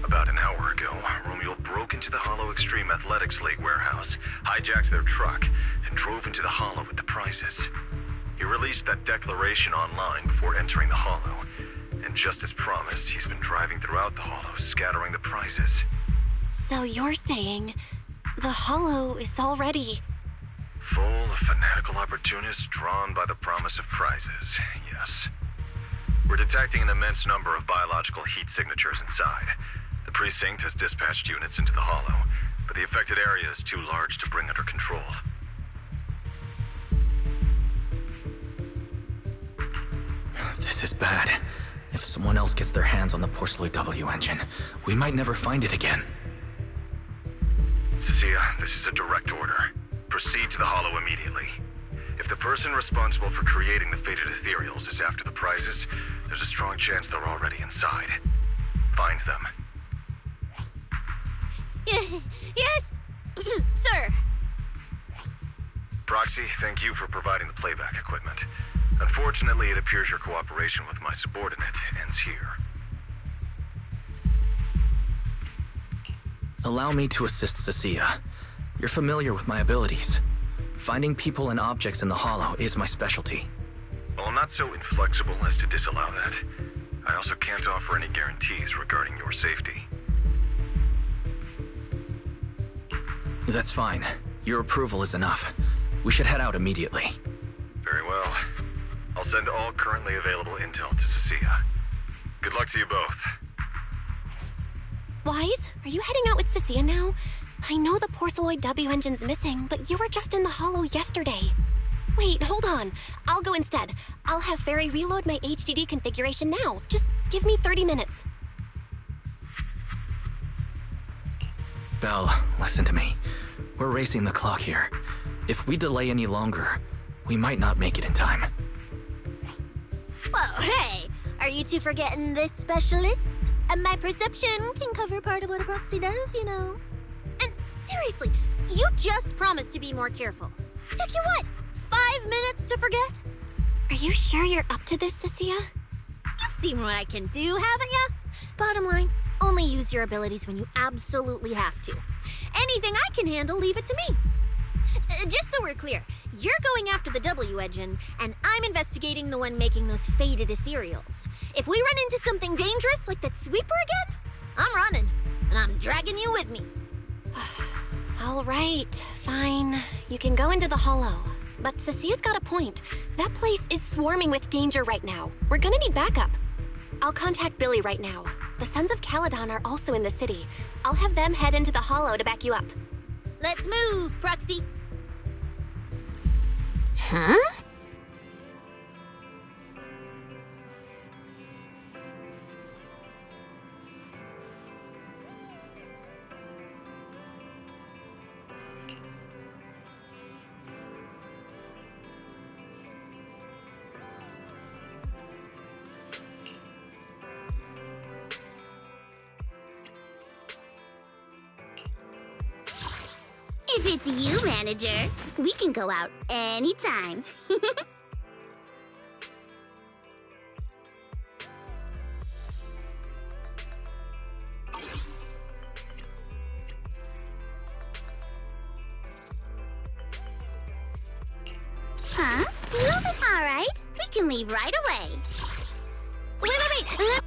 About an hour ago, Romule broke into the Hollow Extreme Athletics League warehouse, hijacked their truck, and drove into the Hollow with the prizes. He released that declaration online before entering the Hollow, and just as promised, he's been driving throughout the Hollow, scattering the prizes. So you're saying the Hollow is already... Full of fanatical opportunists drawn by the promise of prizes, yes. We're detecting an immense number of biological heat signatures inside. The precinct has dispatched units into the Hollow, but the affected area is too large to bring under control. This is bad. If someone else gets their hands on the Porcelloy W engine, we might never find it again. Cecilia, this is a direct order. Proceed to the Hollow immediately. If the person responsible for creating the fated ethereals is after the prizes, there's a strong chance they're already inside. Find them. Yes, sir. Proxy, thank you for providing the playback equipment. Unfortunately, it appears your cooperation with my subordinate ends here. Allow me to assist Cecilia. You're familiar with my abilities. Finding people and objects in the Hollow is my specialty. Well, I'm not so inflexible as to disallow that. I also can't offer any guarantees regarding your safety. That's fine. Your approval is enough. We should head out immediately. Very well. I'll send all currently available intel to Cecilia. Good luck to you both. Wise, are you heading out with Cecilia now? I know the Porcelloid W engine's missing, but you were just in the Hollow yesterday. Wait, hold on. I'll go instead. I'll have Ferry reload my HDD configuration now. Just give me 30 minutes. Belle, listen to me. We're racing the clock here. If we delay any longer, we might not make it in time. Well, hey, are you two forgetting this specialist? My perception can cover part of what a proxy does, you know. And seriously, you just promised to be more careful. Took you what, 5 minutes to forget? Are you sure you're up to this, Cecilia? You've seen what I can do, haven't you? Bottom line, only use your abilities when you absolutely have to. Anything I can handle, leave it to me. Just so we're clear, you're going after the W engine, and I'm investigating the one making those faded ethereals. If we run into something dangerous like that sweeper again, I'm running, and I'm dragging you with me. All right, fine. You can go into the Hollow. But Cecilia's got a point. That place is swarming with danger right now. We're gonna need backup. I'll contact Billy right now. The Sons of Caledon are also in the city. I'll have them head into the Hollow to back you up. Let's move, Proxy. Huh? If it's you, manager, we can go out anytime. Huh? All right, we can leave right away. Wait.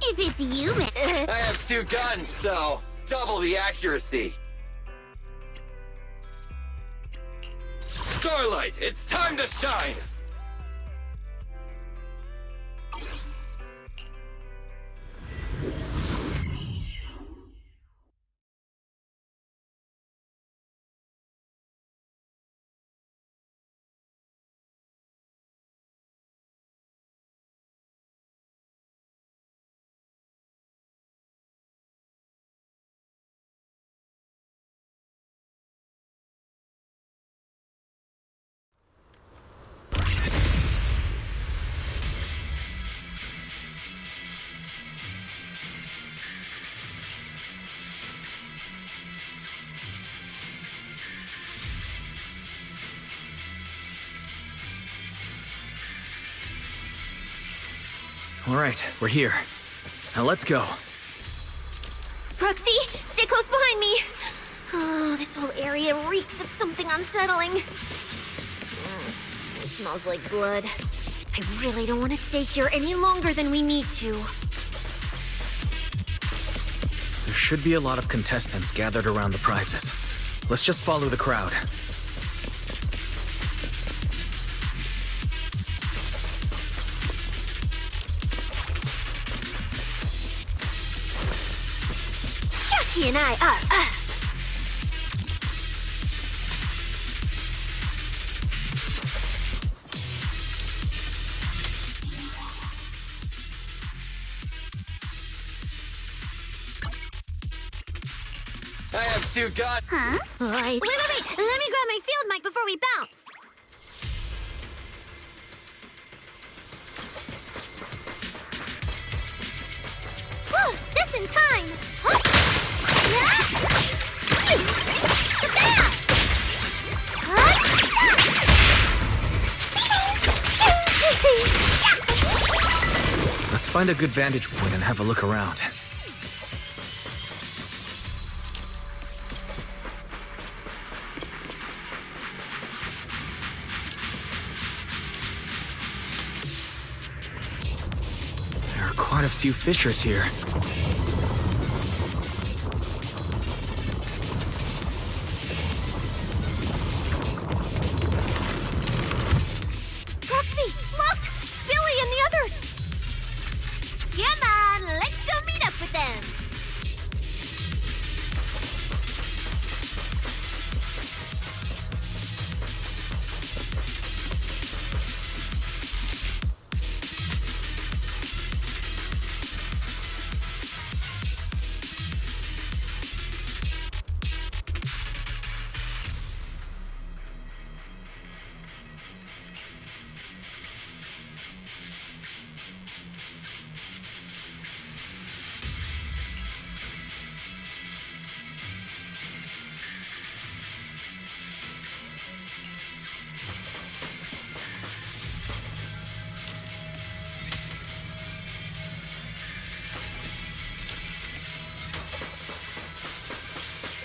If it's you, I have 2 guns, so double the accuracy. Starlight, it's time to shine! All right, we're here. Now let's go. Proxy, stay close behind me. Oh, this whole area reeks of something unsettling. It smells like blood. I really don't want to stay here any longer than we need to. There should be a lot of contestants gathered around the prizes. Let's just follow the crowd. Chucky and I are I have two gun. Huh? Wait. Let me grab my field mic before we bounce. Whew, just in time. Huh? Yeah? Shoot! The bat! Let's find a good vantage point and have a look around. Quite a few fissures here. Proxy, look! Billy and the others! Come on, let's go meet up with them!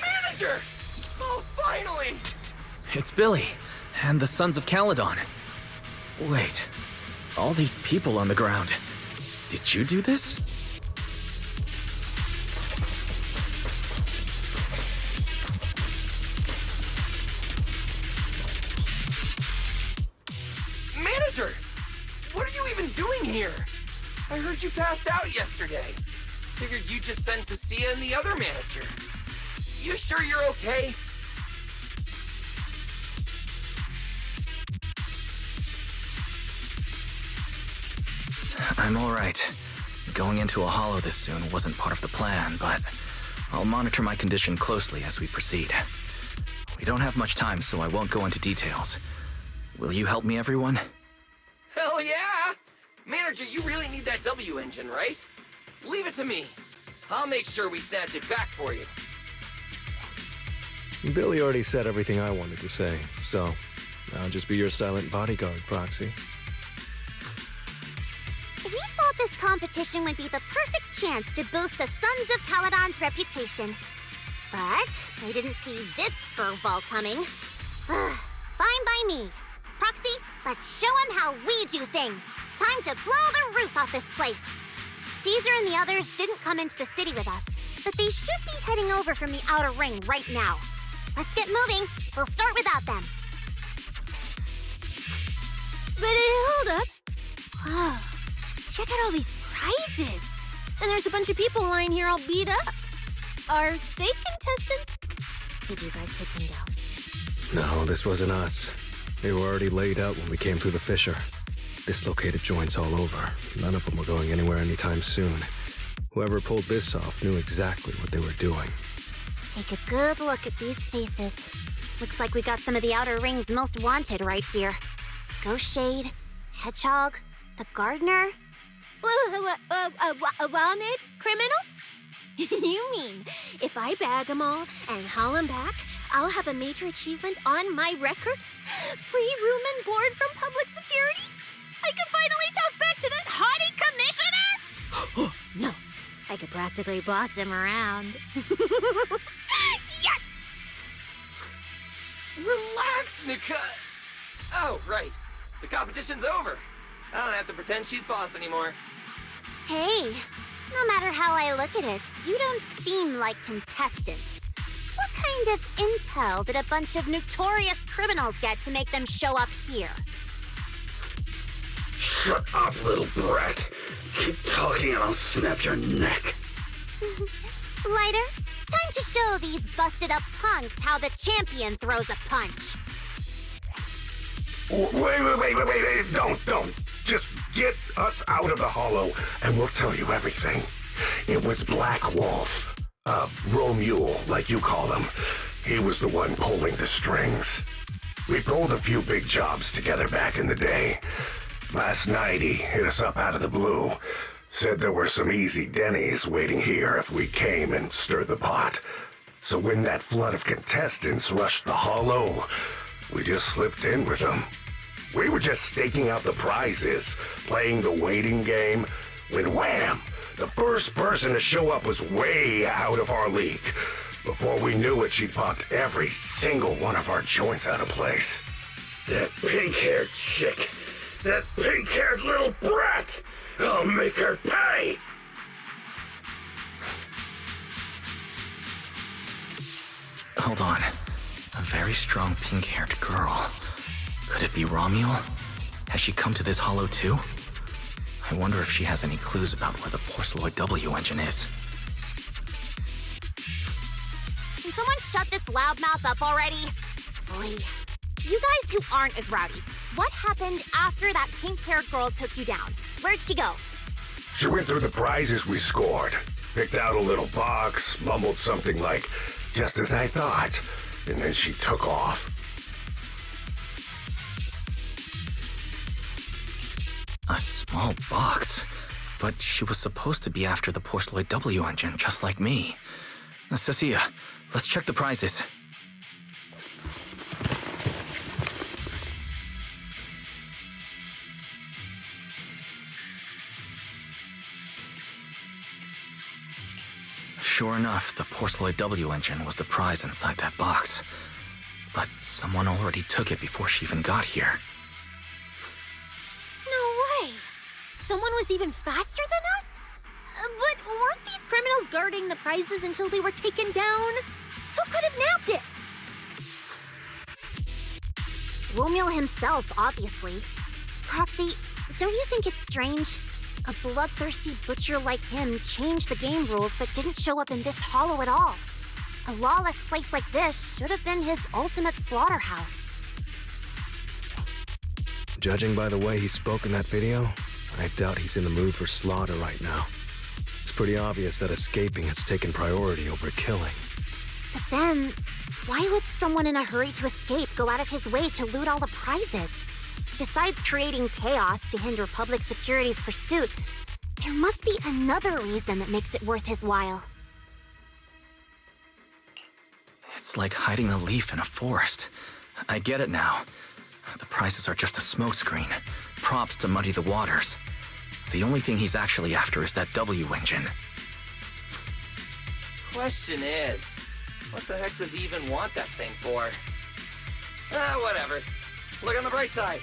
Manager! Oh, finally! It's Billy, and the Sons of Caledon. Wait, all these people on the ground. Did you do this? Manager! What are you even doing here? I heard you passed out yesterday. Figured you'd just send Cecilia and the other manager. You sure you're okay? I'm all right. Going into a hollow this soon wasn't part of the plan, but I'll monitor my condition closely as we proceed. We don't have much time, so I won't go into details. Will you help me, everyone? Hell yeah! Manager, you really need that W engine, right? Leave it to me. I'll make sure we snatch it back for you. Billy already said everything I wanted to say, so I'll just be your silent bodyguard, Proxy. We thought this competition would be the perfect chance to boost the Sons of Caledon's reputation. But I didn't see this curveball coming. Fine by me. Proxy, let's show them how we do things. Time to blow the roof off this place. Caesar and the others didn't come into the city with us, but they should be heading over from the outer ring right now. Let's get moving. We'll start without them. But hold up. Whoa. Check out all these prizes. And there's a bunch of people lying here all beat up. Are they contestants? Did you guys take them down? No, this wasn't us. They were already laid out when we came through the fissure. Dislocated joints all over. None of them were going anywhere anytime soon. Whoever pulled this off knew exactly what they were doing. Take a good look at these faces. Looks like we got some of the Outer Ring's most wanted right here. Ghost Shade, Hedgehog, the Gardener. Wanted criminals? You mean, if I bag them all and haul them back, I'll have a major achievement on my record? Free room and board from public security? I could finally talk back to that haughty commissioner! I could practically boss him around. Yes! Relax, Nika. Oh, right. The competition's over. I don't have to pretend she's boss anymore. Hey, no matter how I look at it, you don't seem like contestants. What kind of intel did a bunch of notorious criminals get to make them show up here? Shut up, little brat. Keep talking and I'll snap your neck. Lighter, time to show these busted-up punks how the champion throws a punch. Wait. Don't. Just get us out of the hollow and we'll tell you everything. It was Black Wolf. Romule, like you call him. He was the one pulling the strings. We pulled a few big jobs together back in the day. Last night he hit us up out of the blue. Said there were some easy Denny's waiting here if we came and stirred the pot. So when that flood of contestants rushed the hollow, we just slipped in with them. We were just staking out the prizes, playing the waiting game, when wham! The first person to show up was way out of our league. Before we knew it, she popped every single one of our joints out of place. That pink-haired chick. That pink-haired little brat. I'll make her pay. Hold on. A very strong pink-haired girl. Could it be Romule? Has she come to this hollow too? I wonder if she has any clues about where the Porceloid W engine is. Can someone shut this loudmouth up already? Boy, you guys who aren't as rowdy, what happened after that pink-haired girl took you down? Where'd she go? She went through the prizes we scored, picked out a little box, mumbled something like, "Just as I thought," and then she took off. A small box? But she was supposed to be after the Porceloid W engine, just like me. Cecilia, let's check the prizes. Sure enough, the Porceloid W engine was the prize inside that box. But someone already took it before she even got here. No way! Someone was even faster than us? But weren't these criminals guarding the prizes until they were taken down? Who could have nabbed it? Romule himself, obviously. Proxy, don't you think it's strange? A bloodthirsty butcher like him changed the game rules but didn't show up in this hollow at all. A lawless place like this should have been his ultimate slaughterhouse. Judging by the way he spoke in that video, I doubt he's in the mood for slaughter right now. It's pretty obvious that escaping has taken priority over killing. But then, why would someone in a hurry to escape go out of his way to loot all the prizes? Besides creating chaos to hinder public security's pursuit, there must be another reason that makes it worth his while. It's like hiding a leaf in a forest. I get it now. The prizes are just a smokescreen, props to muddy the waters. The only thing he's actually after is that W engine. Question is, what the heck does he even want that thing for? Ah, whatever. Look on the bright side.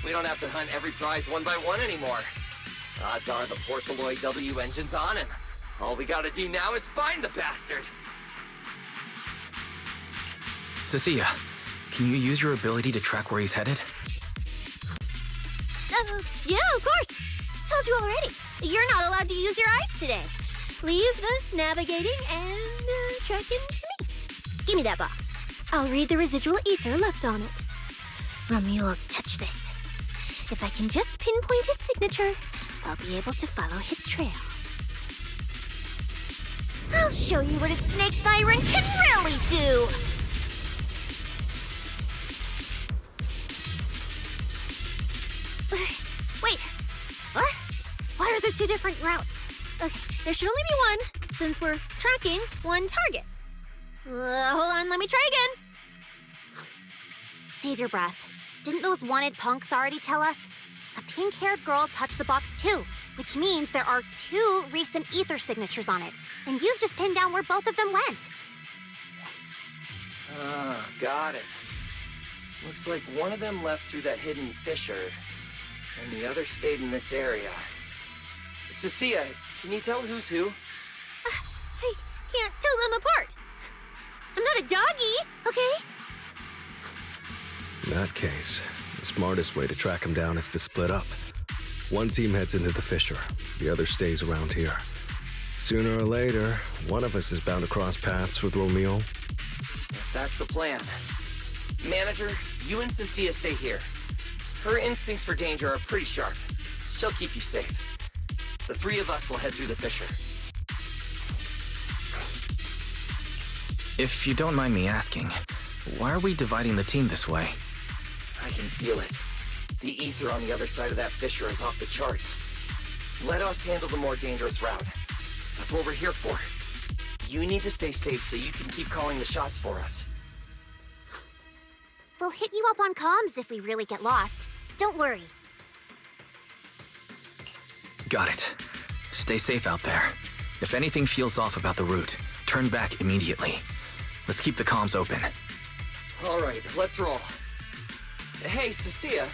We don't have to hunt every prize one by one anymore. Odds are the Porceloid W engine's on him. All we gotta do now is find the bastard. Cecilia, can you use your ability to track where he's headed? Yeah, of course. Told you already. You're not allowed to use your eyes today. Leave the navigating and tracking to me. Give me that box. I'll read the residual ether left on it. Romule's touch this. If I can just pinpoint his signature, I'll be able to follow his trail. I'll show you what a snake tyrant can really do! Wait, what? Why are there two different routes? Okay, there should only be one, since we're tracking one target. Hold on, let me try again. Save your breath. Didn't those wanted punks already tell us? A pink-haired girl touched the box too, which means there are 2 recent ether signatures on it. And you've just pinned down where both of them went. Ah, got it. Looks like one of them left through that hidden fissure, and the other stayed in this area. Cecilia, can you tell who's who? I can't tell them apart. I'm not a doggy, okay? In that case, the smartest way to track him down is to split up. One team heads into the fissure, the other stays around here. Sooner or later, one of us is bound to cross paths with Romeo. If that's the plan. Manager, you and Cecilia stay here. Her instincts for danger are pretty sharp. She'll keep you safe. The 3 of us will head through the fissure. If you don't mind me asking, why are we dividing the team this way? I can feel it. The ether on the other side of that fissure is off the charts. Let us handle the more dangerous route. That's what we're here for. You need to stay safe so you can keep calling the shots for us. We'll hit you up on comms if we really get lost. Don't worry. Got it. Stay safe out there. If anything feels off about the route, turn back immediately. Let's keep the comms open. All right, let's roll. Hey, Cecilia,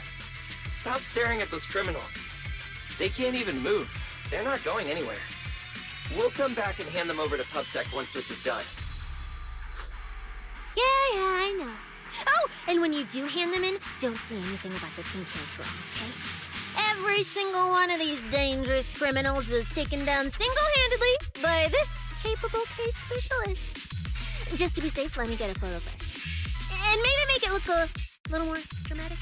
stop staring at those criminals. They can't even move. They're not going anywhere. We'll come back and hand them over to PubSec once this is done. Yeah, I know. Oh, and when you do hand them in, don't say anything about the pink-haired girl, okay? Every single one of these dangerous criminals was taken down single-handedly by this capable case specialist. Just to be safe, let me get a photo first. And maybe make it look a little more dramatic.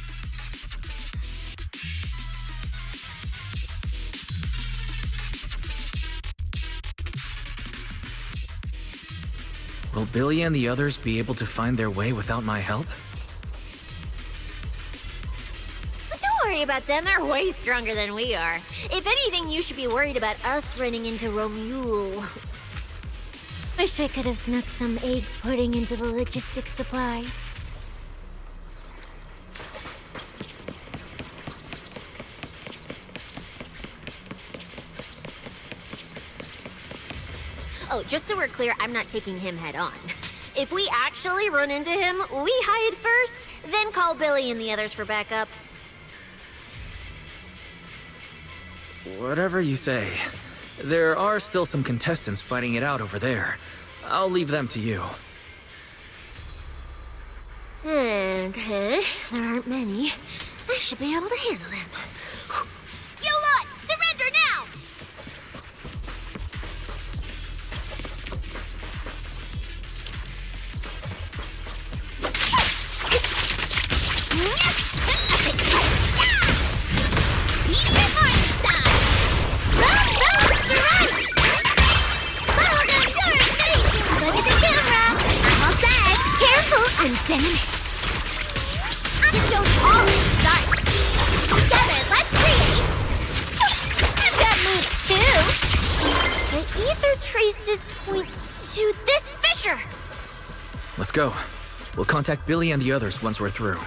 Will Billy and the others be able to find their way without my help? But don't worry about them, they're way stronger than we are. If anything, you should be worried about us running into Romule. Wish I could have snuck some egg pudding into the logistics supplies. Oh, just so we're clear, I'm not taking him head on. If we actually run into him, we hide first, then call Billy and the others for backup. Whatever you say. There are still some contestants fighting it out over there. I'll leave them to you. Okay, there aren't many. I should be able to handle them. You lot, surrender now! I'm venomous. I don't all start. Together, let's create. I've got moves too. The ether traces point to this fissure. Let's go. We'll contact Billy and the others once we're through.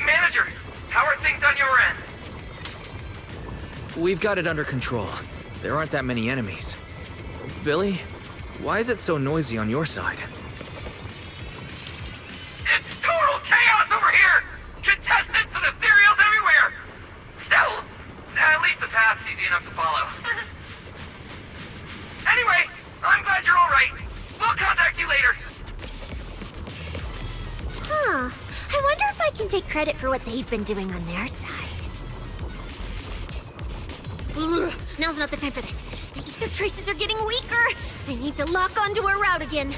Manager, how are things on your end? We've got it under control. There aren't that many enemies. Billy, why is it so noisy on your side? It's total chaos over here! Contestants and ethereals everywhere! Still, at least the path's easy enough to follow. Anyway, I'm glad you're all right. We'll contact you later. Huh. I wonder if I can take credit for what they've been doing on their side. Ugh, now's not the time for this. The ether traces are getting weaker. I need to lock onto a route again.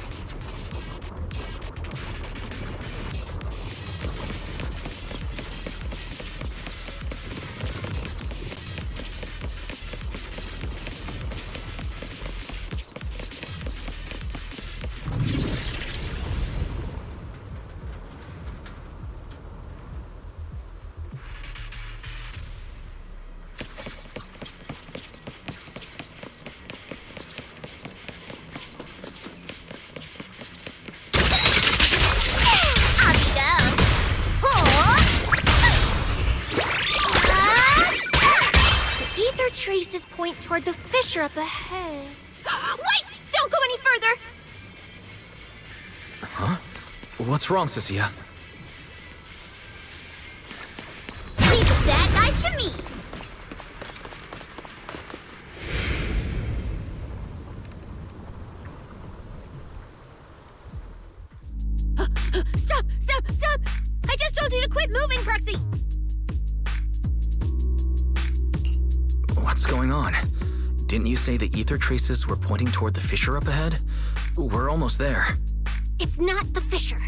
traces point toward the fissure up ahead. Wait! Don't go any further! Huh? What's wrong, Cecilia? Leave the bad guys to me! Stop! Stop! Stop! I just told you to quit moving, Proxy! What's going on? Didn't you say the ether traces were pointing toward the fissure up ahead? We're almost there. It's not the fissure.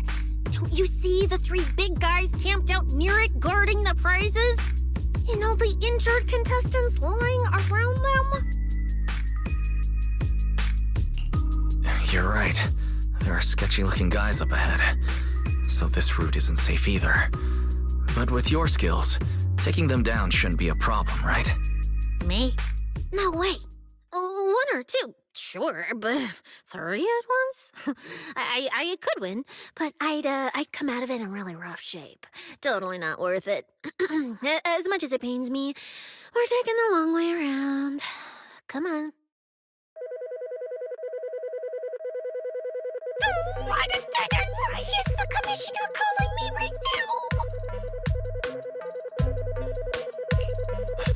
Don't you see the 3 big guys camped out near it guarding the prizes? And all the injured contestants lying around them? You're right. There are sketchy-looking guys up ahead. So this route isn't safe either. But with your skills, taking them down shouldn't be a problem, right? Me? No way. 1 or 2, sure, but 3 at once? I could win, but I'd come out of it in really rough shape. Totally not worth it. As much as it pains me, we're taking the long way around. Come on. Why is the commissioner calling me right now?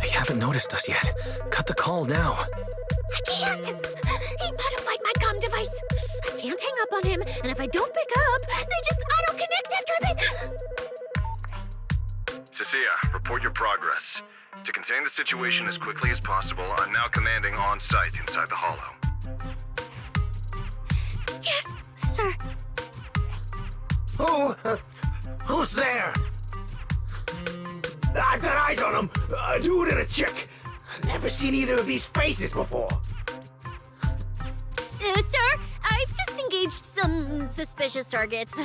They haven't noticed us yet. Cut the call now. I can't! He modified my comm device. I can't hang up on him, and if I don't pick up, they just auto-connect after a bit. Cecilia, report your progress. To contain the situation as quickly as possible, I'm now commanding on-site inside the Hollow. Yes, sir. Who's there? I've got eyes on him. A dude and a chick. I've never seen either of these faces before. Sir, I've just engaged some suspicious targets.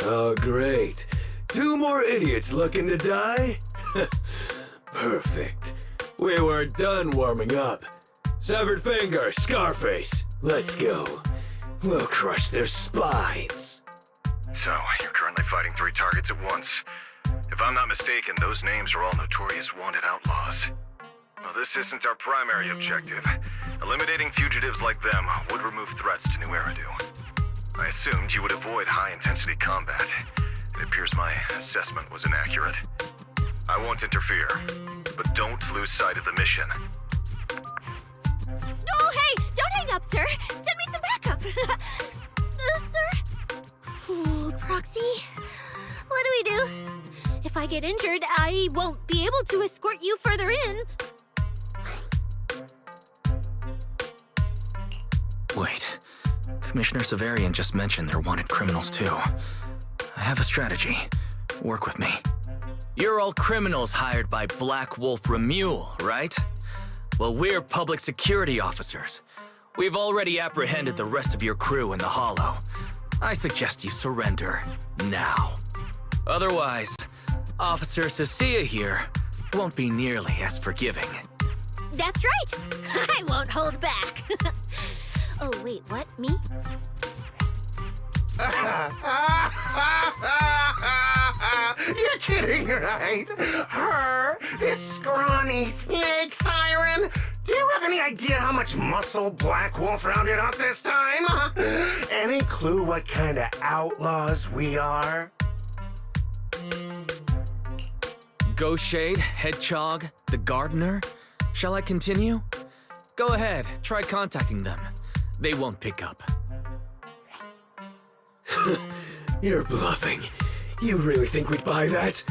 Oh, great. 2 more idiots looking to die? Perfect. We weren't done warming up. Severed finger, Scarface. Let's go. We'll crush their spines. So, you're currently fighting 3 targets at once. If I'm not mistaken, those names are all notorious wanted outlaws. Well, this isn't our primary objective. Eliminating fugitives like them would remove threats to New Eridu. I assumed you would avoid high-intensity combat. It appears my assessment was inaccurate. I won't interfere, but don't lose sight of the mission. Oh, hey! Don't hang up, sir! Send me some backup! Sir? Ooh, Proxy, what do we do? If I get injured, I won't be able to escort you further in. Wait. Commissioner Severian just mentioned they're wanted criminals too. I have a strategy. Work with me. You're all criminals hired by Black Wolf Remule, right? Well, we're public security officers. We've already apprehended the rest of your crew in the Hollow. I suggest you surrender now. Otherwise, Officer Cecilia here won't be nearly as forgiving. That's right! I won't hold back. Oh, wait, what? Me? You're kidding, right? Her? This scrawny snake siren? Do you have any idea how much muscle Black Wolf rounded up this time? Any clue what kind of outlaws we are? Ghost Shade, Hedgehog, the Gardener. Shall I continue? Go ahead, try contacting them. They won't pick up. You're bluffing. You really think we'd buy that?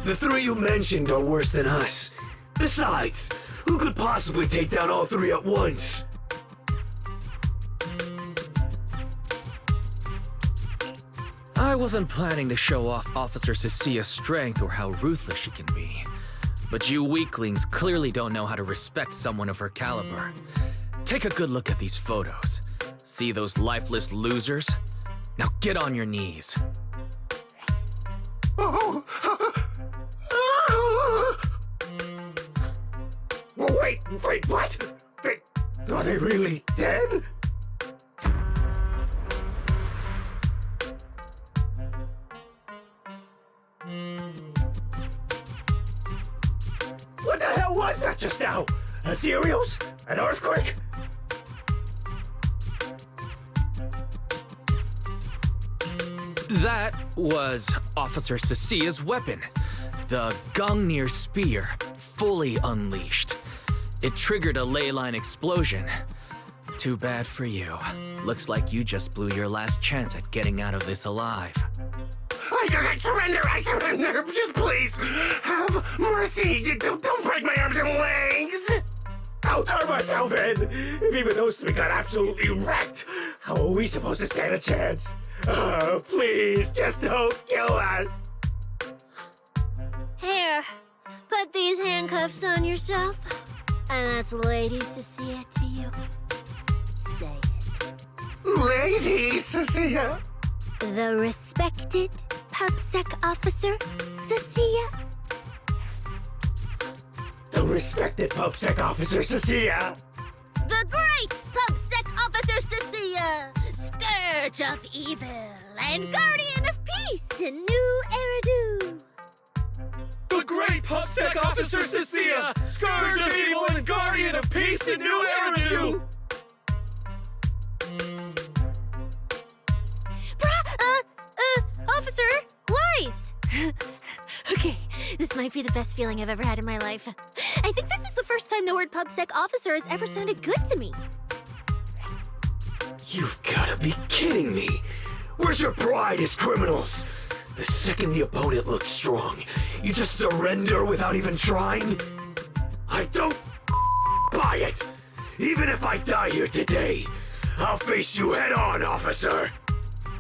The 3 you mentioned are worse than us. Besides, who could possibly take down all 3 at once? I wasn't planning to show off Officer Cecilia's strength or how ruthless she can be. But you weaklings clearly don't know how to respect someone of her caliber. Take a good look at these photos. See those lifeless losers? Now get on your knees. Oh. Wait, what? Are they really dead? What the hell was was that just now? Ethereals? An earthquake? That was Officer Cecia's weapon. The Gungnir Spear, fully unleashed. It triggered a ley line explosion. Too bad for you. Looks like you just blew your last chance at getting out of this alive. I surrender, just please, have mercy, don't break my arms and legs! I'll turn myself in, if even those three got absolutely wrecked, how are we supposed to stand a chance? Please, just don't kill us! Here, put these handcuffs on yourself. And that's Lady Cecilia to you. Say it. Lady Cecilia? The respected PubSec officer, Cecilia. The respected PubSec officer, Cecilia. The great PubSec officer, Cecilia. Scourge of evil and guardian of peace in New Eridu. The great PubSec officer Cecilia, Scourge of evil and guardian of peace in New Eridu. Officer, Weiss! Okay, this might be the best feeling I've ever had in my life. I think this is the first time the word PubSec officer has ever sounded good to me. You've gotta be kidding me! Where's your pride as criminals? The second the opponent looks strong, you just surrender without even trying? I don't buy it! Even if I die here today, I'll face you head on, officer!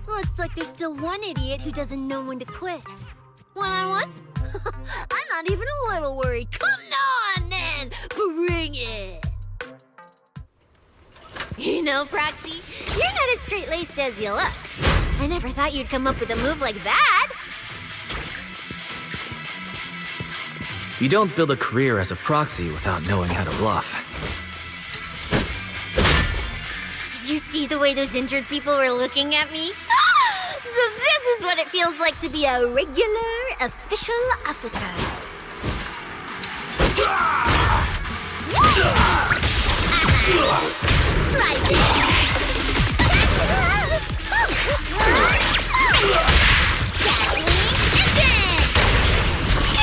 Looks like there's still one idiot who doesn't know when to quit. One-on-one? I'm not even a little worried. Come on, then! Bring it! You know, Proxy, you're not as straight-laced as you look. I never thought you'd come up with a move like that. You don't build a career as a proxy without knowing how to bluff. Did you see the way those injured people were looking at me? So this is what it feels like to be a regular official officer. Try this.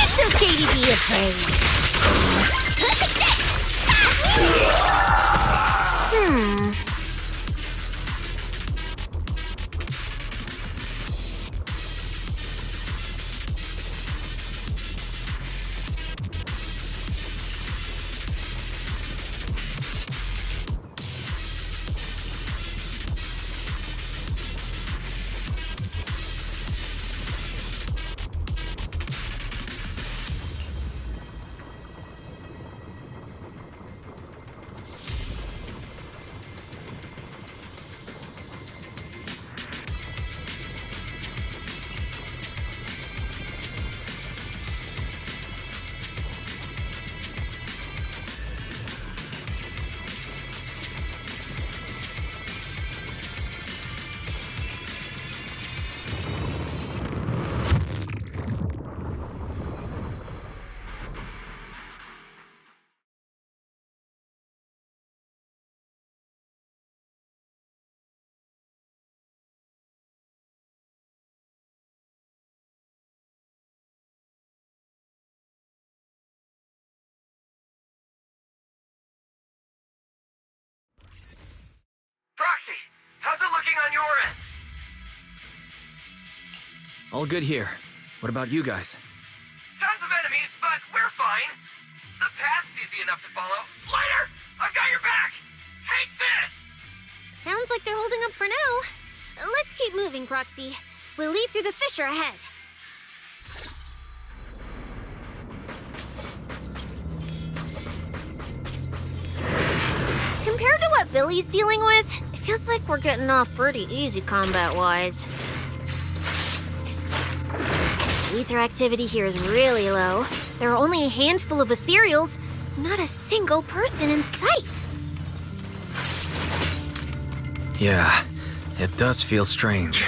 It's okay to be afraid. Proxy, how's it looking on your end? All good here. What about you guys? Tons of enemies, but we're fine. The path's easy enough to follow. Lighter, I've got your back. Take this! Sounds like they're holding up for now. Let's keep moving, Proxy. We'll leave through the fissure ahead. Compared to what Billy's dealing with, it feels like we're getting off pretty easy combat-wise. Ether activity here is really low. There are only a handful of ethereals, not a single person in sight. Yeah, it does feel strange.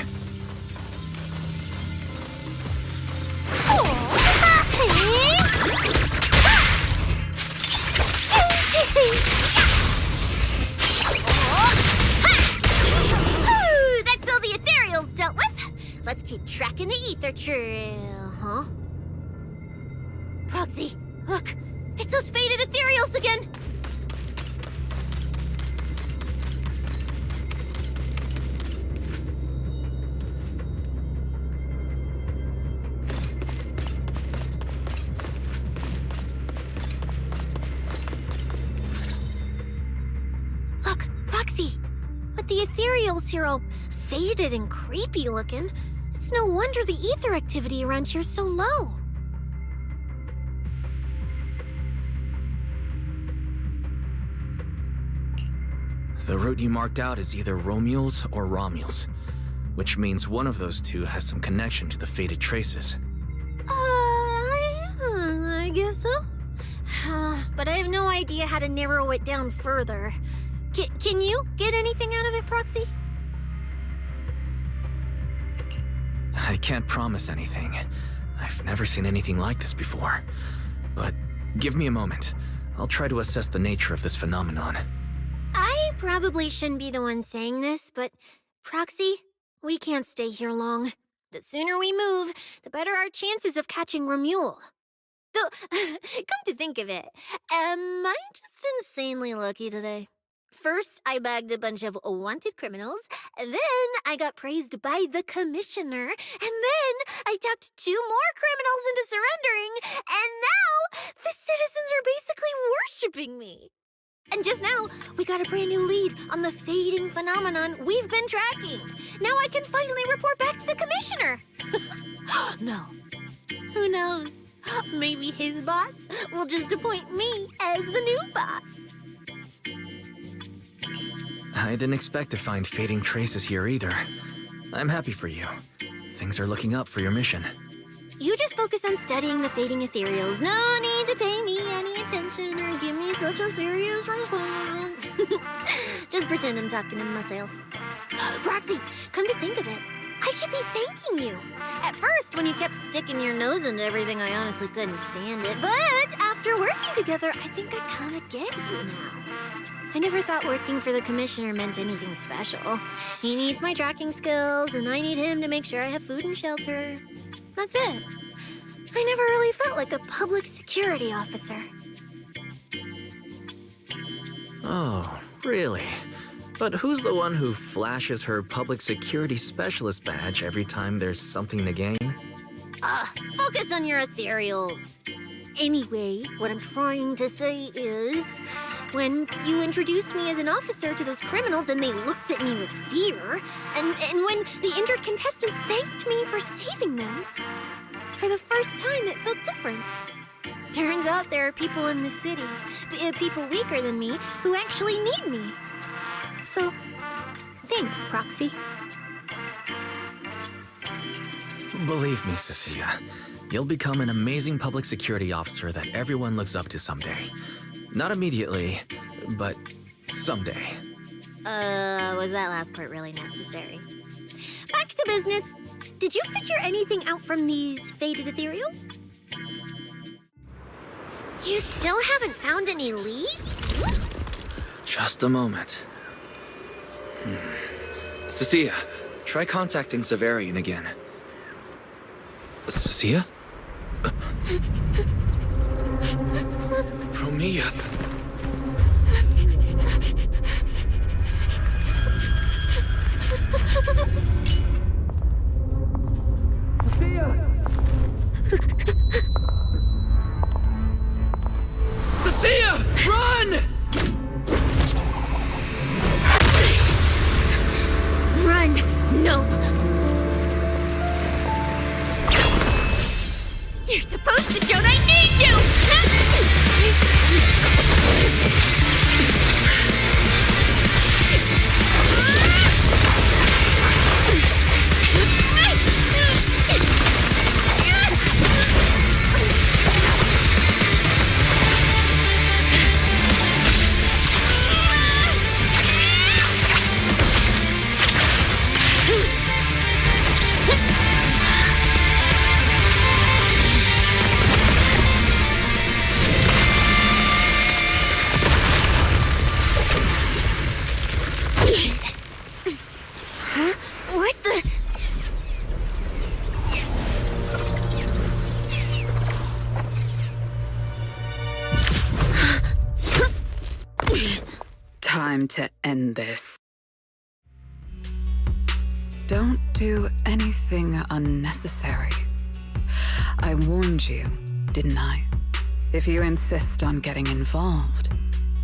keep tracking the ether trail, huh? Proxy, look! It's those faded ethereals again! Look, Proxy! But the ethereals here all faded and creepy looking. It's no wonder the ether activity around here's so low. The route you marked out is either Romules or Romules, which means one of those two has some connection to the faded traces. I guess so. But I have no idea how to narrow it down further. Can you get anything out of it, Proxy? I can't promise anything. I've never seen anything like this before. But give me a moment. I'll try to assess the nature of this phenomenon. I probably shouldn't be the one saying this, but Proxy, we can't stay here long. The sooner we move, the better our chances of catching Romule. Though, come to think of it, am I just insanely lucky today? First, I bagged a bunch of wanted criminals, then I got praised by the commissioner, and then I talked 2 more criminals into surrendering, and now the citizens are basically worshipping me. And just now, we got a brand new lead on the fading phenomenon we've been tracking. Now I can finally report back to the commissioner. No. Who knows? Maybe his boss will just appoint me as the new boss. I didn't expect to find fading traces here either. I'm happy for you. Things are looking up for your mission. You just focus on studying the fading ethereals. No need to pay me any attention or give me such a serious response. Just pretend I'm talking to myself. Proxy, come to think of it, I should be thanking you. At first, when you kept sticking your nose into everything, I honestly couldn't stand it. But after working together, I think I kind of get you now. I never thought working for the commissioner meant anything special. He needs my tracking skills, and I need him to make sure I have food and shelter. That's it. I never really felt like a public security officer. Oh, really? But who's the one who flashes her public security specialist badge every time there's something to gain? Focus on your ethereals. Anyway, what I'm trying to say is, when you introduced me as an officer to those criminals and they looked at me with fear, and when the injured contestants thanked me for saving them, for the first time it felt different. Turns out there are people in the city, people weaker than me, who actually need me. So, thanks, Proxy. Believe me, Cecilia, you'll become an amazing public security officer that everyone looks up to someday. Not immediately, but someday. Was that last part really necessary? Back to business. Did you figure anything out from these faded ethereals? You still haven't found any leads? Just a moment. Cecilia, try contacting Severian again. Cecilia? Throw me up. Cecilia, run! Run! No! You're supposed to show they need you! time to end this. Don't do anything unnecessary. I warned you, didn't I? If you insist on getting involved,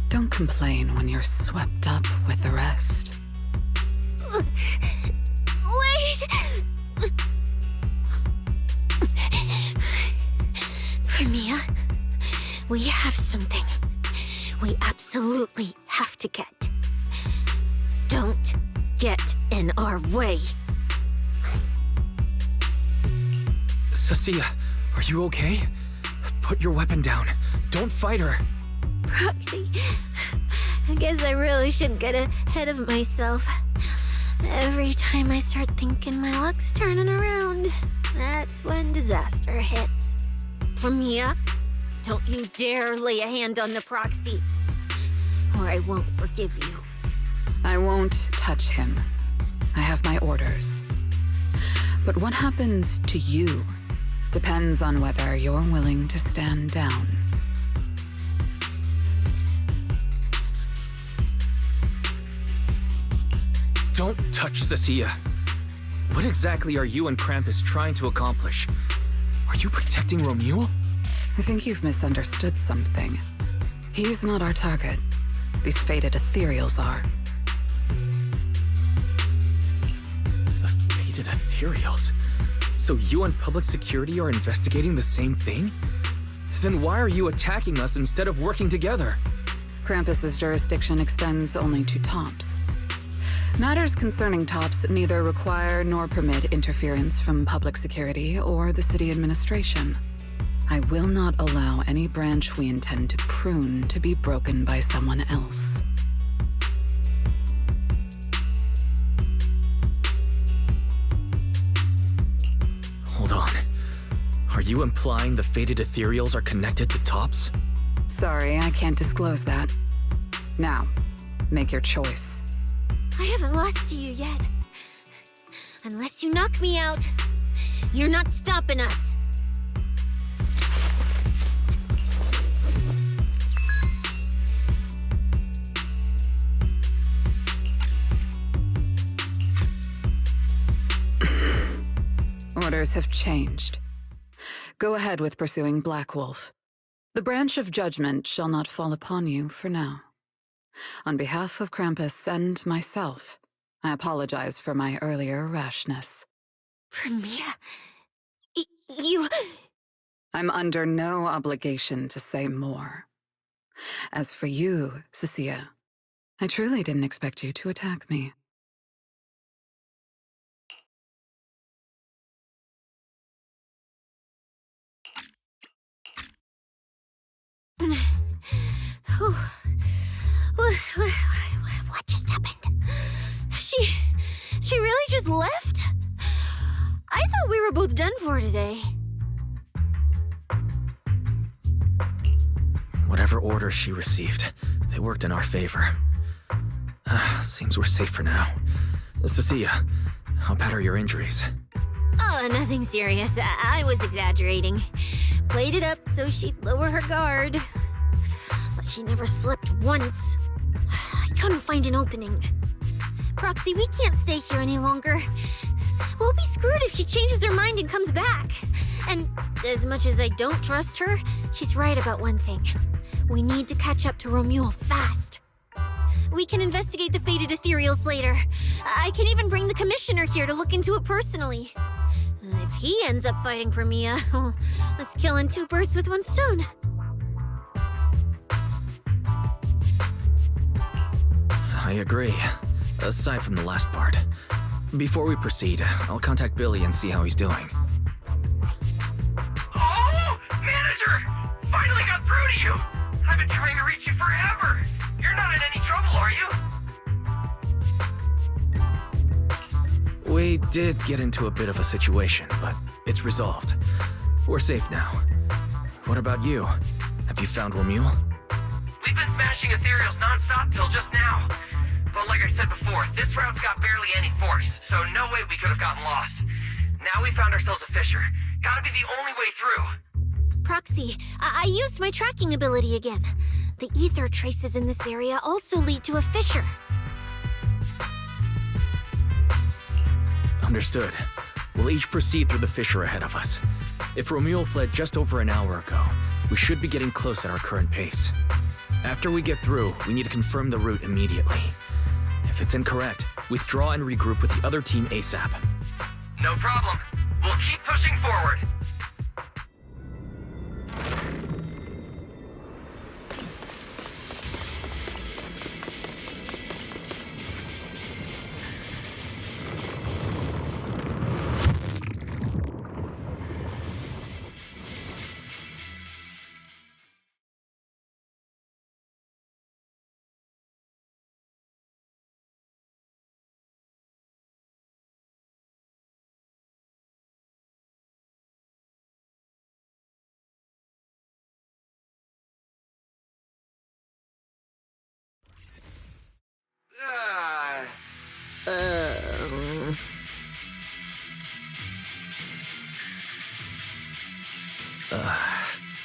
don't complain when you're swept up with the rest. Wait! Premia, we have something we absolutely have to get. Don't get in our way. Cecilia, are you okay? Put your weapon down. Don't fight her. Proxy, I guess I really should get ahead of myself. Every time I start thinking my luck's turning around, that's when disaster hits. Premia, don't you dare lay a hand on the Proxy, or I won't forgive you. I won't touch him. I have my orders. But what happens to you depends on whether you're willing to stand down. Don't touch Cecilia. What exactly are you and Krampus trying to accomplish? Are you protecting Romuald? I think you've misunderstood something. He's not our target. These fated ethereals are. The fated ethereals? So you and public security are investigating the same thing? Then why are you attacking us instead of working together? Krampus's jurisdiction extends only to tops. Matters concerning tops neither require nor permit interference from public security or the city administration. I will not allow any branch we intend to prune to be broken by someone else. Hold on. Are you implying the fated ethereals are connected to tops? Sorry, I can't disclose that. Now, make your choice. I haven't lost to you yet. Unless you knock me out, you're not stopping us. Orders have changed. Go ahead with pursuing Black Wolf. The branch of judgment shall not fall upon you for now. On behalf of Krampus and myself, I apologize for my earlier rashness. Premia, you... I'm under no obligation to say more. As for you, Cecilia, I truly didn't expect you to attack me. What just happened? She really just left? I thought we were both done for today. Whatever orders she received, they worked in our favor. Seems we're safe for now. Cecilia, how bad are your injuries? Oh, nothing serious. I was exaggerating. Played it up so she'd lower her guard. But she never slipped once. I couldn't find an opening. Proxy, we can't stay here any longer. We'll be screwed if she changes her mind and comes back. And as much as I don't trust her, she's right about one thing. We need to catch up to Romuald fast. We can investigate the fated ethereals later. I can even bring the commissioner here to look into it personally. If he ends up fighting Premia, let's kill two birds with one stone. I agree. Aside from the last part. Before we proceed, I'll contact Billy and see how he's doing. Oh! Manager! Finally got through to you! I've been trying to reach you forever! You're not in any trouble, are you? We did get into a bit of a situation, but it's resolved. We're safe now. What about you? Have you found Romuald? We've been smashing ethereals non-stop till just now. But like I said before, this route's got barely any force, so no way we could have gotten lost. Now we found ourselves a fissure. Gotta be the only way through. Proxy, I used my tracking ability again. The ether traces in this area also lead to a fissure. Understood. We'll each proceed through the fissure ahead of us. If Romuald fled just over an hour ago, we should be getting close at our current pace. After we get through, we need to confirm the route immediately. If it's incorrect, withdraw and regroup with the other team ASAP. No problem. We'll keep pushing forward.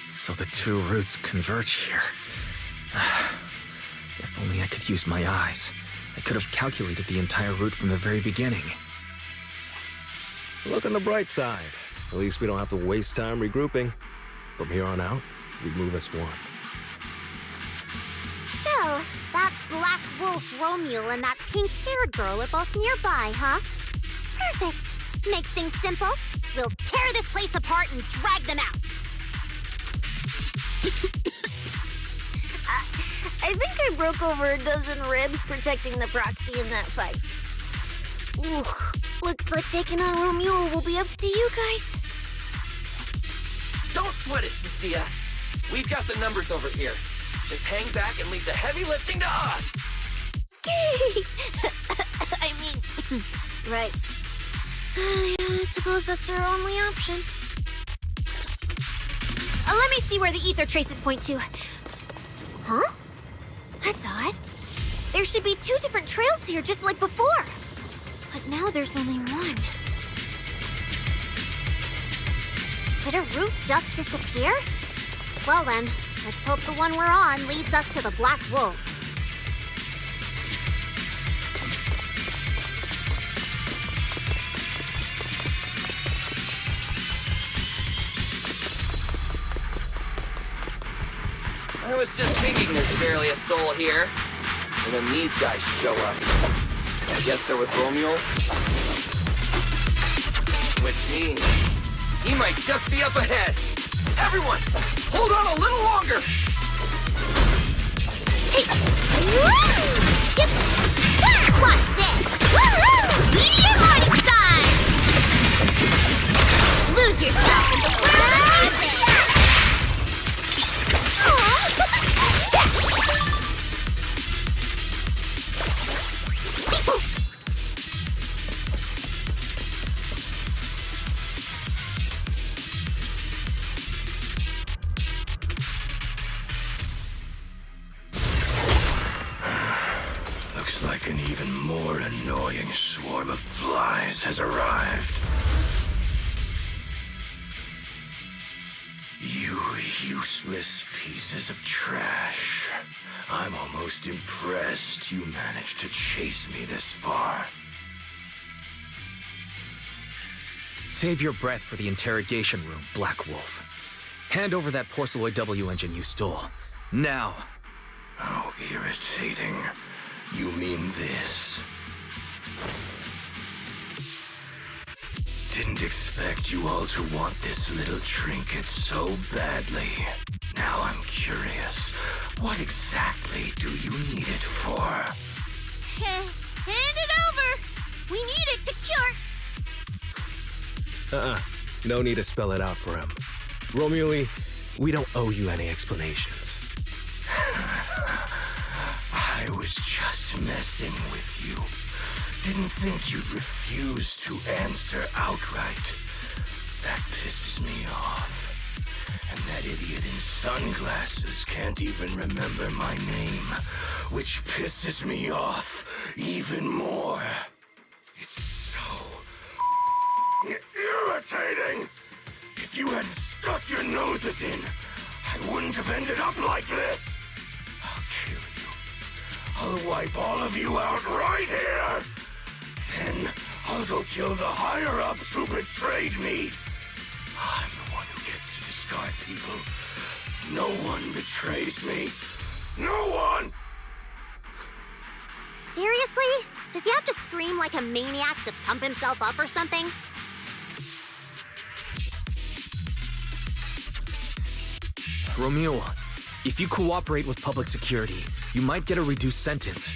So the two routes converge here. If only I could use my eyes. I could have calculated the entire route from the very beginning. Look on the bright side. At least we don't have to waste time regrouping. From here on out, we move as one. So, that black wolf Romuald and that pink-haired girl are both nearby, huh? Perfect. Makes things simple. We'll tear this place apart and drag them out. I think I broke over a dozen ribs protecting the proxy in that fight. Ooh, looks like taking on Romuald will be up to you guys. Don't sweat it, Cecilia. We've got the numbers over here. Just hang back and leave the heavy lifting to us. I mean, right. Yeah, I suppose that's our only option. Let me see where the ether traces point to. Huh? That's odd. There should be two different trails here, just like before. But now there's only one. Did a route just disappear? Well then, let's hope the one we're on leads us to the Black Wolf. I was just thinking there's barely a soul here. And then these guys show up. I guess they're with Romuald. Which means he might just be up ahead. Everyone, hold on a little longer. Hey! Watch this! Woo-hoo! Meteor Morning Star! Lose yourself in the world of music! Looks like an even more annoying swarm of flies has arrived. You useless pieces of trash. I'm almost impressed you managed to chase me this far. Save your breath for the interrogation room, Black Wolf. Hand over that Porceloid W engine you stole. Now! How irritating. You mean this? Didn't expect you all to want this little trinket so badly. Now I'm curious. What exactly do you need it for? Hand it over! We need it to cure... No need to spell it out for him. Romuald, we don't owe you any explanations. I was just messing with you. Didn't think you'd refuse to answer outright. That pisses me off. And that idiot in sunglasses can't even remember my name, which pisses me off even more. It's so irritating. If you hadn't stuck your noses in, I wouldn't have ended up like this. I'll wipe all of you out right here. Then I'll go kill the higher-ups who betrayed me. I'm the one who gets to discard people. No one betrays me. No one! Seriously? Does he have to scream like a maniac to pump himself up or something? Romeo, if you cooperate with public security, you might get a reduced sentence.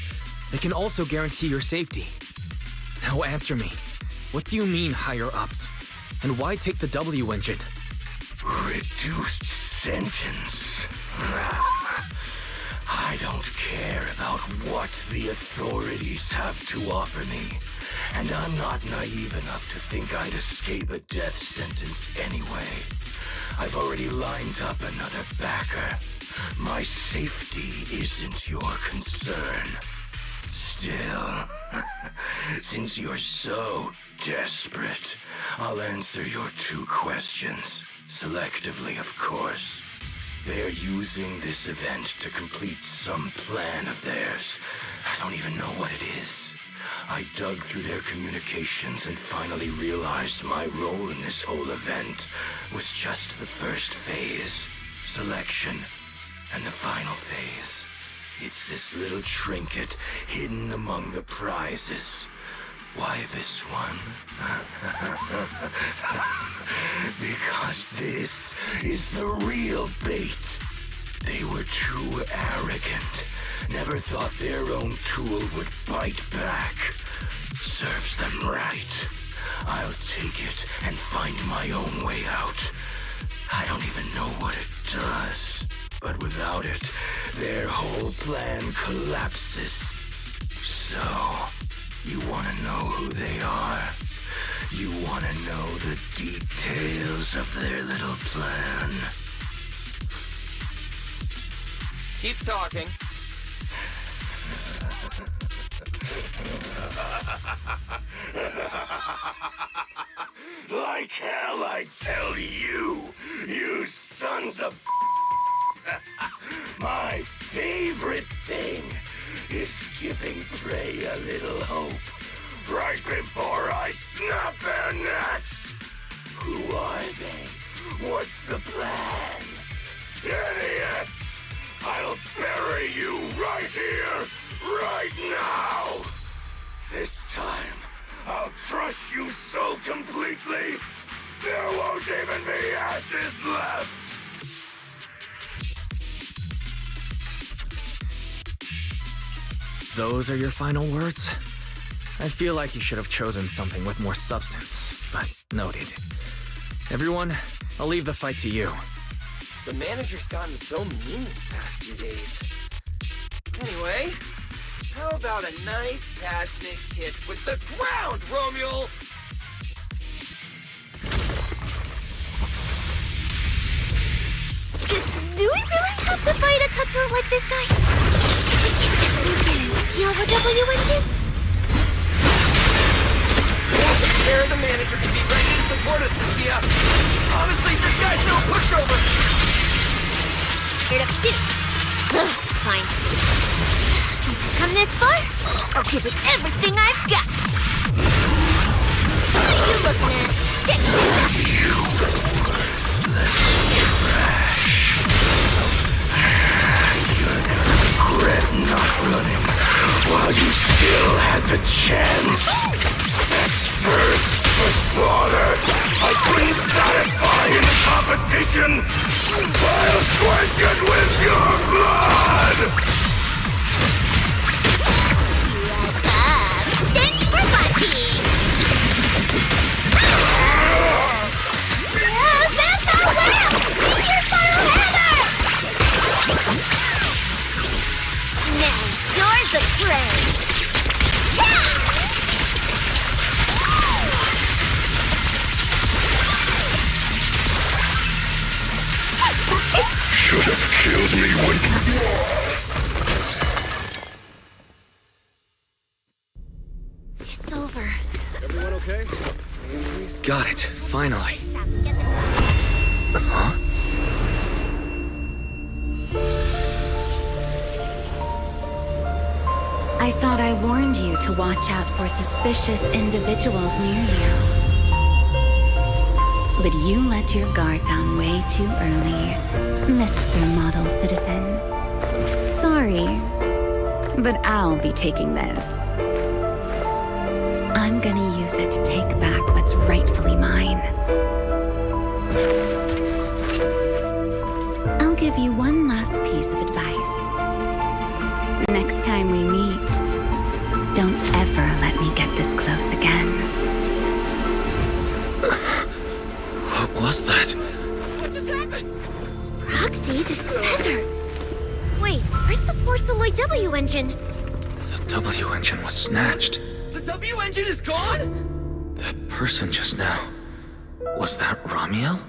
They can also guarantee your safety. Now answer me. What do you mean, higher-ups? And why take the W engine? Reduced sentence. I don't care about what the authorities have to offer me. And I'm not naive enough to think I'd escape a death sentence anyway. I've already lined up another backer. My safety isn't your concern. Still, since you're so desperate, I'll answer your 2 questions. Selectively, of course. They're using this event to complete some plan of theirs. I don't even know what it is. I dug through their communications and finally realized my role in this whole event was just the first phase, selection, and the final phase. It's this little trinket hidden among the prizes. Why this one? Because this is the real bait. They were too arrogant. Never thought their own tool would bite back. Serves them right. I'll take it and find my own way out. I don't even know what it does. But without it, their whole plan collapses. So, you want to know who they are? You want to know the details of their little plan? Keep talking. Like hell, I tell you, you sons of... My favorite thing is giving prey a little hope right before I snap their necks. Who are they? What's the plan? Idiots! I'll bury you right here, right now! This time, I'll crush you so completely, there won't even be ashes left! Those are your final words? I feel like you should have chosen something with more substance, but noted. Everyone, I'll leave the fight to you. The manager's gotten so mean these past 2 days. Anyway, how about a nice, passionate kiss with the ground, Romeo? Do we really have to fight a cutthroat like this guy? We can't just sneak in and steal the W engine? We'll take care of the manager and be ready to support us, Cecilia. Honestly, this guy's no pushover. Heard up too. Ugh, fine. Since I've come this far, I'll give it everything I've got. What are you looking at? Check this out. Regret not running while you still had the chance. First for slaughter, I couldn't satisfy in the competition. I'll quench it with your blood! Thanks for watching! That's how well! Meteor Spiral Hammer! Now, you're the prey! Should have killed me when... It's over. Everyone okay? Any injuries? Got it, finally. Huh? I thought I warned you to watch out for suspicious individuals near you. But you let your guard down way too early, Mr. Model Citizen. Sorry, but I'll be taking this. I'm gonna use it to take back what's rightfully mine. I'll give you one last piece of advice. Next time we meet, don't ever let me get this close again. What was that? What just happened? Roxy, this feather. Wait, where's the Porceloid W engine? The W engine was snatched. The W engine is gone? That person just now. Was that Ramiel?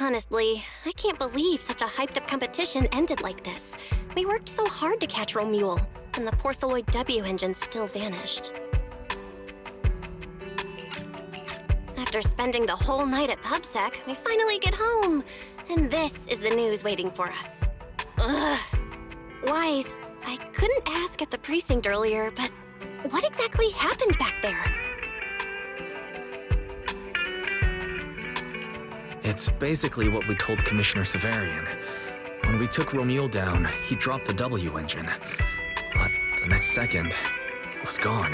Honestly, I can't believe such a hyped-up competition ended like this. We worked so hard to catch Romule, and the Porceloid W engine still vanished. After spending the whole night at PubSec, we finally get home, and this is the news waiting for us. Ugh. Wise, I couldn't ask at the precinct earlier, but what exactly happened back there? It's basically what we told Commissioner Severian. When we took Romule down, he dropped the W engine. But the next second, it was gone.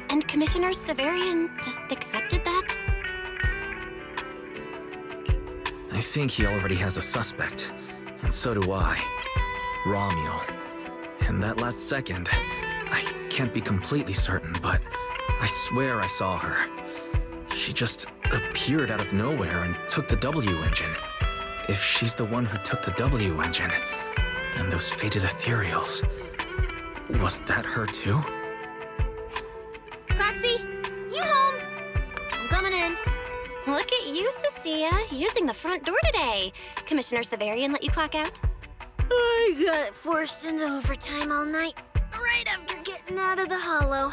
And Commissioner Severian just accepted that? I think he already has a suspect, and so do I. Romule. And that last second, I can't be completely certain, but I swear I saw her. She just appeared out of nowhere and took the W engine. If she's the one who took the W engine, and those fated ethereals, was that her too? Proxy, you home? I'm coming in. Look at you, Cecilia, using the front door today. Commissioner Severian let you clock out? I got forced into overtime all night, right after getting out of the hollow.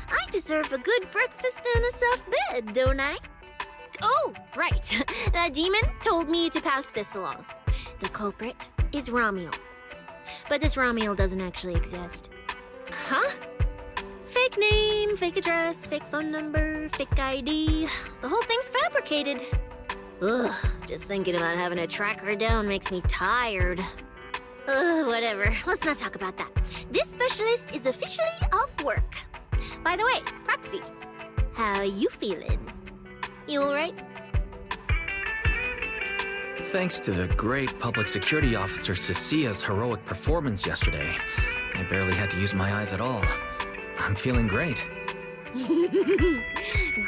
I deserve a good breakfast and a soft bed, don't I? Oh, right. The demon told me to pass this along. The culprit is Romuel. But this Romuel doesn't actually exist. Huh? Fake name, fake address, fake phone number, fake ID. The whole thing's fabricated. Ugh, just thinking about having to track her down makes me tired. Whatever. Let's not talk about that. This specialist is officially off work. By the way, Proxy, how you feeling? You alright? Thanks to the great public security officer Cecilia's heroic performance yesterday, I barely had to use my eyes at all. I'm feeling great.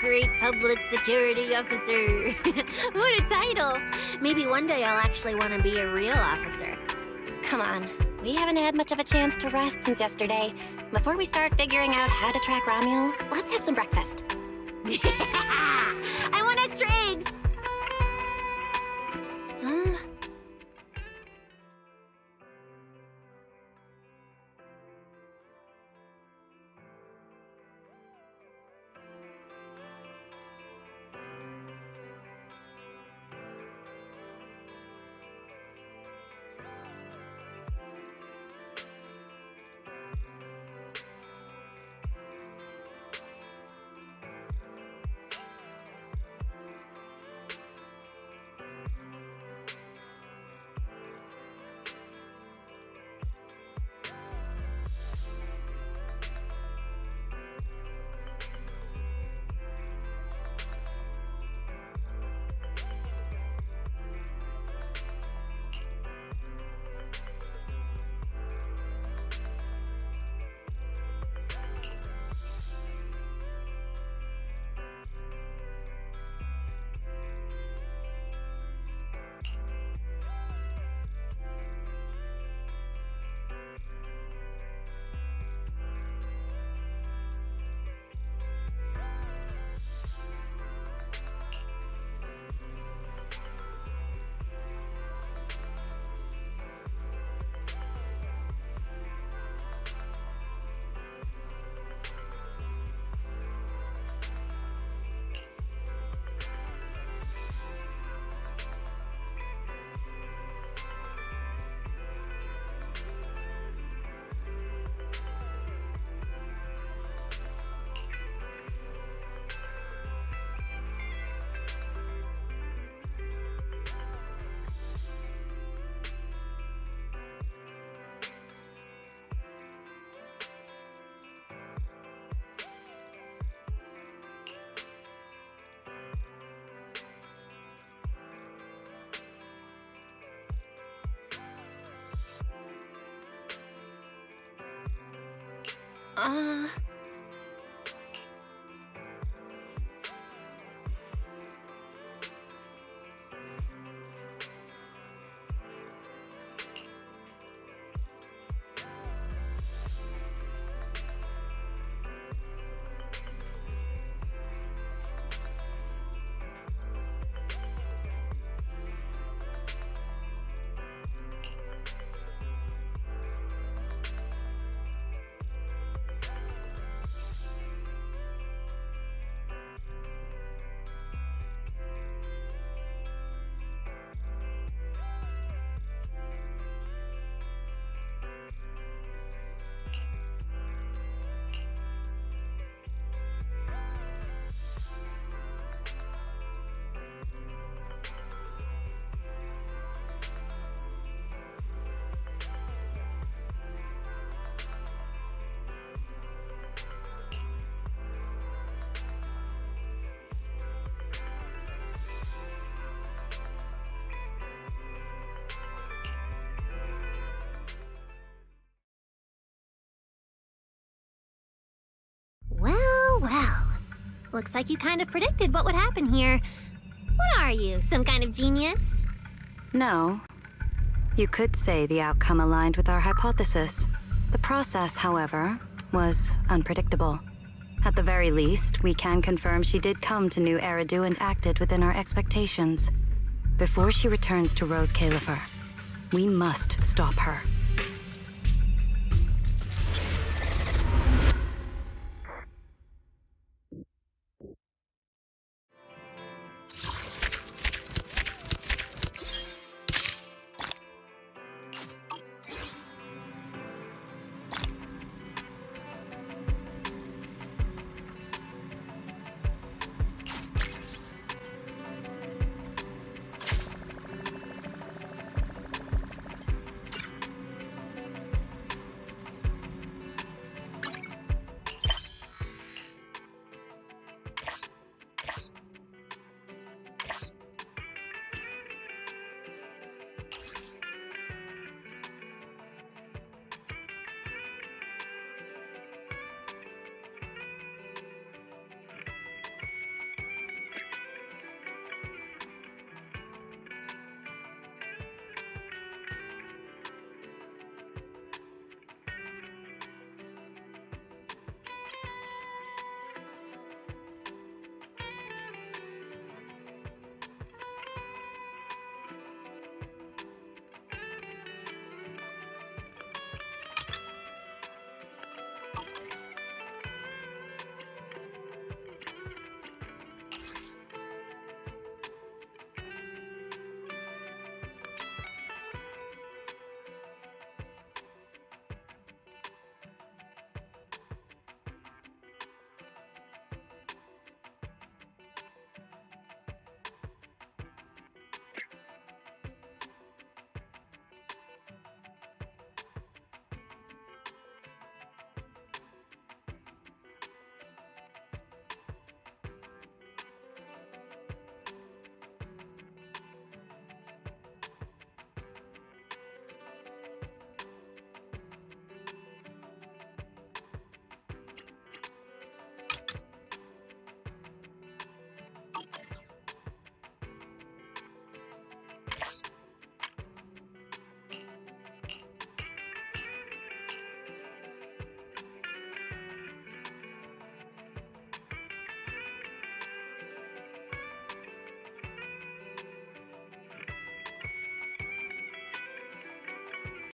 Great public security officer. What a title. Maybe one day I'll actually want to be a real officer. Come on, we haven't had much of a chance to rest since yesterday. Before we start figuring out how to track Romuel, let's have some breakfast. I want extra eggs. Well, looks like you kind of predicted what would happen here. What are you, some kind of genius? No. You could say the outcome aligned with our hypothesis. The process, however, was unpredictable. At the very least, we can confirm she did come to New Eridu and acted within our expectations. Before she returns to Rose Califer, we must stop her.